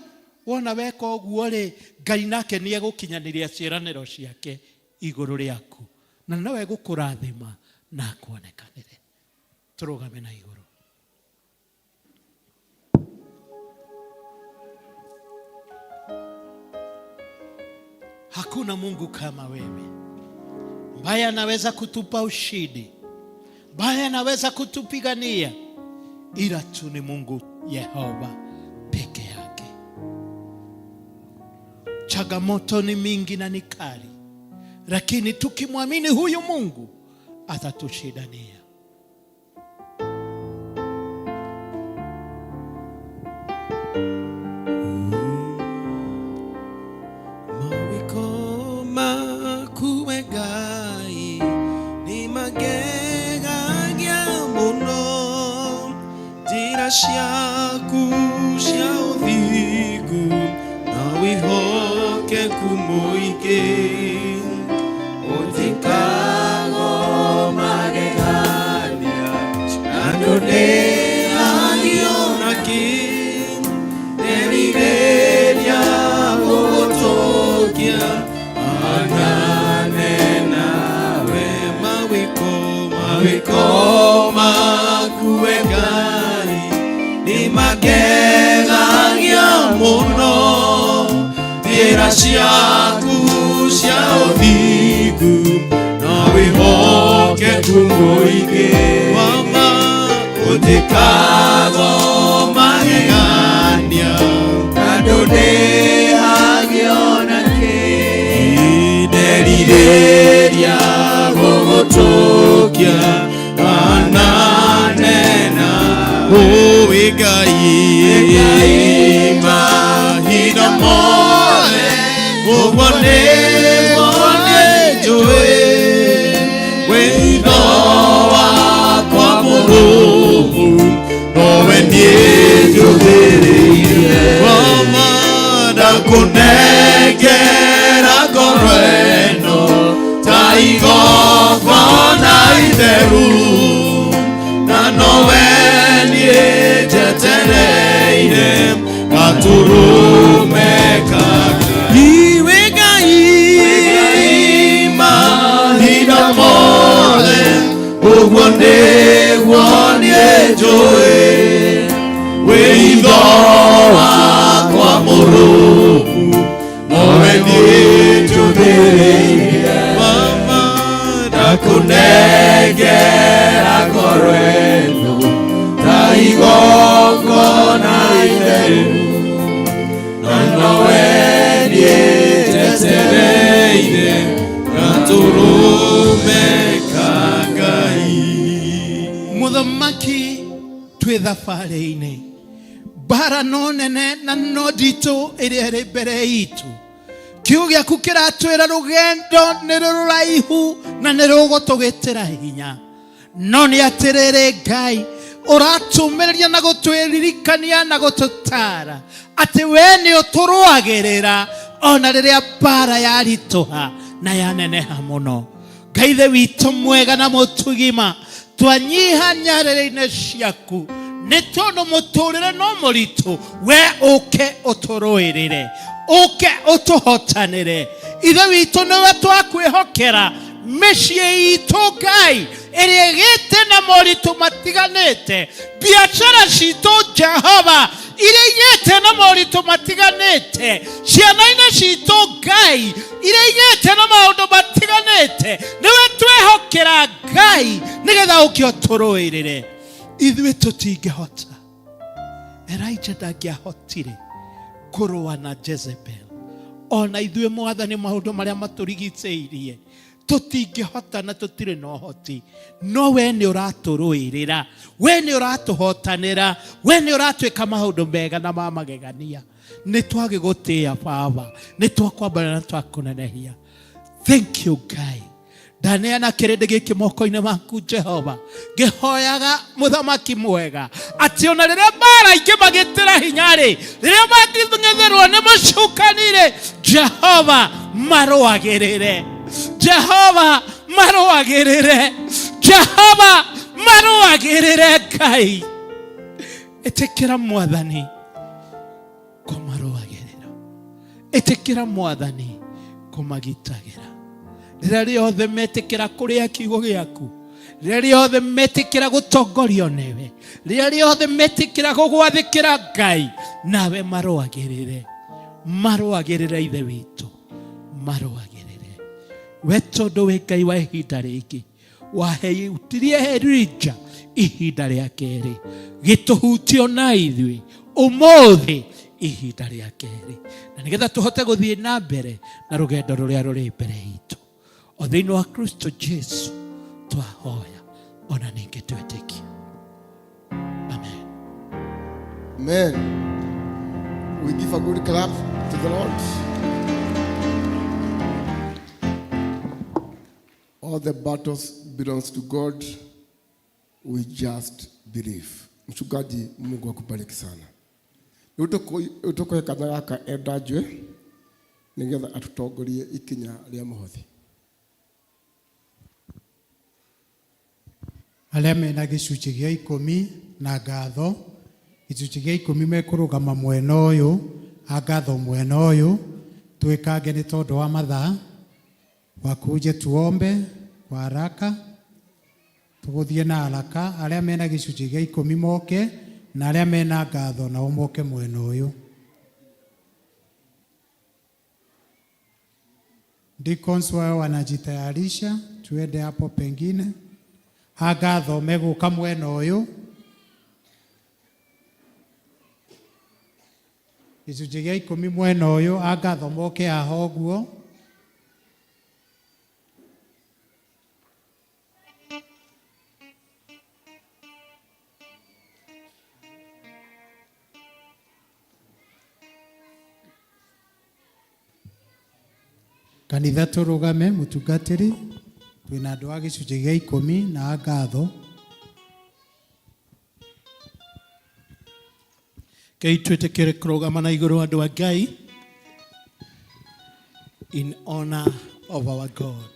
Wona weka ũguo rĩ, Ngai nake nĩ egũkinyanĩria ciĩranĩro ciake igũrũ rĩaku. Na nowe gũkũrathima na akuonekanĩre. Tũrũgame na igũrũ. Hakuna Mungu kama wewe, ambaye anaweza kutupa ushindi, ambaye anaweza kutupigania, ila tu ni Mungu Yehova peke yake. Changamoto ni mingi na ni kali, lakini tukimwamini huyu Mungu atatushindania. Ciaku cia ũthingu na wĩhoke kũmũingĩ ũtikago magegania andũ nĩ agio naki nĩrigĩria gũgũtũkia anane nawe mawĩko maku Ngai magegagia mũno njĩra ciaku cia ũthingu na wĩhokeku mũingĩ wama ũtikago magegania andũ ndĩhagio nakĩ nderirĩria gũgũtũkia anane Ngai mahinda mothe ũguo nĩguo njũĩ wĩtho wakwa Mũrũmu nowe niĩ njũthĩrĩire wama ndakũnengera ngoro ĩno ta igongona itheru na nowe jetereire gaturume kaka iwe Ngai mahinda mothe ũguo nĩguo niĩ njũĩ wĩtho wakwa Mũrũmu nowe niĩ njũthĩrĩire mama ndakũnengera ngoro ĩno igongona itheru na nowe niĩ njetereire gaturume ka Ngai. Mũthamaki, twĩ thabarĩ-inĩ, mbara no nene na no nditũ ĩrĩa ĩrĩ mbere itũ. Kiugo gĩaku kĩratwĩra rũgendo nĩ rũraihu na nĩ rũgũtũgĩtĩra hinya, no nĩ atĩrĩrĩ Ngai ũratũmĩrĩria na gũtwĩririkania na gũtũtara atĩ we nĩ ũtũrũagĩrĩra ona rĩrĩa mbara yaritũha na yaneneha mũno. Ngai Ithe witũ mwega na mũtugima, twanyiha nyarĩrĩ-inĩ ciaku nĩ tondũ mũtũrĩre no mũritũ, we ũke ũtũrũĩrĩre, ũke ũtũhotanĩre. Ithe witũ nĩwe twakwĩhokera, mĩciĩ itũ Ngai ĩrĩa ĩgĩte na moritũ matiganĩte, biacara citũ Jehova iria igĩte na moritũ matiganĩte, ciana-inĩ citũ Ngai iria igĩte na maũndũ matiganĩte, nĩwe twĩhokera Ngai nĩgetha ũke ũtũrũĩrĩre. Ithuĩ tũtingĩhota. Elijah ndangĩahotire kũrũa na Jezebel. Ona ithuĩ Mwathani maũndũ marĩa matũrigicĩirie tũtingĩhota na tũtirĩ na ũhoti, no we nĩ ũratũrũĩrĩra, we nĩ ũratũhotanĩra, we nĩ ũratwĩka maũndũ mega na ma magegania. Nĩ twagĩgũtĩĩa Baba, nĩ twakwambara na twakũnenehia. Thank you Ngai. Ndaneana kĩrĩndĩ gĩkĩ moko-inĩ maku Jehova, ngĩhoyaga mũthamaki mwega atĩ ona rĩrĩa mbara ingĩ magĩtĩra hinya-rĩ, rĩrĩa mangĩtheng'etherwo nĩ mũcukani-rĩ, Jehova marũagĩrĩre, Jehova marũagĩrĩre, Jehova marũagĩrĩre Ngai. etekera mwathani kumarũagĩrĩra, etekera mwathani kumagitagĩra. Rĩrĩa rĩothe metĩkĩra kũrĩa kiugo gĩaku, rĩrĩa rĩothe metĩkĩra gũtongorio nĩwe, rĩrĩa rĩothe metĩkĩra gũgwathĩkĩra Ngai, nawe marũagĩrĩre, marũagĩrĩre ithe witũ, marũagĩrĩre. We tondũ wĩ Ngai wa ihinda rĩngĩ, waheiutirie Elija ihinda rĩa kerĩ, gĩtũhutio na ithuĩ ũmũthĩ ihinda rĩa kerĩ, na nĩgetha tũhote gũthiĩ na mbere na rũgendo rũrĩa rũrĩ mbere itũ. O thĩinĩ wa Kristo Jesu twahoya, ona ningĩ twĩtĩkia. Amen. Amen. We give a good clap to the Lord. All the battles belongs to God. We just believe. Mchungaji, Mungu akubariki sana. Utokoe kana gaka endajwe nigetha atutongorie ikinya rĩa mũhothi. Arĩa mena gĩcunjĩ gĩa 10 na ngatho, gĩcunjĩ gĩa 10 mekũrũgama mwena ũyũ, a ngatho mwena ũyũ, twĩkange nĩ tondũ wa mathaa. Wakuje tuombe kwa haraka, tũgũthiĩ na haraka. Arĩa mena gĩcunjĩ gĩa 10 moke, na arĩa mena ngatho nao moke mwena ũyũ. Deacons wao wanajitayarisha, tuende hapo pengine. Agatho megũka mwena ũyũ. Gĩcunjĩ gĩa 10 mwena ũyũ, agatho moke haha ũguo. Kanitha tũrũgame, mũtungatĩri, twĩna andũ a gĩcunjĩ gĩa 10 na agatho. Ngai twĩtĩkĩre kũrũgama na igũrũ andũ a Ngai in honor of our God.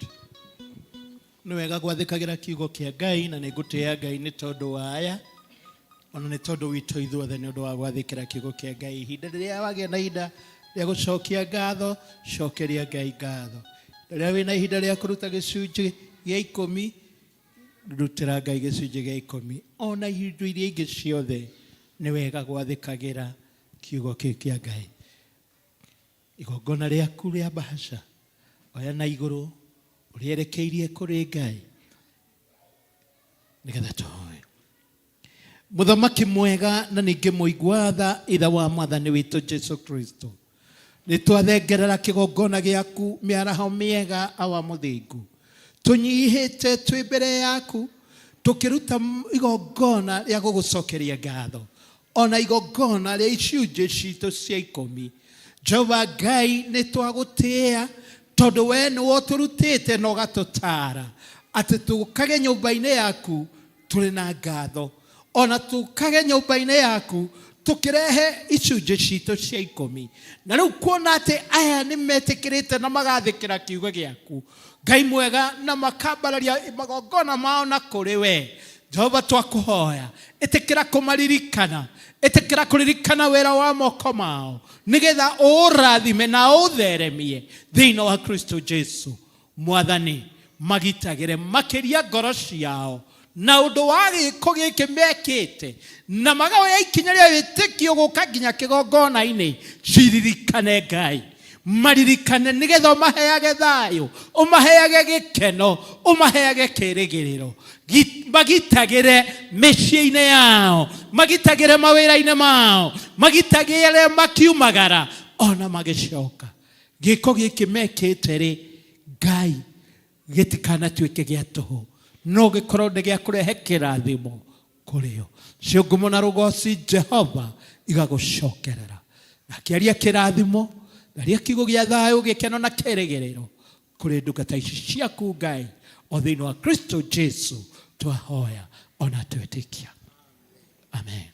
Nĩ wega gwathĩkagĩra kiugo kĩa Ngai, na nĩ ngũtĩĩa Ngai nĩ tondũ wa aya, ona nĩ tondũ witũ ithuothe nĩ ũndũ wa gwathĩkĩra kiugo kĩa Ngai. Ihinda rĩrĩa wagĩa na ihinda rĩa gũcokia ngatho, cokeria Ngai ngatho. Rĩrĩa wĩna ihinda rĩa kũruta gĩcunjĩ gĩa 10, rutĩra Ngai gĩcunjĩ gĩa 10. Ona ihinda iria ingĩ ciothe nĩ wega gwathĩkagĩra kiugo kĩu kĩa Ngai. Igongona rĩaku rĩa mbahaca, oya na igũrũ, ũrĩerekeirie kũrĩ Ngai, nĩgetha tũhoe. Mũthamaki mwega na ningĩ mũigua tha, ithe wa mwathani witũ Jesu Kristo, nĩ twathengerera kĩgongona gĩaku mĩaraho mĩega awa mũthingu. Tũnyihĩte twĩ mbere yaku, tũkĩruta igongona rĩa gũgũcokeria ngatho, ona igongona rĩa icunjĩ citũ cia 10. Jehova Ngai, nĩ twagũtĩĩa tondũ we nĩwe ũtũrutĩte na ũgatũtara atĩ tũkage nyũmba-inĩ yaku tũrĩ na ngatho, ona tũkage nyũmba-inĩ yaku tũkĩrehe icunjĩ citũ cia 10. Na rĩu kuona atĩ aya nĩ metĩkĩrĩte na magathĩkĩra kiugo gĩaku, Ngai mwega, na makambararia magongona mao na kũrĩ we, Jehova twakũhoya, ĩtĩkĩra kũmaririkana, ĩtĩkĩra kũririkana wĩra wa moko mao, nĩgetha ũrathime na ũtheremie thĩinĩ wa Kristo Jesu. Mwathani, magitagĩre makĩria ngoro ciao na ũndũ wa gĩko gĩkĩ mekĩte, na magaoya ikinya rĩa wĩtĩkio gũka nginya kĩgongona-inĩ. Ciririkane Ngai, maririkane nĩgetha ũmaheage thayũ, ũmaheage gĩkeno, ũmaheage kĩrĩgĩrĩro. Magitagĩre mĩciĩ-inĩ yao, magitagĩre mawĩra-inĩ mao, magitagĩre makiumagara ona magĩcoka. Gĩko gĩkĩ mekĩte rĩ, Ngai, gĩtikanatuĩke gĩa tũhũ, no gĩkorwo nĩ gĩa kũrehe kĩrathimo kũrĩ o. Ciũngũmo na rũgoci Jehova igagũcokerera, na kĩaria kĩrathimo, naria kiugo gĩa thayũ, gĩkeno na kĩrĩgĩrĩro kũrĩ ndungata ici ciaku Ngai, o thĩinĩ wa Kristo Jesu twahoya ona twĩtĩkia. Amen.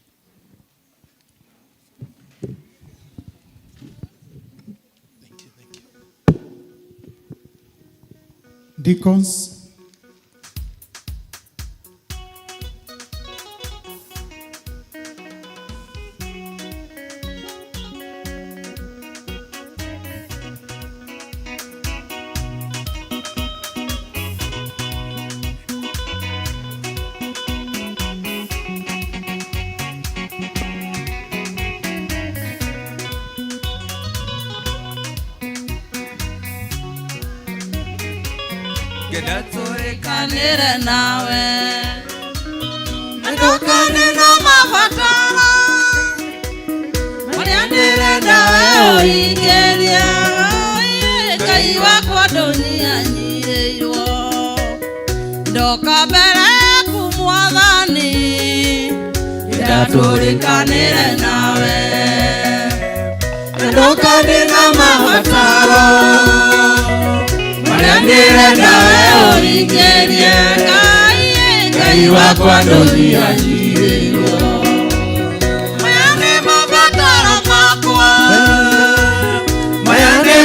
Deacons, ngenda tũrĩkanĩre nawe ndũkanĩna mabataro marĩa ndĩrenda we ũingĩria Ngai wakwa ndũnyihanyihĩirwo ndoka mbere ku Mwathani ngenda tũrĩkanĩre nawe ndũkanĩna mabataro marĩa ndĩrenda we ũingĩria Ngai wakwa ndũnyihanyihĩirwo maya nĩ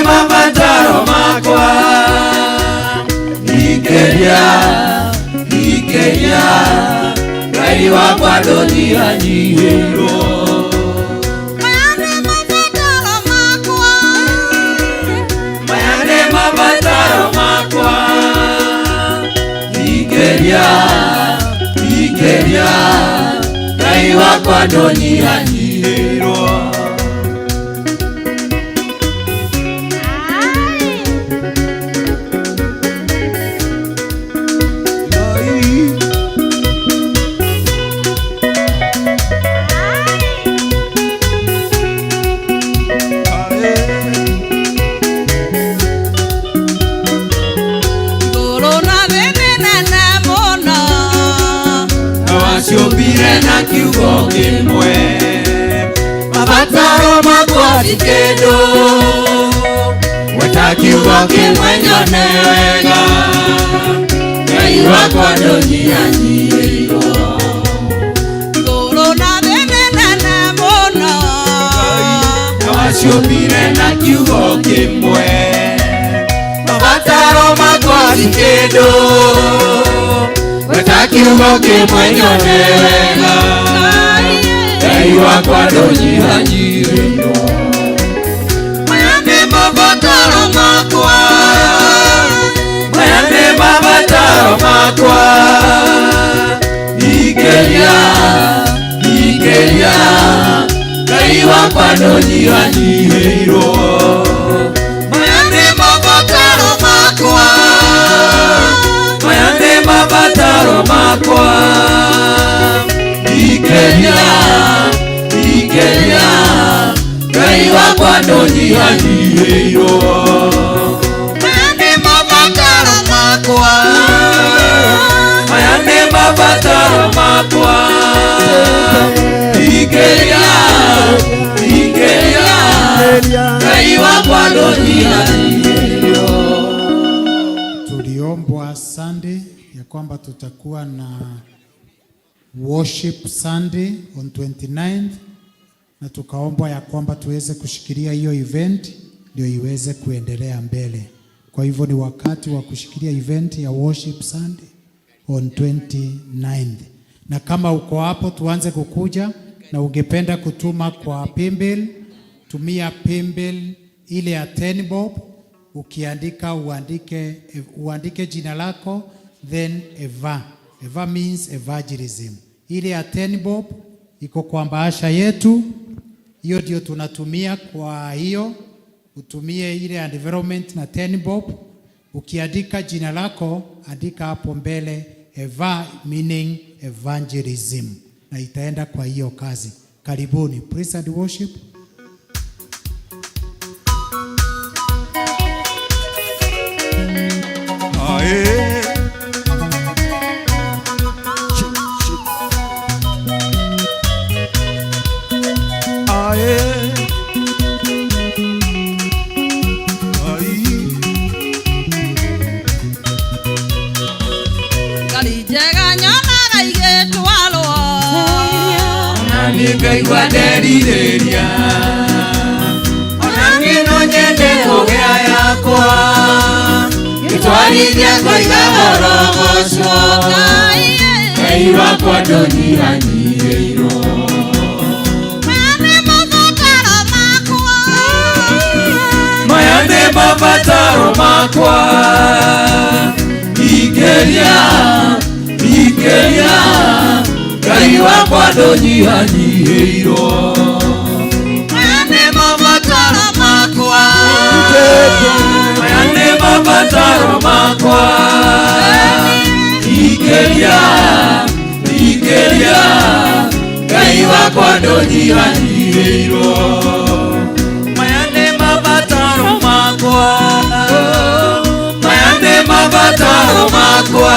mabataro makwa Ingĩria Ngai wakwa ndũnyihanyihĩirwo maya nĩ mabataro makwa Ingĩria Ngai wakwa ndũnyihanyihĩirwo Ciũmbire na kiugo kĩmwe mabataro makwa ti kĩndũ weta kiugo kĩmwe nyone wega Ngai wakwa ndũnyihanyihĩirwo igũrũ na thĩ nĩ nene mũno waciũmbire na kiugo kĩmwe mabataro makwa ti kĩndũ weta kiugo kĩmwe nyone wega Ngai wakwa ndũnyihanyihĩirwo maya nĩ mabataro makwa Ingĩria Ngai wakwa ndũnyihanyihĩirwo maya nĩ mabataro makwa Ingĩria Ngai wakwa ndũnyihanyihĩirwo maya nĩ mabataro makwa Ingĩria Ngai wakwa ndũnyihanyihĩirwo Tuliombwa Sunday ya kwamba tutakuwa na worship Sunday on 29th na tukaombwa ya kwamba tuweze kushikilia hiyo event ndio iweze kuendelea mbele. Kwa hivyo ni wakati wa kushikilia event ya worship Sunday on 29th. Na kama uko hapo tuanze kukuja na ungependa kutuma kwa paybill, tumia paybill ile ya 10 bob, ukiandika uandike jina lako then Eva. Eva means evangelism. Ile ya 10 bob iko kwa bahasha yetu. Hiyo ndio tunatumia, kwa hiyo utumie ile ya development na 10 bob. Ukiandika jina lako andika hapo mbele Eva meaning evangelism na itaenda kwa hiyo kazi. Karibuni. Praise and worship. Ngaigua nderirĩria ona niĩ no nyende kũgĩa yakwa gĩtwarithia ngoiga gorogoco Ngai wakwa ndũnyihanyihĩirwo maya nĩ mabataro makwa Ingĩria Ngai wakwa ndũnyihanyihĩirwo maya nĩ mabataro makwa wakwa ndũnyihanyihĩirwo. Maya nĩ mabataro makwa, maya nĩ mabataro makwa.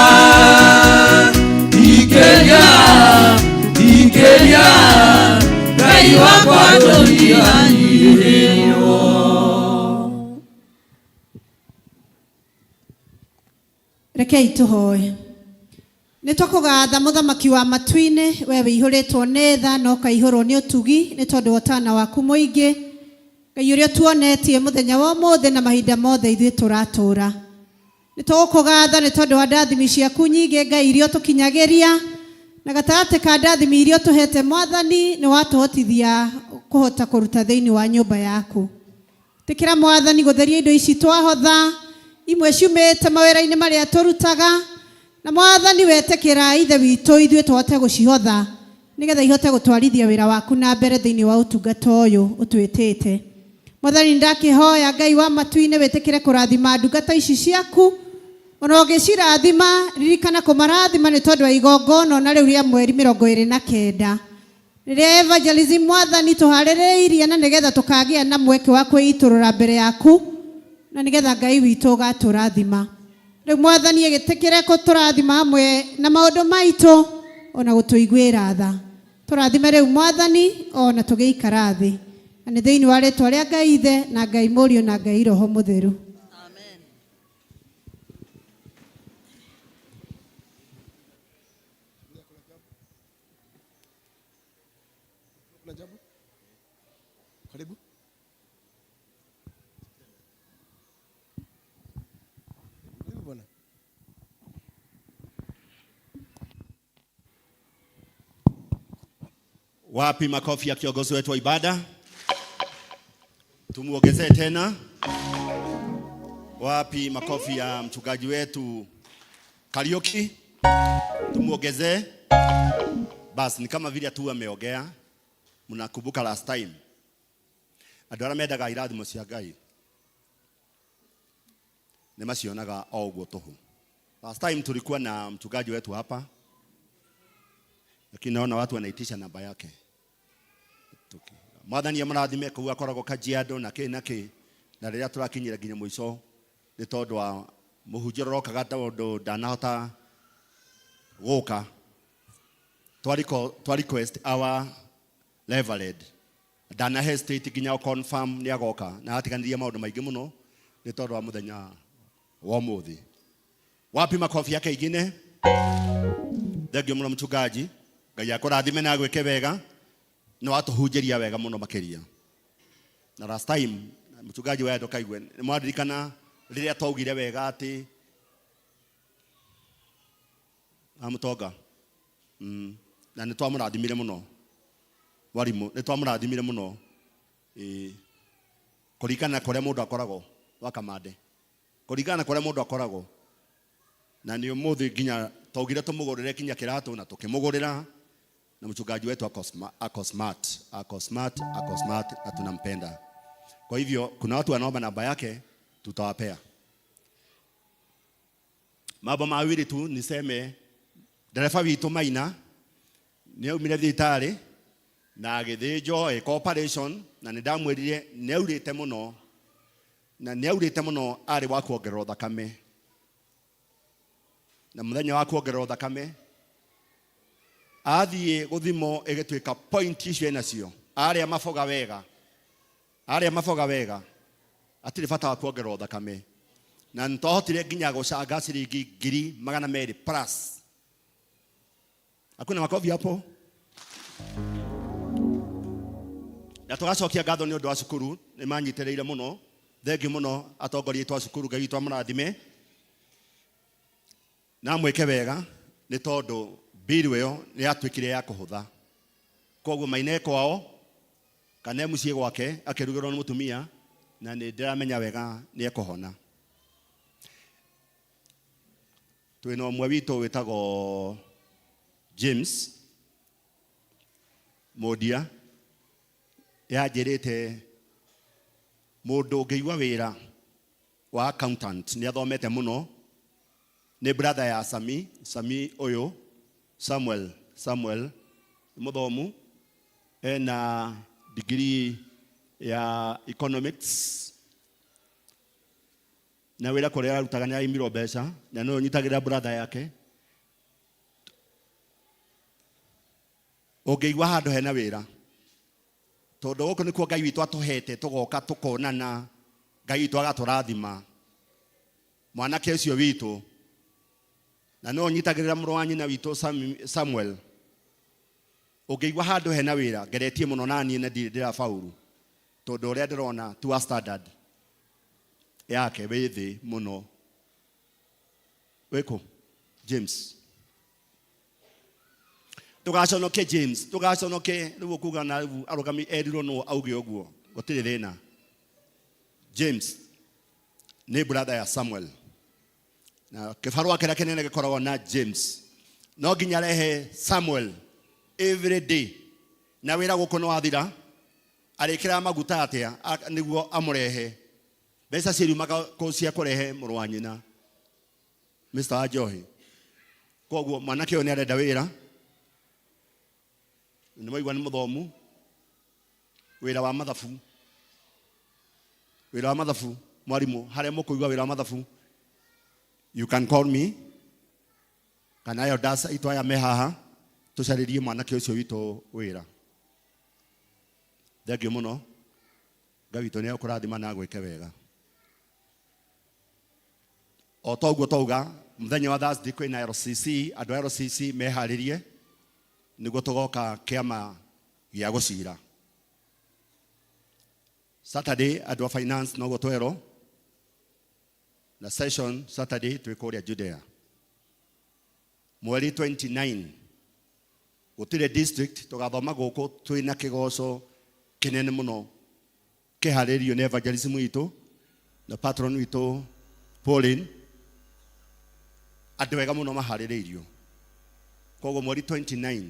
Ikĩria, ikĩria, Ngai wakwa ndũnyihanyihĩirwo. Rekei tũhoe. Nĩ tũkũgatha mũthamaki wa matu-inĩ, we wĩihũrĩtwo nĩ tha na ũkaihũrwo nĩ ũtugi nĩ tondũ wa ũtana waku mũingĩ. Ngai ũrĩa tuonetie mũthenya wa ũmũthĩ na mahinda mothe ithuĩ tũratũũra. Nĩ tũgũkũgatha nĩ tondũ wa ndathimi ciaku nyingĩ Ngai iria ũtũkinyagĩria, na gatagatĩ ka ndathimi iria ũtũhete Mwathani nĩ watũhotithia kũhota kũruta thĩinĩ wa nyũmba yaku. Tĩkĩra Mwathani gũtheria indo ici twahotha, imwe ciumĩte mawĩra-inĩ marĩa tũrutaga, na Mwathani wetĩkĩra ithe witũ ithuĩ tũhote gũcihotha nĩgetha ihote gũtwarithia wĩra waku na mbere thĩinĩ wa ũtungata ũyũ ũtwĩtĩte. Mwathani ndakĩhoya Ngai wa matu-inĩ wĩtĩkĩre kũrathima ndungata ici ciaku, ona ũgĩcirathima ririkana kũmarathima nĩ tondũ wa igongona na rĩu rĩa mweri 29 rĩrĩa evangelism Mwathani tũharĩrĩirie na nĩgetha tũkagĩa na mweke wa kwĩitũrũra mbere yaku na nĩgetha Ngai witũ ũgatũrathima. Rĩu Mwathani agĩtĩkĩre kũtũrathima hamwe na maũndũ maitũ ona gũtũiguĩra tha. Tũrathime rĩu Mwathani ona tũgĩikara thĩ. Na nĩ thĩinĩ wa rĩĩtwa rĩa Ngai Ithe na Ngai Mũriũ na Ngai Roho Mũtheru. Karibu. Karibu bwana. Wapi makofi ya kiongozi wetu wa ibada? Tumuongezee tena. Wapi makofi ya mchungaji wetu Kariuki? Tumuongezee. Basi ni kama vile tu ameongea. Mnakumbuka last time. Andũ arĩa mendaga irathimo cia Ngai nĩ macionaga o ũguo tũhũ. Last time tulikuwa na mchungaji wetu hapa, lakini naona watu wanaitisha namba yake. Mwathani amrathime kũu akoragwo Kajiado na kĩ na rĩrĩa tũrakinyira nginya mũico nĩ tondũ wa mũhunjia rokaga tondũ ndanahota gũka. Twa request our Reverend Dana hesitate nginya confirm nĩ agoka na atiganirie maũndũ maingĩ mũno nĩ tondũ wa mũthenya wa ũmũthĩ. Wapi makofi yake ingine? Thengio mũno mchungaji. Ngai akũrathime na gwĩke wega na watũhunjĩria wega mũno makĩria. Na last time mchungaji wa ndũkaigwe nĩ mwaririkana rĩrĩa twaugire wega atĩ amũtonga na nĩ twamũrathimire mũno. Warimu nĩ twamũrathimire mũno kũringana kũrĩa mũndũ akoragwo wa Kamande, kũringana kũrĩa mũndũ akoragwo. Na nĩ ũmũthĩ nginya twaugire tũmũgũrĩre kinya kĩratũ na tũkĩmũgũrĩra, na mchungaji wetu ako smart na tunampenda. Kwa hivyo kuna watu wanaomba namba yake, tutawapea. Mambo mawili tu niseme. Dereva witũ Maina nĩ aumire thibitarĩ na agĩthĩnjwo operation, na nĩ ndamwĩrire nĩ aurĩte mũno arĩ wa kuongererwo thakame. Na mũthenya wa kuongererwo thakame athiĩ gũthimo ĩgĩtuĩka point icio enacio, arĩa maboga wega atirĩ bata wa kuongererwo thakame. Na nĩtwahotire nginya gũcanga ciringi 200,000 plus. Hakuna makofi hapo. Na tũgacokia ngatho nĩ ũndũ wa cukuru nĩ manyitĩrĩire mũno. Thengiũ mũno atongoria aitũ a cukuru, Ngai witũ amũrathime na mwĩke wega nĩ tondũ bill ĩyo nĩ yatuĩkire ya kũhũtha. Koguo Maina kwao kana mũciĩ gwake akĩrugĩrwo nĩ mũtumia, na nĩ ndĩramenya wega nĩ ekũhona. Twĩna ũmwe witũ wĩtagwo James Modia yanjĩrĩte mũndũ ũngĩigua wĩra wa accountant nĩ athomete mũno, nĩ brother ya Sami ũyũ Samuel mũthomu ena degree ya economics na wira kuria arutaga ni aimiro mbeca na no nyitagira brother yake ongeigwa handu hena wira tondu guku nikuo Ngai witu atuhete tugoka tukonana Ngai witu agaturathima mwanake ucio witu na no nyitagirira muru wa nyina witu Samuel ongeigwa handu hena wira ngeretie muno nani na ndira faulu tondu uria ndirona tu standard yake withi muno weko James tugaconoke James tugaconoke nigu kuga na arugami eriro no auge oguo gotire thina James ni brother ya Samuel na kifarwa kira kinene gikoragwo na James no ginya rehe Samuel every day na wira guko no athira arikira maguta atia niguo amurehe besa cirumaga ko cia kurehe muru wa nyina Mr. Ajohi koguo mwanake oni arenda wira ni moigwa ni muthomu wira wa mathabu mwarimu hare mukuigwa wira wa mathabu you can call me kana yo dasa itwaya mehaha tucaririe mwanake ucio witu wira thengio muno Ngai witu ni akurathima na gwike wega o toguo touga muthenya wa Thursday kwina RCC andu RCC meharirie niguo tugoka kiama gia gucira Saturday andu a finance no gotwero na session Saturday twikuria Judea mweri 29 gutire district tugathoma guku twina kigoco kinene muno kiharirio ni evangelism witu na patron witu Pauline andu wega muno mahaririirio kogo mweri 29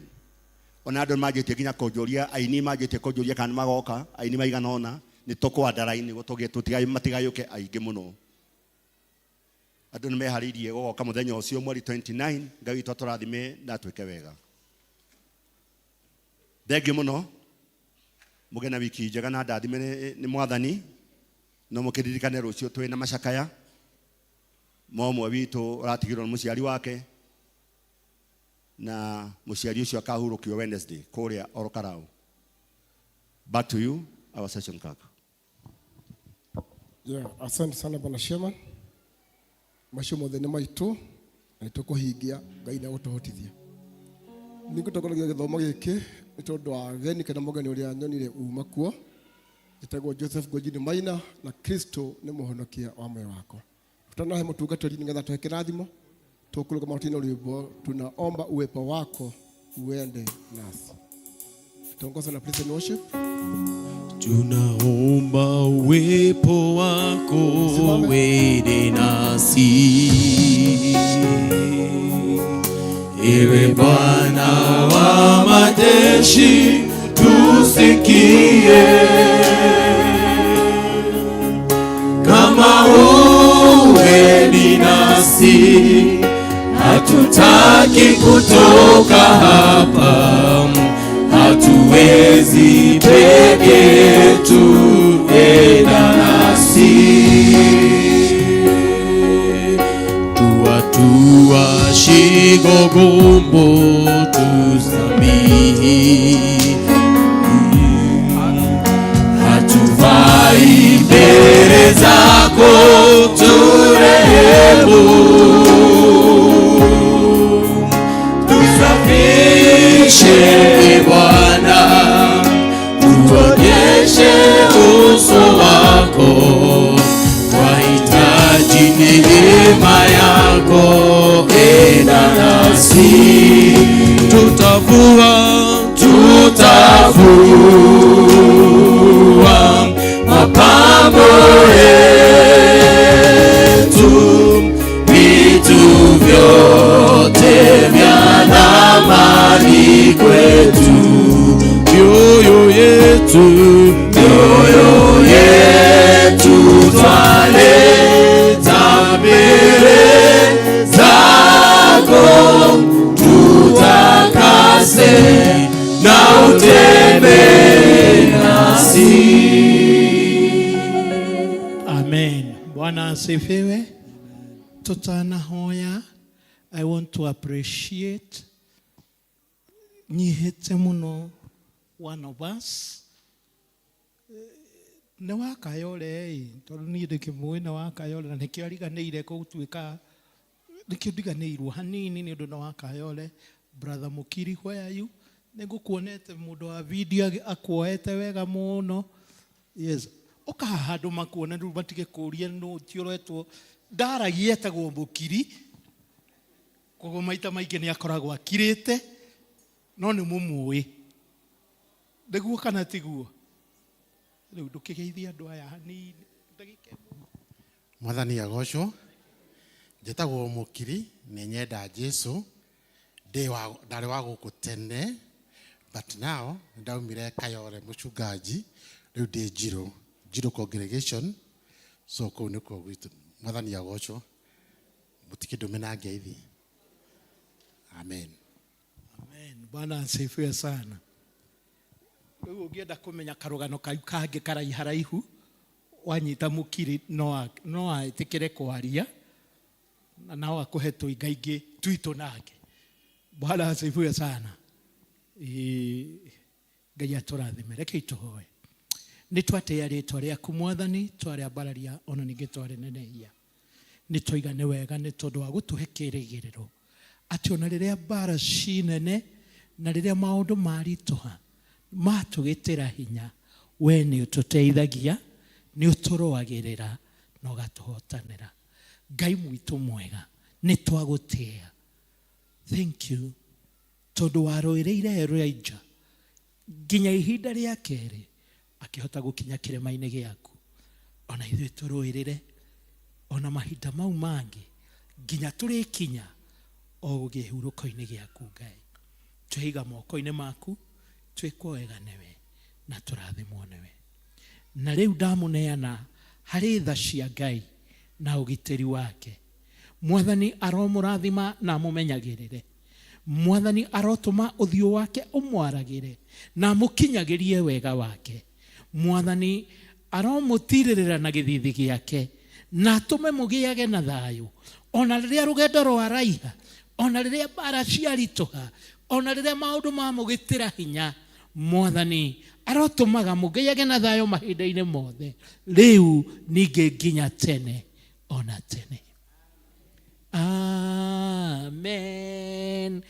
ona andu majitie ginya konjoria aini majitie konjoria kana magoka aini maiganona ni tukwandaraini gutugie tutigai matigayuke aingi muno andu nimeharirie gugoka muthenya ucio mweri 29 Ngai witu aturathime na twike wega thengio muno mugena wiki njega na ndathime ni mwathani no mukiririkane rucio twina macakaya momwe witu ratigirwo muciari wake na muciari ucio akahurukio Wednesday kuria Orokarau. Back to you our session kaka. Asante sana bwana Sheman. Macio mothe ni maitu na tukuhingia Ngai na gutuhotithia. Ningutokolagia githomo giki ni tondu wa geni kana mogeni uria nyonire uma kuo. Gitagwo Joseph Gojini Maina na Kristo ni muhonokia wa moyo wako. Tutanahe mutungatiri nigetha tweke rathimo tukuruga mautino rwimbo tunaomba uwepo wako uende nasi. Tuongoza na praise and worship. Tunaomba uwepo wako uende nasi. Ewe Bwana wa majeshi tusikie. Kama uweni nasi hatutaki kutoka hapa, hatuwezi peke yetu, enda nasi. Tuatua shigogombo tuzamihi, hatuvai mbele zako turehemu. Tusafishe Bwana, tuonyeshe uso wako, twahitaji neema yako, enda nasi. Tutavua mapambo yetu, vitu vyote vya thamani kwetu, mioyo yetu twaleta mbele zako, tutakase na utembee Amen. Bwana asifiwe. Tutanahoya. I want to appreciate nyihete muno one of us. Ne wakayole tondu ni ndikimwe ne wakayole na nikio ariganire kutuika nikio ndiganirwo hanini ni undu na wakayole. Brother Mukiri, where are you? Nigukuonete mundu wa video akuoete wega muno. Yes. Oka handu makuona ndu batige kuria no tioretwo ndaragia etagwo Mukiri. Kogo maita maingĩ nĩ akoragwo akirĩte no nĩ mũmũĩ. Nĩguo kana tiguo? Rĩu ndũkĩgeithia andũ aya hanini. Mwathani agocwo. Njĩtagwo Mukiri, nĩ nyenda Jesu. Ndarĩ wa gũkũ tene, but now ndaumire Kayole mũchungaji. Rĩu ndĩ Njiro congregation. So kũu nĩkuo gwitũ. Mwathani agocwo. Mũtikĩndũme na ngeithi. Amen. Amen. Bwana asifiwe sana. Rĩu ũngĩenda kũmenya karũgano kau kangĩ karaiharaihu wanyita Mukiri no aĩtĩkĩre kwaria na no akũhe tũinga ingĩ twitũ nake. Bwana asifiwe sana. Ngai atũrathime. Rekei tũhoe. Nĩ twatĩa rĩĩtwa rĩaku Mwathani, twarĩambararia ona ningĩ twarĩnenehia. Nĩ twoiga nĩ wega nĩ tondũ wa gũtũhe kĩĩrĩgĩrĩro atĩ ona rĩrĩa mbara cinene na rĩrĩa maũndũ maritũha matũgĩtĩra hinya, we nĩ ũtũteithagia, nĩ ũtũrũagĩrĩra na ũgatũhotanĩra. Ngai mwitũ mwega, nĩ twagũtĩĩa. Thank you tondũ warũĩrĩire Elijah nginya ihinda rĩa kerĩ akĩhota gũkinya kĩrĩma-inĩ gĩaku. Ona ithuĩ tũrũĩrĩre ona mahinda mau mangĩ nginya tũrĩkinya o gĩhurũko-inĩ gĩaku Ngai. Twĩiga moko-inĩ maku, twĩkwo wega nĩwe na tũrathimwo nĩwe. Na rĩu ndamũneana harĩ tha cia Ngai na ũgitĩri wake. Mwathani aromũrathima na amũmenyagĩrĩre. Mwathani arotũma ũthiũ wake ũmwaragĩre na amũkinyagĩrie wega wake. Mwathani aromũtirĩrĩra na gĩthithi gĩake na atũme mũgĩage na thayũ. Ona rĩrĩa rũgendo rwaraiha, ona rĩrĩa mbara ciaritũha, ona rĩrĩa maũndũ mamũgĩtĩra hinya, Mwathani arotũmaga mũgĩage na thayũ mahinda-inĩ mothe, rĩu ningĩ nginya tene ona tene. Amen.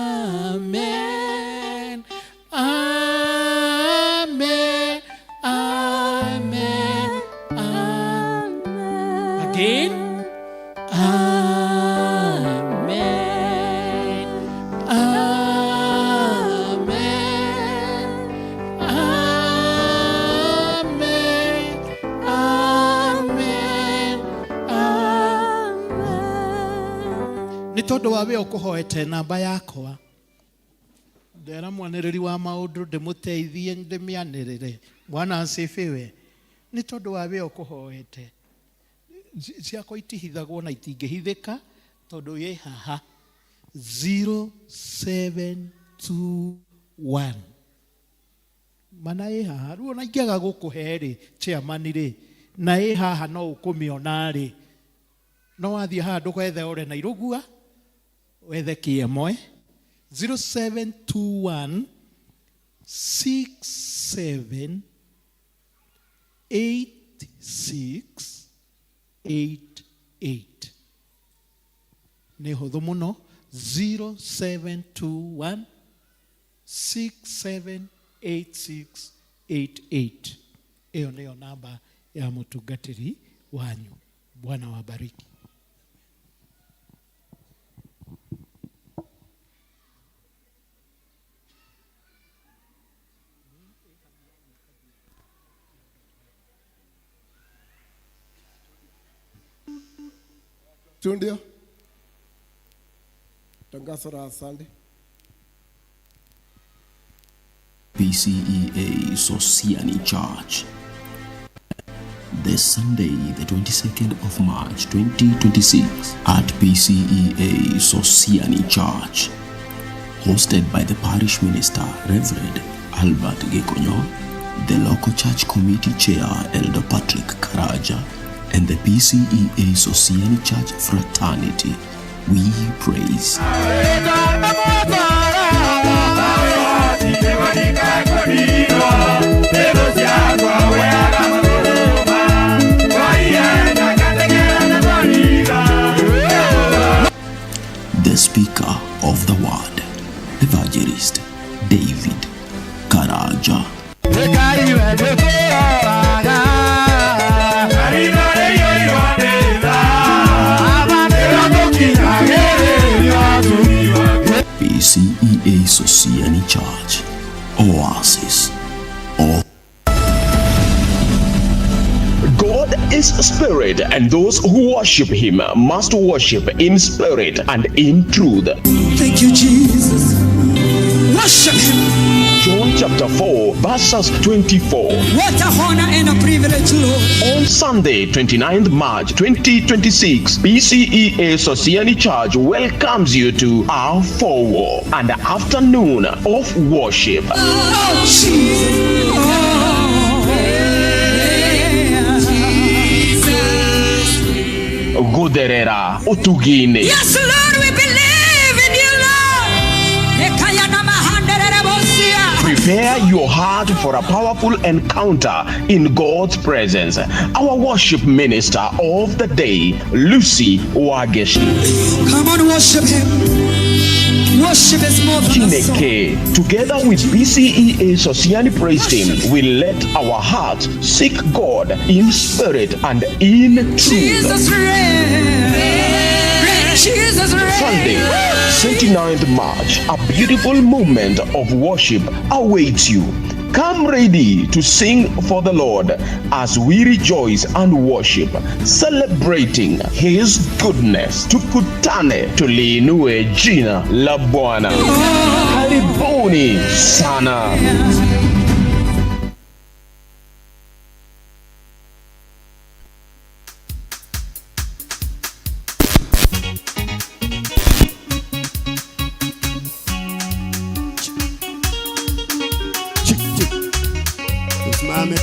Amen. Amen. Amen. Amen. Again. Amen. Amen. Amen. Amen. Amen. Nĩ tondũ wa we ũkũhoete namba yakwa. Ndera mwanĩrĩri wa maũndũ ndĩmũteithie ndĩmĩanĩrĩre. Bwana asifiwe. Nĩ tondũ wa we ũkũhoete. Ciakwa itihithagwo na itingĩhithĩka tondũ ye haha 0721 mana ye haha rĩu ona ingĩaga gũkũhe rĩ chairman rĩ na ye haha no ũkũmĩona rĩ no wathiĩ handũ gwethe ore na irũgua wethe kĩemwe 0721 67 86 88 nĩ hũthũ mũno 0721 678688 ĩyo nĩyo namba ya mũtungatĩri wanyu. Bwana wabariki. Tundio. Tangazo la asante. PCEA Sosiani Church. This Sunday, the 22nd of March 2026, at PCEA Sosiani Church, hosted by the parish minister, Reverend Albert Gekonyo, the local church committee chair Elder Patrick Karaja, and the PCEA Society Church Fraternity, we praise. The speaker of the word, Evangelist David Karaja. PCEA Society Church, Oasis of God is spirit, and those who worship him must worship in spirit and in truth. Thank you, Jesus. Worship him. John chapter 4, verses 24. What a honor and a privilege, Lord. On Sunday, 29th March 2026, PCEA Society Church welcomes you to our forward and afternoon of worship. Oh, Jesus. Guderera Utugine. Yes, Lord, we believe in you, Lord. Prepare your heart for a powerful encounter in God's presence. Our worship minister of the day, Lucy Wageshi. Come on, worship him. Worship is more than a song. Chineke, together with PCEA Society Praise Team, will let our hearts seek God in spirit and in truth. Jesus reign. Jesus reign. Sunday, 29th March, a beautiful moment of worship awaits you. Come ready to sing for the Lord as we rejoice and worship, celebrating his goodness. Tukutane tuliinue jina la Bwana. Karibuni sana.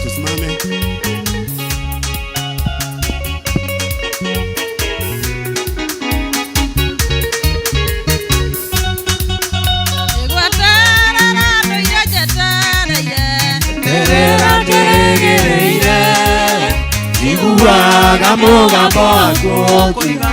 Tusimame. Iguaga mugambo ako kuiga